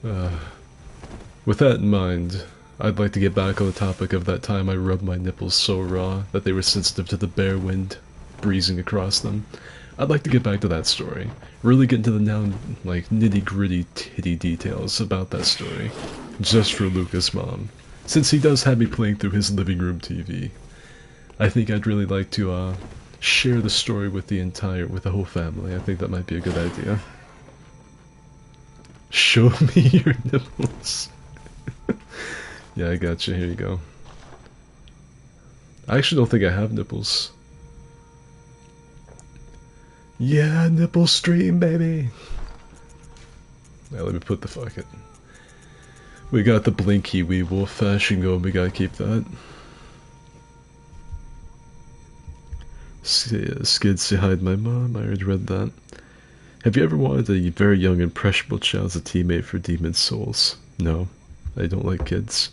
With that in mind, I'd like to get back on the topic of that time I rubbed my nipples so raw that they were sensitive to the bare wind breezing across them. I'd like to get back to that story. Really get into the now, like, nitty-gritty titty details about that story. Just for Lucas' mom. Since he does have me playing through his living room TV. I think I'd really like to, share the story with the whole family. I think that might be a good idea. Show me your nipples. Yeah, I got you. Here you go. I actually don't think I have nipples. Yeah, nipple stream, baby. Now let me put the fucking. We got the Blinky Wee Wolf fashion going. We gotta keep that. Skid, say hi to my mom. I already read that. Have you ever wanted a very young, impressionable child as a teammate for Demon's Souls? No, I don't like kids.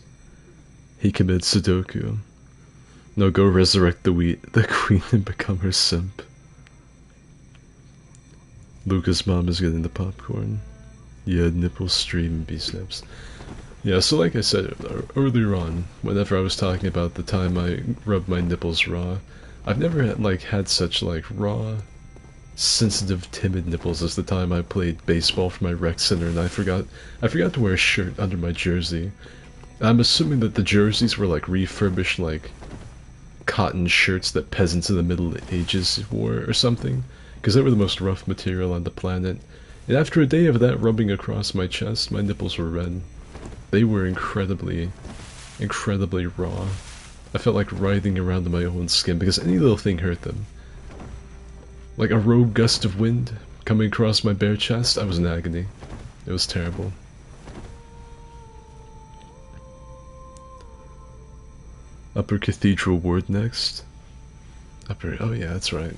He commits Sudoku. No, go resurrect the queen and become her simp. Luca's mom is getting the popcorn. Yeah, nipple stream bee snips. Yeah, so like I said earlier on, whenever I was talking about the time I rubbed my nipples raw, I've never had such raw, sensitive, timid nipples as the time I played baseball for my rec center and I forgot to wear a shirt under my jersey. I'm assuming that the jerseys were refurbished cotton shirts that peasants in the Middle Ages wore or something, because they were the most rough material on the planet. And after a day of that rubbing across my chest, my nipples were red. They were incredibly, incredibly raw. I felt like writhing around in my own skin because any little thing hurt them. Like a rogue gust of wind coming across my bare chest, I was in agony. It was terrible. Upper Cathedral Ward next. Oh yeah, that's right.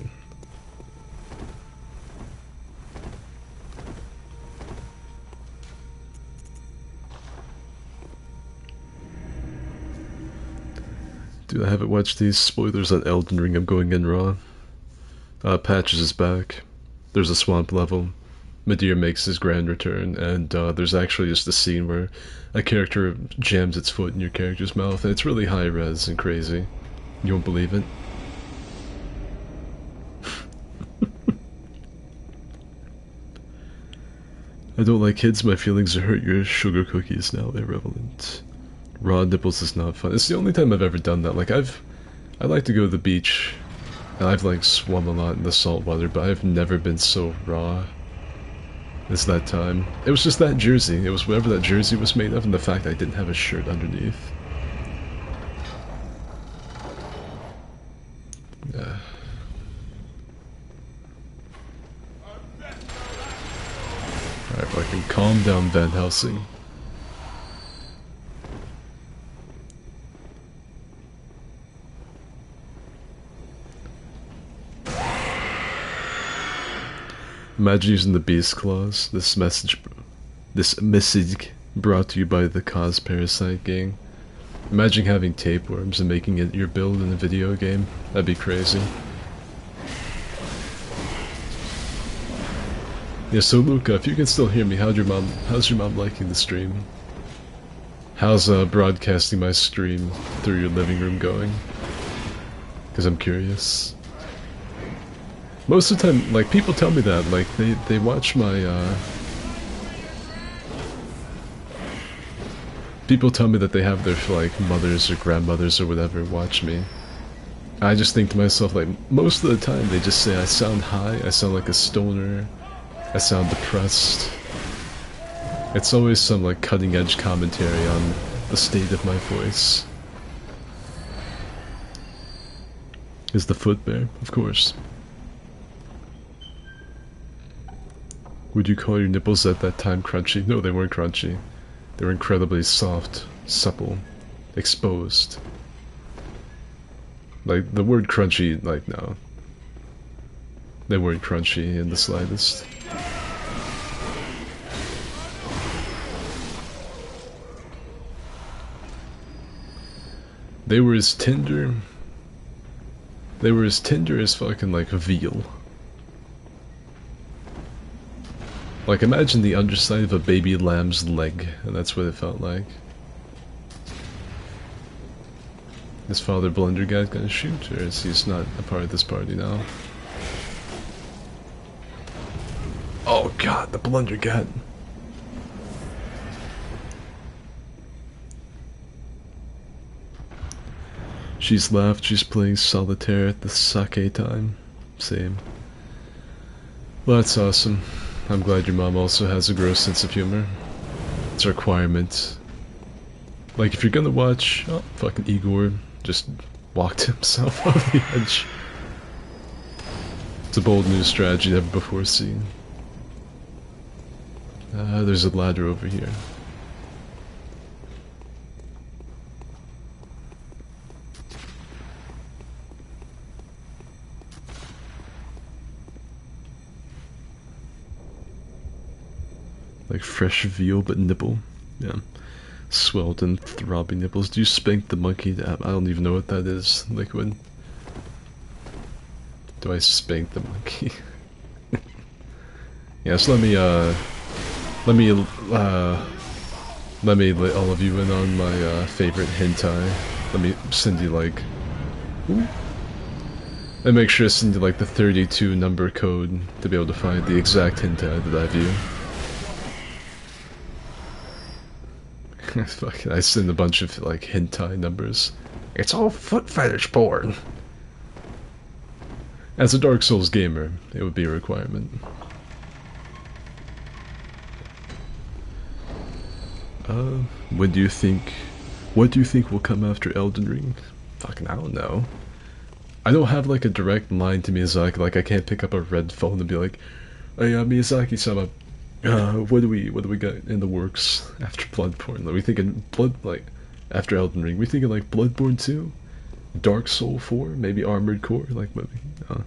Dude, I haven't watched these spoilers on Elden Ring. I'm going in raw. Patches is back. There's a swamp level. Medea makes his grand return, and there's actually just a scene where a character jams its foot in your character's mouth, and it's really high res and crazy. You won't believe it. I don't like kids, my feelings are hurt, your sugar cookie is now irrelevant. Raw nipples is not fun. It's the only time I've ever done that. I like to go to the beach, and I've swum a lot in the salt water, but I've never been so raw as that time. It was just that jersey. It was whatever that jersey was made of, and the fact I didn't have a shirt underneath. Yeah. Alright, fucking calm down, Van Helsing. Imagine using the beast claws. This message brought to you by the Cause Parasite gang. Imagine having tapeworms and making it your build in a video game. That'd be crazy. Yeah, so Luca, if you can still hear me, how's your mom liking the stream? How's broadcasting my stream through your living room going? Because I'm curious. Most of the time, people tell me that, they watch my, people tell me that they have their, mothers or grandmothers or whatever watch me. I just think to myself, most of the time they just say I sound high, I sound like a stoner, I sound depressed. It's always some, cutting-edge commentary on the state of my voice. Is the foot bare? Of course. Would you call your nipples at that time crunchy? No, they weren't crunchy. They were incredibly soft, supple, exposed. The word crunchy, no. They weren't crunchy in the slightest. They were as tender. They were as tender as fucking veal. Imagine the underside of a baby lamb's leg, and that's what it felt like. Is Father Blundergat gonna shoot, or is he just not a part of this party now? Oh god, the Blundergat! She's laughed, she's playing solitaire at the sake time. Same. Well, that's awesome. I'm glad your mom also has a gross sense of humor. It's a requirement. If you're gonna watch, oh, fucking Igor just walked himself off the edge. It's a bold new strategy never before seen. There's a ladder over here. Like fresh veal but nipple. Yeah. Swelled and throbbing nipples. Do you spank the monkey? I don't even know what that is, Liquid. Do I spank the monkey? Yeah, so let me let all of you in on my favorite hentai. Let me send you like, and make sure to send you like the 32 number code to be able to find the exact hentai that I view. Fucking, I send a bunch of like hentai numbers. It's all foot fetish porn. As a Dark Souls gamer, it would be a requirement. When do you think... What do you think will come after Elden Ring? Fucking, I don't know. I don't have like a direct line to Miyazaki, like I can't pick up a red phone and be like, hey, Miyazaki-sama, what do we got in the works after Bloodborne? Are we thinking after Elden Ring, we thinking like Bloodborne 2? Dark Soul 4? Maybe Armored Core? Like, maybe, I've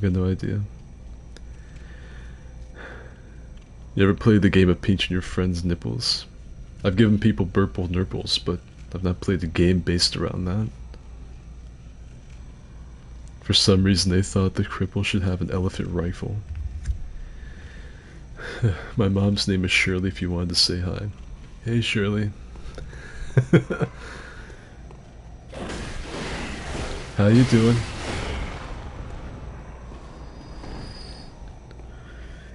got no idea. You ever played the game of pinching your friend's nipples? I've given people burple nurples, but I've not played a game based around that. For some reason they thought the cripple should have an elephant rifle. My mom's name is Shirley if you wanted to say hi. Hey Shirley. How you doing?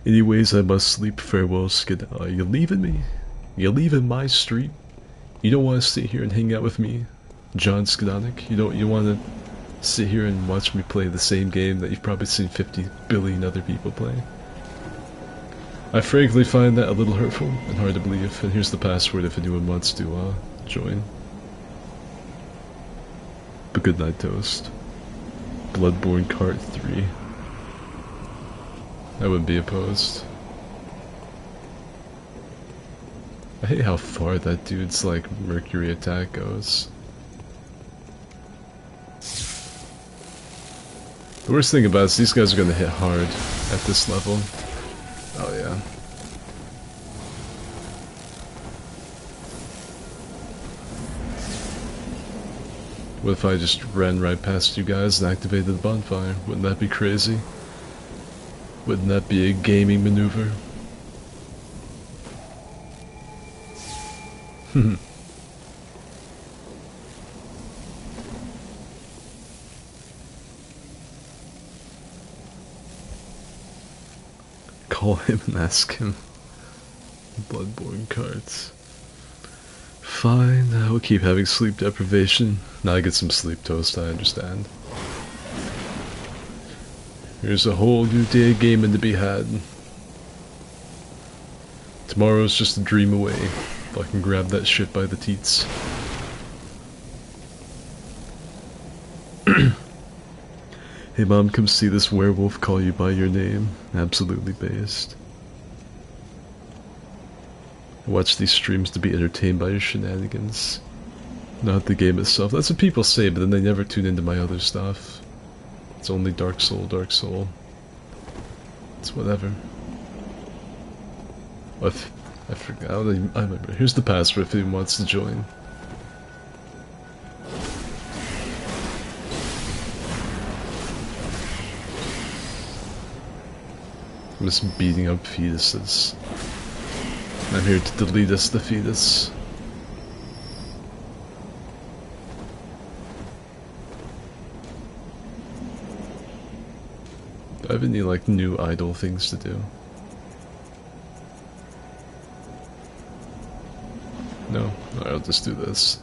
Anyways, I must sleep. Farewell, Skid. You leaving me? You leaving my street? You don't want to sit here and hang out with me, John Skidonic? You want to sit here and watch me play the same game that you've probably seen 50 billion other people play? I frankly find that a little hurtful and hard to believe, and here's the password if anyone wants to join. But good night, Toast. Bloodborne Cart 3. I wouldn't be opposed. I hate how far that dude's like Mercury attack goes. The worst thing about it is these guys are gonna hit hard at this level. Oh yeah. What if I just ran right past you guys and activated the bonfire? Wouldn't that be crazy? Wouldn't that be a gaming maneuver? Call him and ask him. Bloodborne cards. Fine, I will keep having sleep deprivation. Now I get some sleep, Toast, I understand. There's a whole new day of gaming to be had. Tomorrow's just a dream away. If I can grab that shit by the teats. Hey mom, come see this werewolf call you by your name. Absolutely based. I watch these streams to be entertained by your shenanigans. Not the game itself. That's what people say, but then they never tune into my other stuff. It's only Dark Soul, Dark Soul. It's whatever. I forgot. I remember. Here's the password if anyone wants to join. I'm just beating up fetuses. I'm here to delete us the fetus. Do I have any like new idle things to do? No? Alright, I'll just do this.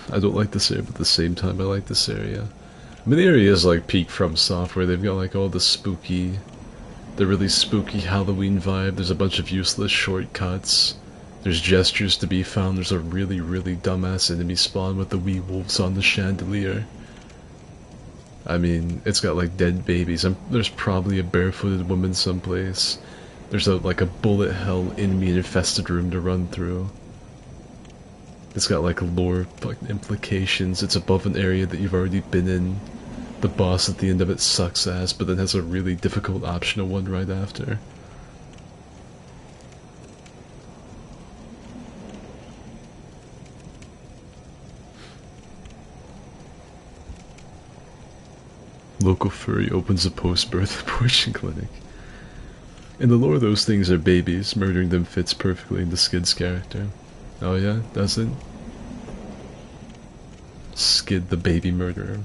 I don't like this area, but at the same time I like this area. I mean, the area is like peak From Software. They've got like all the really spooky Halloween vibe. There's a bunch of useless shortcuts. There's gestures to be found. There's a really, really dumbass enemy spawn with the wee wolves on the chandelier. I mean, it's got like dead babies. There's probably a barefooted woman someplace. There's like a bullet hell enemy infested room to run through. It's got like lore fucking implications. It's above an area that you've already been in. The boss at the end of it sucks ass, but then has a really difficult optional one right after. Local furry opens a post-birth abortion clinic. In the lore, those things are babies. Murdering them fits perfectly into Skid's character. Oh yeah, does it? Skid the baby murderer.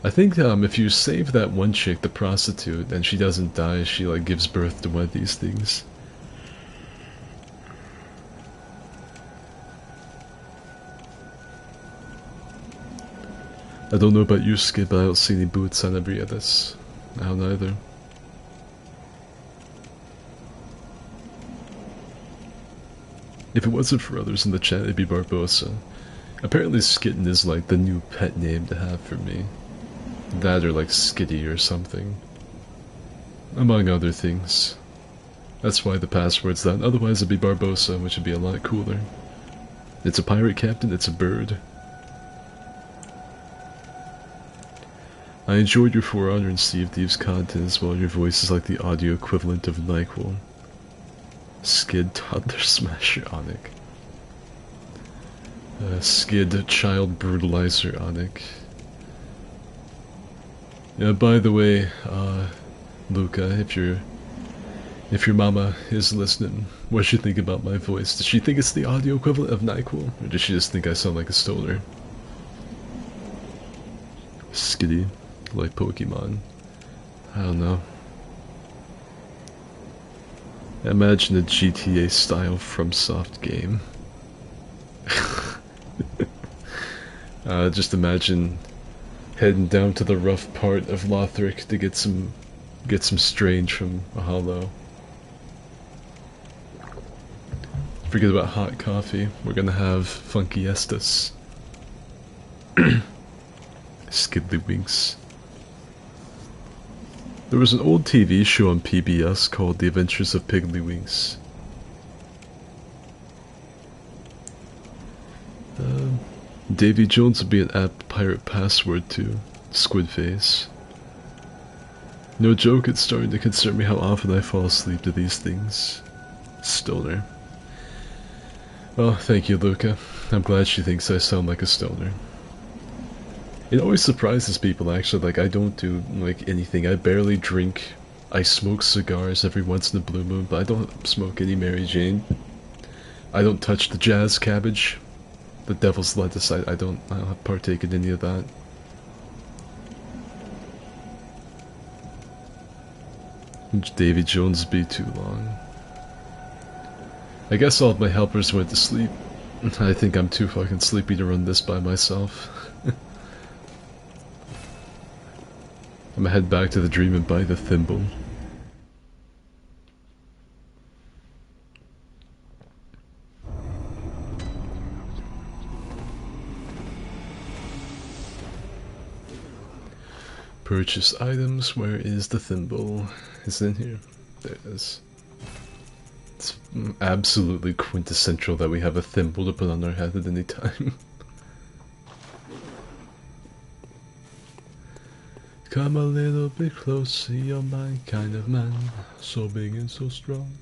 I think if you save that one chick, the prostitute, and she doesn't die, she like gives birth to one of these things. I don't know about you, Skid, but I don't see any boots on every of this. I don't either. If it wasn't for others in the chat, it'd be Barbosa. Apparently Skitten is like the new pet name to have for me. That or like Skitty or something. Among other things. That's why the password's that, otherwise it'd be Barbosa, which would be a lot cooler. It's a pirate captain, it's a bird. I enjoyed your For Honor and Sea of Thieves content as well. Your voice is like the audio equivalent of NyQuil. Skid Toddler Smasher Onic. Skid Child Brutalizer Onic. Yeah, by the way, Luca, if your mama is listening, what does she think about my voice? Does she think it's the audio equivalent of NyQuil? Or does she just think I sound like a stoner? Skiddy. Like Pokemon. I don't know. Imagine a GTA style FromSoft game. Just imagine heading down to the rough part of Lothric to get some strange from a hollow. Forget about hot coffee. We're gonna have funky Estus. Skidlywinks. There was an old TV show on PBS called The Adventures of Piggly-Winks. Davy Jones would be an apt pirate password too. Squidface. No joke, it's starting to concern me how often I fall asleep to these things. Stoner. Well, thank you, Luca. I'm glad she thinks I sound like a stoner. It always surprises people, actually. Like, I don't do, like, anything. I barely drink. I smoke cigars every once in a blue moon, but I don't smoke any Mary Jane. I don't touch the jazz cabbage. The devil's lettuce. I don't partake in any of that. Davy Jones be too long. I guess all of my helpers went to sleep. I think I'm too fucking sleepy to run this by myself. I'm gonna head back to the dream and buy the thimble. Purchase items, where is the thimble? It's in here. There it is. It's absolutely quintessential that we have a thimble to put on our head at any time. Come a little bit closer, you're my kind of man, so big and so strong.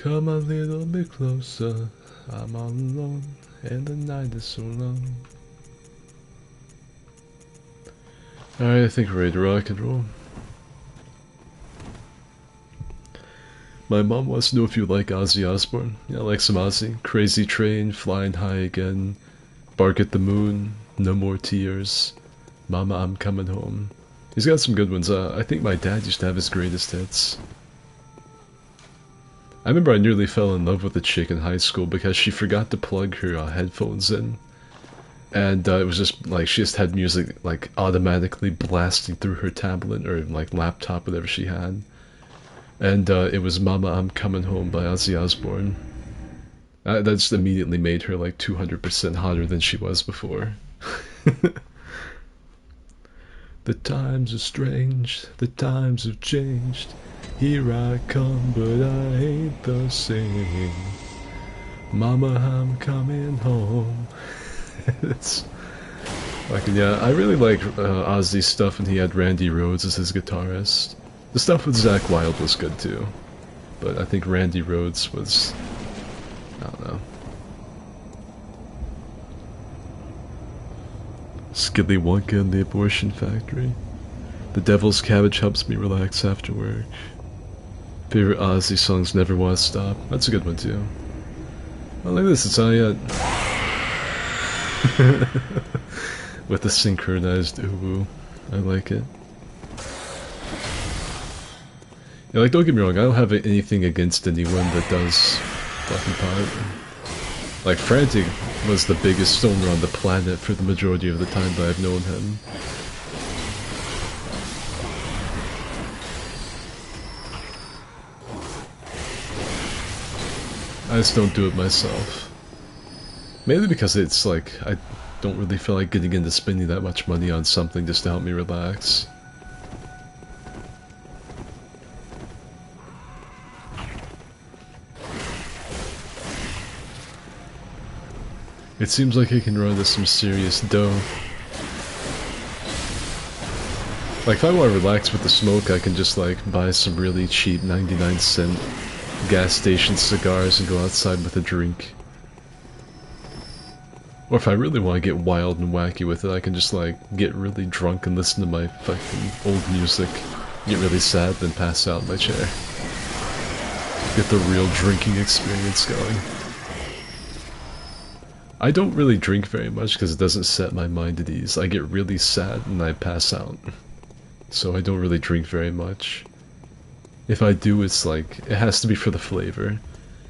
Come a little bit closer, I'm all alone, and the night is so long. Alright, I think we're ready to rock and roll. My mom wants to know if you like Ozzy Osbourne. Yeah, I like some Ozzy. Crazy Train, Flying High Again, Bark at the Moon, No More Tears, Mama, I'm Coming Home. He's got some good ones. I think my dad used to have his greatest hits. I remember I nearly fell in love with a chick in high school because she forgot to plug her headphones in. And it was just like, she just had music like automatically blasting through her tablet or like laptop, whatever she had. And it was Mama, I'm Coming Home by Ozzy Osbourne. That just immediately made her like 200% hotter than she was before. The times are strange, the times have changed. Here I come, but I ain't the same. Mama, I'm coming home. It's fucking, yeah, I really like Ozzy's stuff when he had Randy Rhoads as his guitarist. The stuff with Zakk Wylde was good too, but I think Randy Rhoads was, I don't know. Skidly Wonka and the Abortion Factory. The Devil's Cabbage helps me relax after work. Favorite Ozzy songs, Never Wanna Stop. That's a good one too. Oh, look at this, it's all yet. With the synchronized ooh, I like it. Yeah, like, don't get me wrong, I don't have anything against anyone that does fucking pot. Like, Frantic was the biggest stoner on the planet for the majority of the time that I've known him. I just don't do it myself. Mainly because it's like, I don't really feel like getting into spending that much money on something just to help me relax. It seems like I can run into some serious dough. Like, if I want to relax with the smoke, I can just like buy some really cheap 99-cent gas station cigars and go outside with a drink. Or if I really want to get wild and wacky with it, I can just like get really drunk and listen to my fucking old music, get really sad, then pass out in my chair. Get the real drinking experience going. I don't really drink very much because it doesn't set my mind at ease. I get really sad and I pass out. So I don't really drink very much. If I do, it's like, it has to be for the flavor.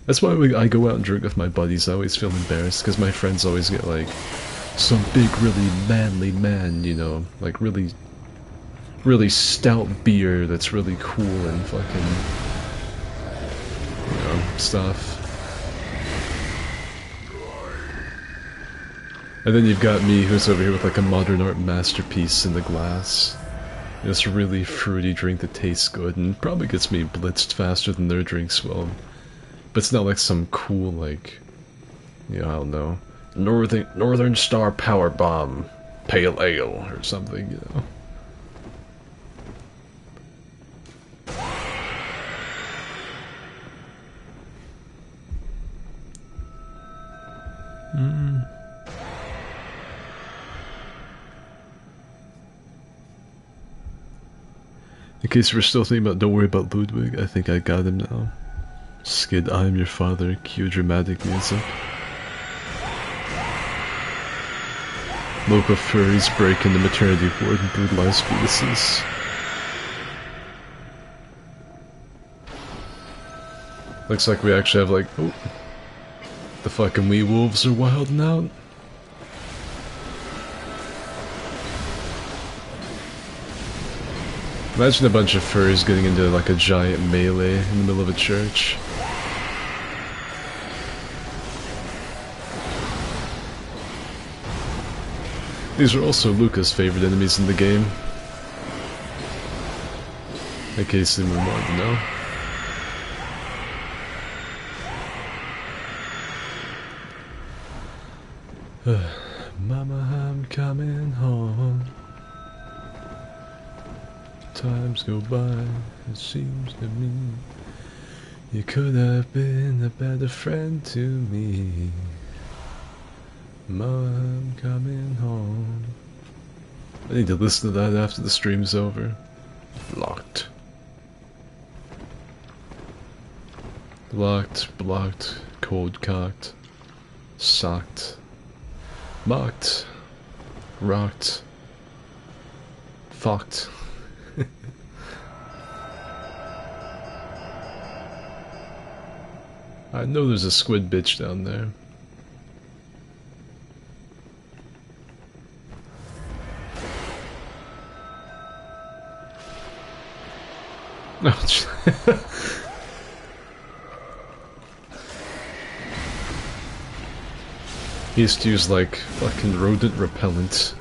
That's why when I go out and drink with my buddies, I always feel embarrassed, because my friends always get like, some big, really manly man, you know, like really stout beer that's really cool and fucking, you know, stuff. And then you've got me, who's over here with like a modern art masterpiece in the glass. This really fruity drink that tastes good and probably gets me blitzed faster than their drinks will. But it's not like some cool, like, yeah, I don't know, Northern Star Power Bomb Pale Ale or something, you know. In case we're still thinking about don't worry about Ludwig, I think I got him now. Skid, I am your father, cue dramatic music. Local furries break into maternity ward and brutalize fetuses. Looks like we actually have like, oh, the fucking wee wolves are wilding out. Imagine a bunch of furries getting into like a giant melee in the middle of a church. These are also Luca's favorite enemies in the game. In case anyone wanted to know. Mama, I'm coming home. Times go by, it seems to me you could have been a better friend to me. Mama, I'm coming home. I need to listen to that after the stream's over. Locked. Locked, blocked, cold-cocked, socked, mocked, rocked, fucked. I know there's a squid bitch down there. No. He used to use like fucking rodent repellent.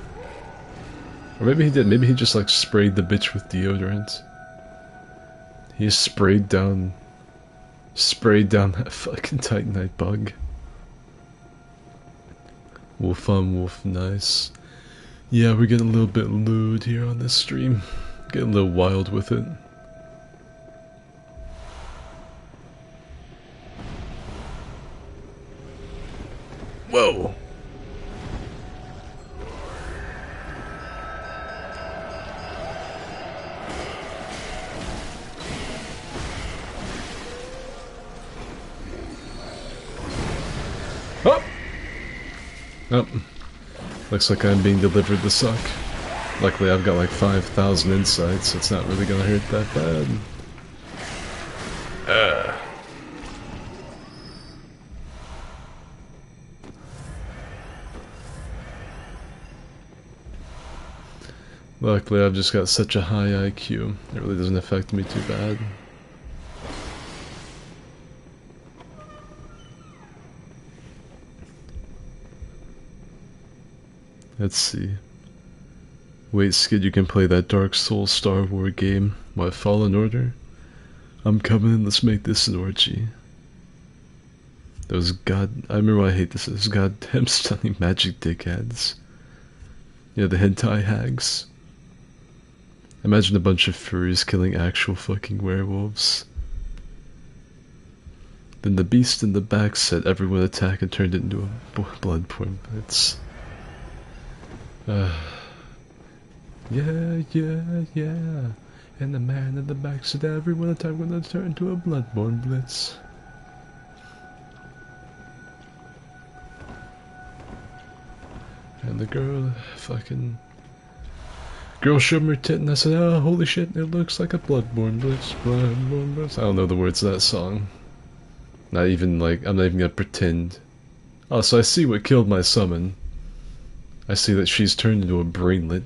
Or maybe he did, maybe he just like sprayed the bitch with deodorant. He sprayed down that fucking Titanite bug. Wolf on wolf, nice. Yeah, we're getting a little bit lewd here on this stream. Getting a little wild with it. Whoa! Oh! Oh. Looks like I'm being delivered the suck. Luckily I've got like 5,000 insights, so it's not really gonna hurt that bad. Luckily I've just got such a high IQ, it really doesn't affect me too bad. Let's see. Wait, Skid, you can play that Dark Souls Star Wars game. What, Fallen Order? I'm coming in, let's make this an orgy. Those I remember why I hate this, those goddamn stunning magic dickheads. Yeah, the hentai hags. Imagine a bunch of furries killing actual fucking werewolves. Then the beast in the back said everyone attack and turned it into a Bloodborne Blitz. Yeah, yeah, yeah. And the man in the back said everyone attack when they turn into a Bloodborne Blitz. And the girl girl showed me her tit and I said, oh holy shit, it looks like a Bloodborne Blitz, Bloodborne Blitz. I don't know the words of that song. Not even like, I'm not even gonna pretend. Oh, so I see what killed my summon. I see that she's turned into a brainlet.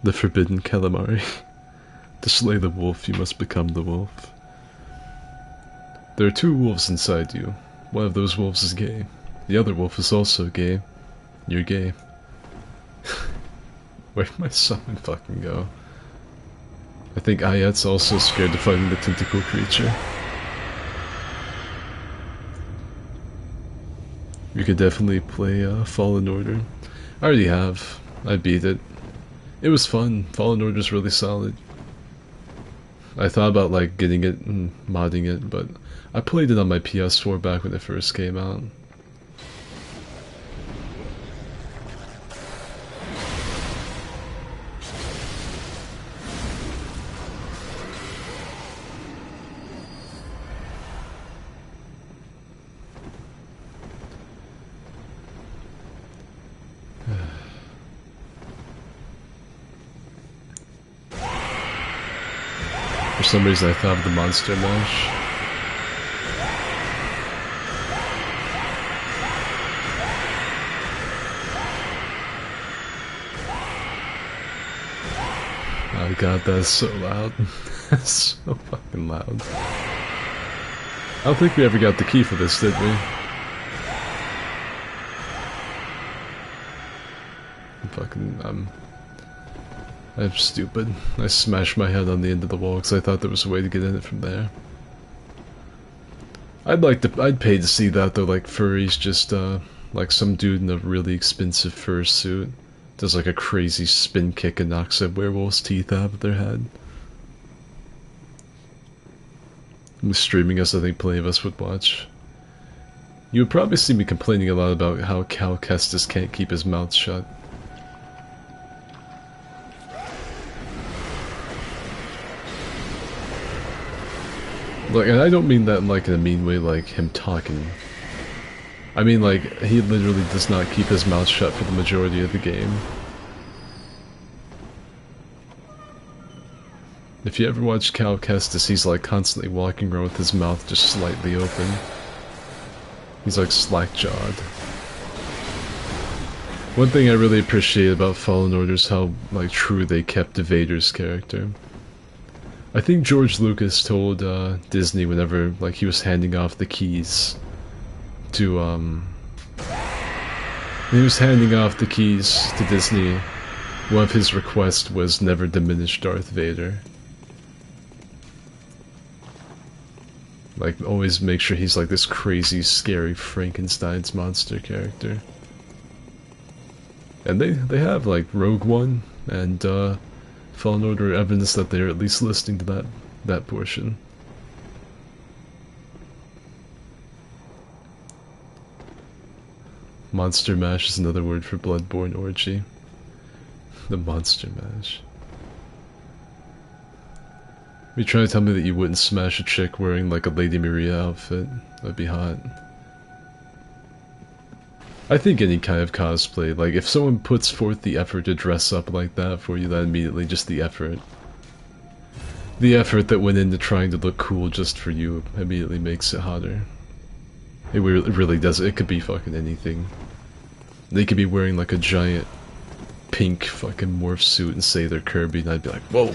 The forbidden calamari. To slay the wolf, you must become the wolf. There are two wolves inside you. One of those wolves is gay. The other wolf is also gay. You're gay. Where'd my summon fucking go? I think Ayat's also scared of fighting the tentacle creature. You could definitely play Fallen Order. I already have. I beat it. It was fun. Fallen Order's really solid. I thought about like getting it and modding it, but I played it on my PS4 back when it first came out. For some reason I thought of the Monster Mash. Oh god, that's so loud. That's so fucking loud. I don't think we ever got the key for this, did we? I'm stupid. I smashed my head on the end of the wall because I thought there was a way to get in it from there. I'd pay to see that though, like furries just, like some dude in a really expensive fur suit does like a crazy spin kick and knocks a werewolf's teeth out of their head. I'm streaming us, I think plenty of us would watch. You would probably see me complaining a lot about how Cal Kestis can't keep his mouth shut. Look, and I don't mean that in like in a mean way, like him talking. I mean like, he literally does not keep his mouth shut for the majority of the game. If you ever watch Cal Kestis, he's like constantly walking around with his mouth just slightly open. He's like slack-jawed. One thing I really appreciate about Fallen Order is how like true they kept to Vader's character. I think George Lucas told Disney whenever like he was handing off the keys to Disney, one of his requests was never diminish Darth Vader. Like, always make sure he's like this crazy, scary Frankenstein's monster character. And they have like Rogue One and Fallen Order evidence that they're at least listening to that portion. Monster Mash is another word for Bloodborne orgy. The Monster Mash. You trying to tell me that you wouldn't smash a chick wearing like a Lady Maria outfit? That'd be hot. I think any kind of cosplay, like if someone puts forth the effort to dress up like that for you, then immediately just the effort. The effort that went into trying to look cool just for you immediately makes it hotter. It really does. It could be fucking anything. They could be wearing like a giant pink fucking morph suit and say they're Kirby, and I'd be like, whoa!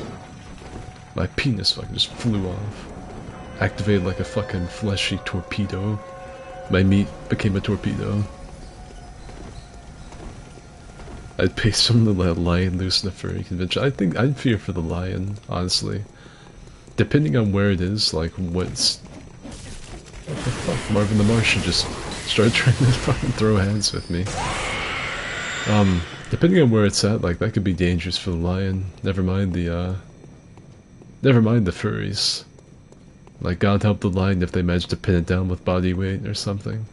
My penis fucking just flew off. Activated like a fucking fleshy torpedo. My meat became a torpedo. I'd pay someone to let a lion loose in a furry convention. I think I'd fear for the lion, honestly. Depending on where it is, like what's... What the fuck? Marvin the Martian just started trying to fucking throw hands with me. Depending on where it's at, like that could be dangerous for the lion. Never mind the furries. Like, God help the lion if they manage to pin it down with body weight or something.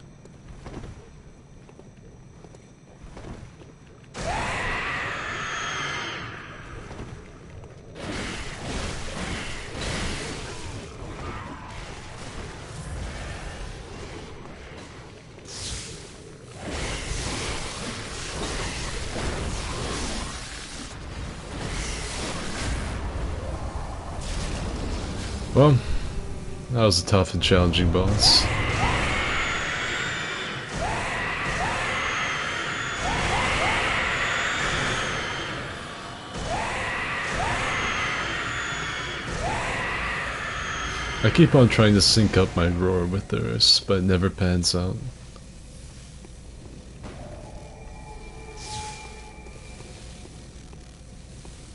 Well, that was a tough and challenging boss. I keep on trying to sync up my roar with theirs, but it never pans out.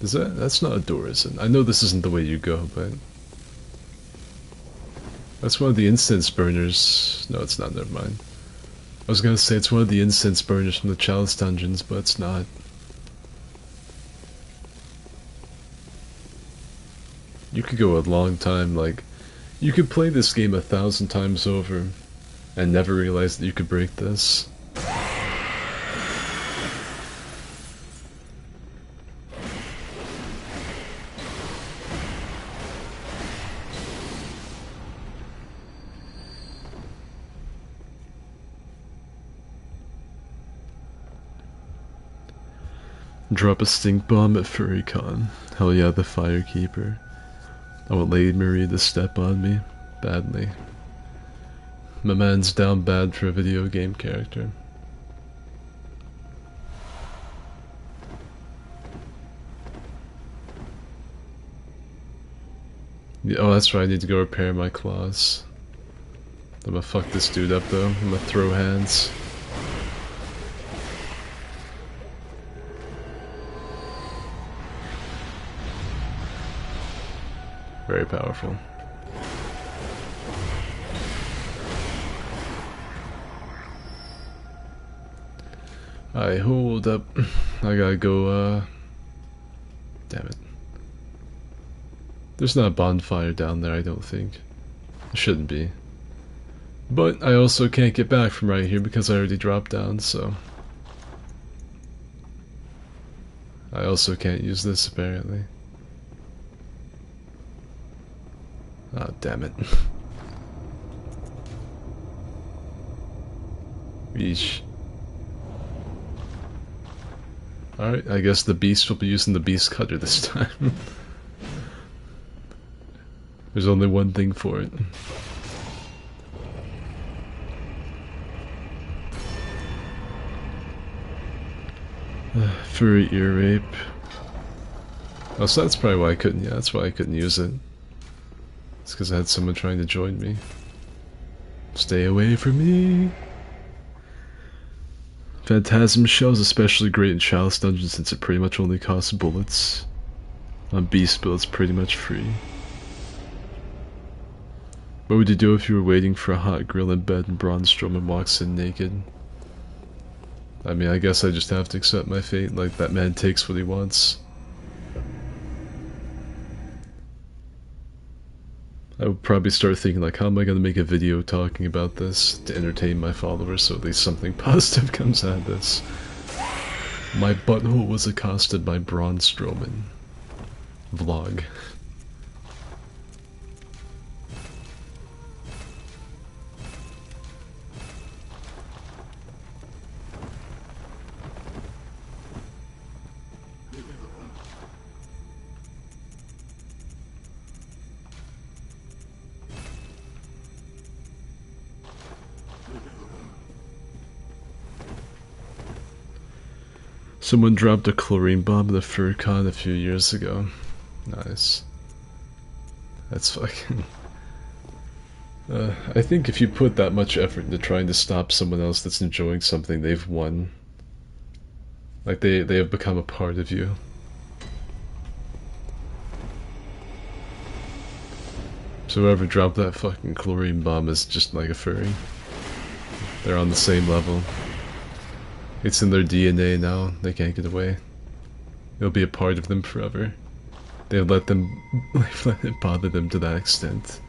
That's not a door, is it? I know this isn't the way you go, but... That's one of the incense burners. No, it's not, never mind. I was gonna say it's one of the incense burners from the Chalice dungeons, but it's not. You could go a long time, like... You could play this game 1,000 times over and never realize that you could break this. Drop a stink bomb at FurryCon. Hell yeah, the Firekeeper. I want Lady Maria to step on me. Badly. My man's down bad for a video game character. Yeah, oh, that's right, I need to go repair my claws. I'm gonna fuck this dude up though. I'm gonna throw hands. Very powerful. Alright, hold up. I gotta go, damn it. There's not a bonfire down there, I don't think. There shouldn't be. But I also can't get back from right here because I already dropped down, so... I also can't use this, apparently. Oh, damn it. Yeesh. Alright, I guess the beast will be using the beast cutter this time. There's only one thing for it. Furry ear rape. Oh, so that's probably why I couldn't, yeah, that's why I couldn't use it. It's because I had someone trying to join me. Stay away from me! Phantasm Shell is especially great in Chalice dungeons since it pretty much only costs bullets. On Beast Build it's pretty much free. What would you do if you were waiting for a hot girl in bed and Braun Strowman walks in naked? I mean, I guess I just have to accept my fate, like that man takes what he wants. I would probably start thinking like, how am I going to make a video talking about this to entertain my followers so at least something positive comes out of this. My butthole was accosted by Braun Strowman. Vlog. Someone dropped a chlorine bomb at a fur con a few years ago. Nice. That's fucking... I think if you put that much effort into trying to stop someone else that's enjoying something, they've won. Like, they have become a part of you. So whoever dropped that fucking chlorine bomb is just like a furry. They're on the same level. It's in their DNA now, they can't get away. It'll be a part of them forever. They let it bother them to that extent.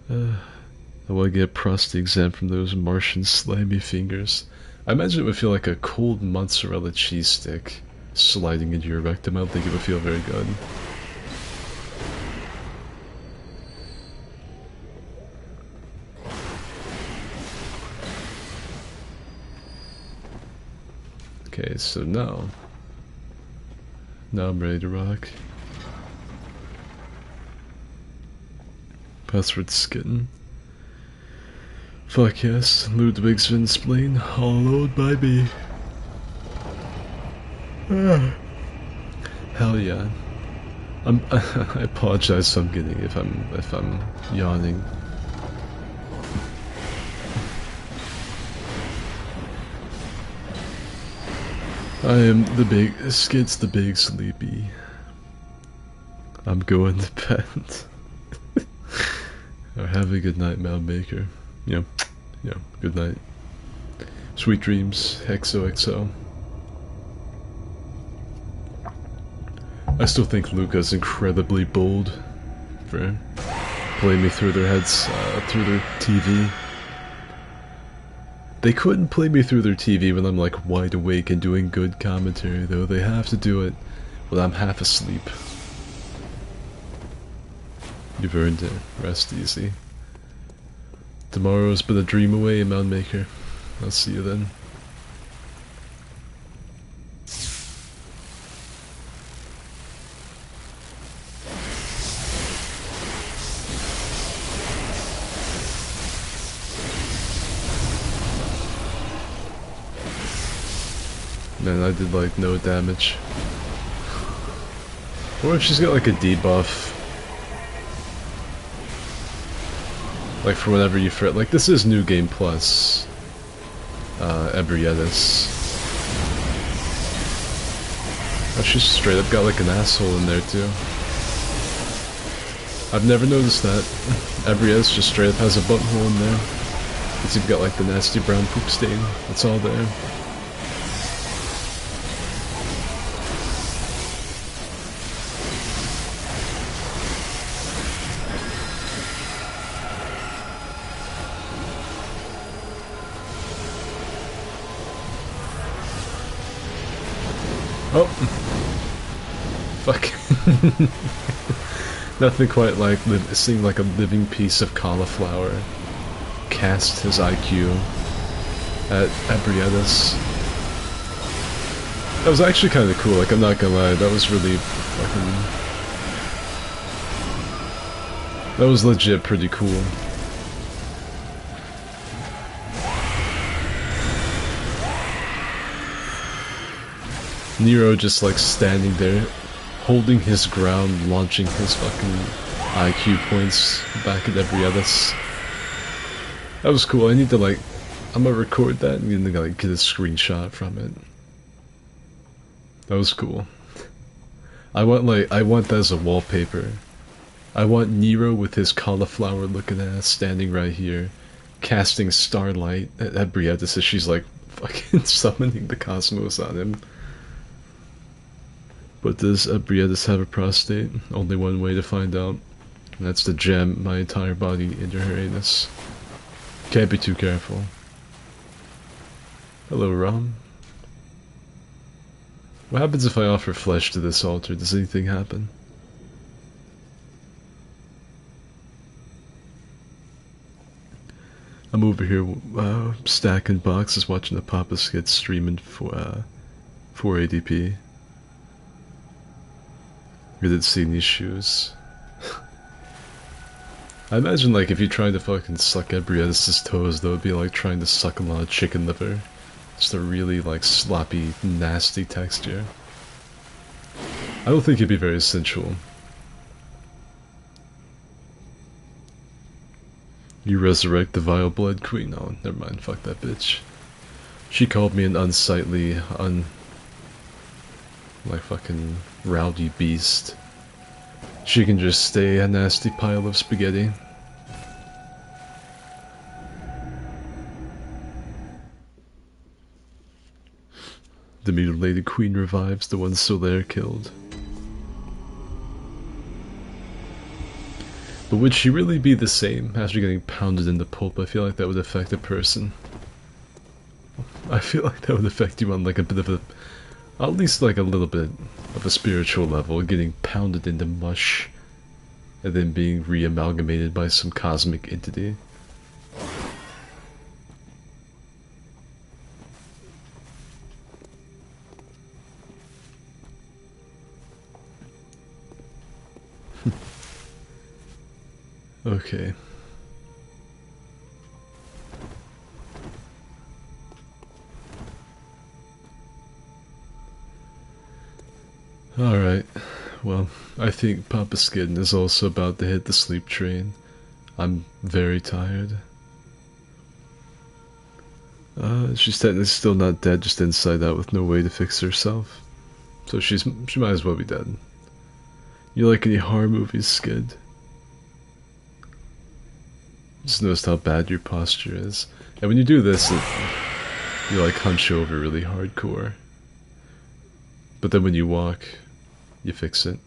I want to get a prostate exam from those Martian slimy fingers. I imagine it would feel like a cold mozzarella cheese stick sliding into your rectum. I don't think it would feel very good. Okay, so now I'm ready to rock. Password skin. Fuck yes, Ludwig's been spleen, hollowed by me. Hell yeah. I apologize if I'm getting if I'm yawning. I am Skid's the big sleepy. I'm going to bed. Or have a good night, Moundmaker. Yeah, good night. Sweet dreams, XOXO. I still think Luca's incredibly bold for playing me through their heads, through their TV. They couldn't play me through their TV when I'm like wide awake and doing good commentary, though. They have to do it when I'm half asleep. You've earned it. Rest easy. Tomorrow's but a dream away, Moundmaker. I'll see you then. Man, I did like no damage. Or if she's got like a debuff. Like for whenever you fret. Like this is New Game Plus. Ebrietis. Oh, she's straight up got like an asshole in there too. I've never noticed that. Ebrietis just straight up has a butthole in there. Because you've got like the nasty brown poop stain. It's all there. Oh! Fuck. Nothing quite like seeing like a living piece of cauliflower cast his IQ at Ebrietis. That was actually kind of cool, like I'm not gonna lie, that was really fucking... That was legit pretty cool. Nero just like standing there, holding his ground, launching his fucking IQ points back at Ebrietis. That was cool. I need to like, I'm gonna record that and then like get a screenshot from it. That was cool. I want that as a wallpaper. I want Nero with his cauliflower looking ass standing right here, casting starlight at Brietta as she's like fucking summoning the cosmos on him. But does Brietta have a prostate? Only one way to find out. And that's to jam my entire body into her anus. Can't be too careful. Hello, Rom. What happens if I offer flesh to this altar? Does anything happen? I'm over here stacking boxes, watching the Papa Skid streaming for 480p. We didn't see any shoes. I imagine like if you tried to fucking suck at Briettis' toes, that would be like trying to suck a lot of chicken liver. Just a really like sloppy, nasty texture. I don't think it'd be very sensual. You resurrect the vile blood queen? Oh, never mind, fuck that bitch. She called me an unsightly, like fucking rowdy beast. She can just stay a nasty pile of spaghetti. The mutilated queen revives the one Solaire killed. But would she really be the same after getting pounded in the pulp? I feel like that would affect a person. I feel like that would affect you on like a bit of a, at least like a little bit of a spiritual level, getting pounded into mush and then being re-amalgamated by some cosmic entity. Okay. Alright, well, I think Papa Skin is also about to hit the sleep train. I'm very tired. She's technically still not dead, just inside out with no way to fix herself. So she might as well be dead. You like any horror movies, Skid? Just noticed how bad your posture is. And when you do this, you like hunch over really hardcore. But then when you walk, you fix it.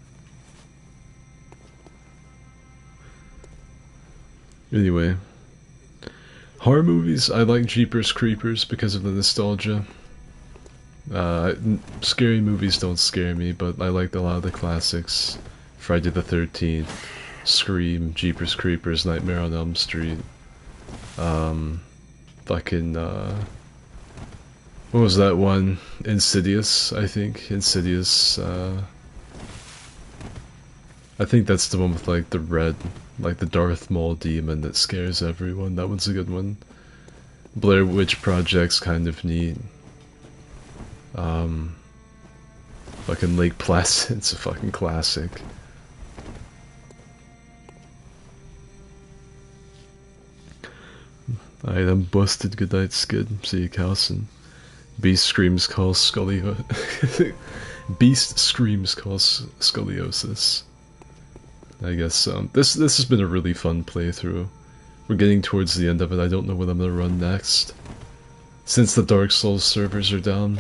Anyway. Horror movies, I like Jeepers Creepers because of the nostalgia. Scary movies don't scare me, but I liked a lot of the classics. Friday the 13th, Scream, Jeepers Creepers, Nightmare on Elm Street. What was that one? Insidious, I think. Insidious, I think that's the one with like the red, like the Darth Maul demon that scares everyone. That one's a good one. Blair Witch Project's kind of neat. Fucking Lake Placid's a fucking classic. Alright, I'm busted. Good night, Skid. See you, Cowson. Beast screams calls Beast screams calls scoliosis. I guess this has been a really fun playthrough. We're getting towards the end of it. I don't know what I'm gonna run next. Since the Dark Souls servers are down,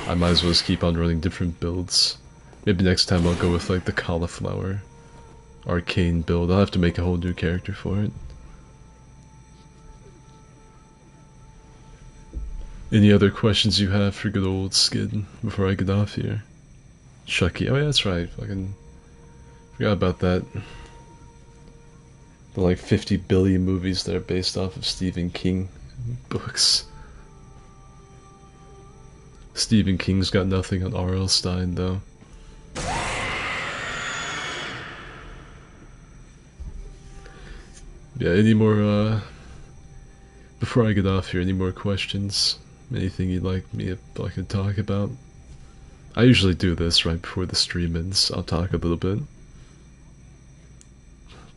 I might as well just keep on running different builds. Maybe next time I'll go with like the cauliflower arcane build. I'll have to make a whole new character for it. Any other questions you have for good old Skid before I get off here? Chucky. Oh yeah, that's right. Fucking forgot about that. The like 50 billion movies that are based off of Stephen King books. Stephen King's got nothing on R.L. Stine though. Yeah, any more before I get off here, any more questions? Anything you'd like me to talk about? I usually do this right before the stream ends. I'll talk a little bit.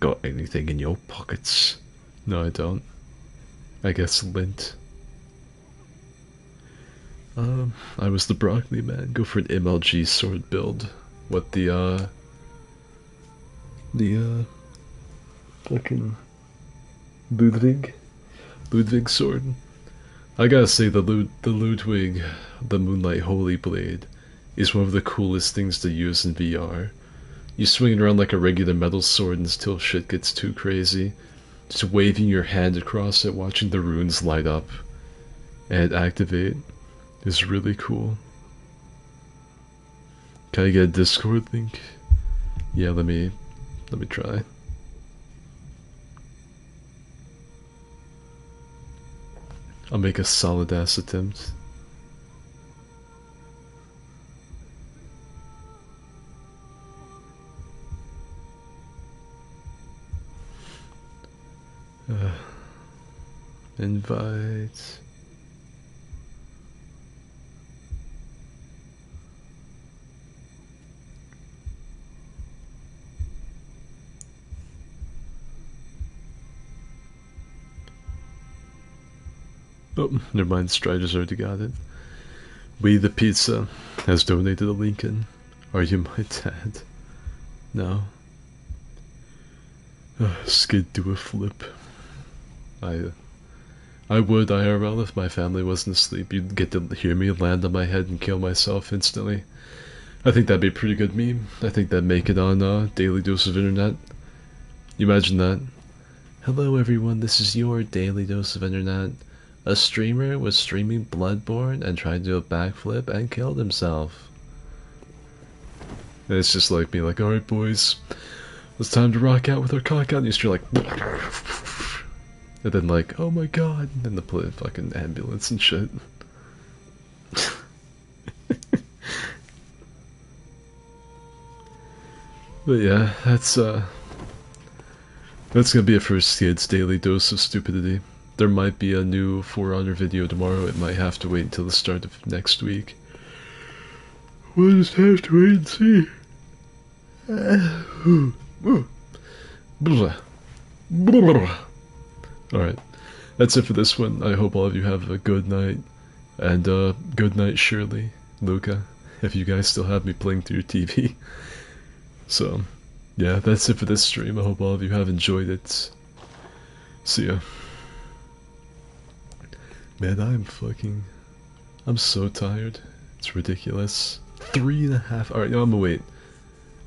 Got anything in your pockets? No, I don't. I guess lint. I was the broccoli man. Go for an MLG sword build. what fucking Ludwig sword. I gotta say the Ludwig, the Moonlight Holy Blade, is one of the coolest things to use in VR. You swing it around like a regular metal sword until shit gets too crazy. Just waving your hand across it, watching the runes light up and activate is really cool. Can I get a Discord link? Yeah, let me try. I'll make a solid ass attempt. Invite. Oh, never mind, Strider's already got it. We the Pizza has donated a Lincoln. Are you my dad? No. Skid do a flip. I would IRL if my family wasn't asleep. You'd get to hear me land on my head and kill myself instantly. I think that'd be a pretty good meme. I think that'd make it on Daily Dose of Internet. You imagine that? Hello everyone, this is your Daily Dose of Internet. A streamer was streaming Bloodborne and tried to do a backflip and killed himself. And it's just like me, like, alright boys, it's time to rock out with our cock out, and you're like, and then like, oh my god, and then the fucking ambulance and shit. But yeah, that's gonna be it for Skid's Daily Dose of Stupidity. There might be a new For Honor video tomorrow. It might have to wait until the start of next week. We'll just have to wait and see. Alright, that's it for this one. I hope all of you have a good night. And good night, Shirley, Luca, if you guys still have me playing through your TV. So, yeah, that's it for this stream. I hope all of you have enjoyed it. See ya. Man, I'm so tired. It's ridiculous. 3.5. Alright, no, I'm gonna wait.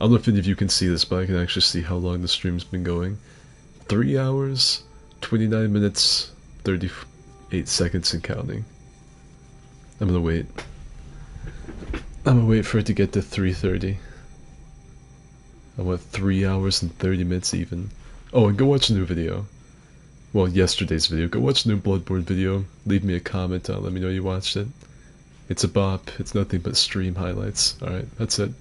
I don't know if any of you can see this, but I can actually see how long the stream's been going. 3 hours, 29 minutes, 38 seconds and counting. I'm gonna wait. I'm gonna wait for it to get to 3:30. I want 3 hours and 30 minutes even. Oh, and go watch a new video. Well, yesterday's video. Go watch the new Bloodborne video. Leave me a comment. Let me know you watched it. It's a bop. It's nothing but stream highlights. Alright, that's it.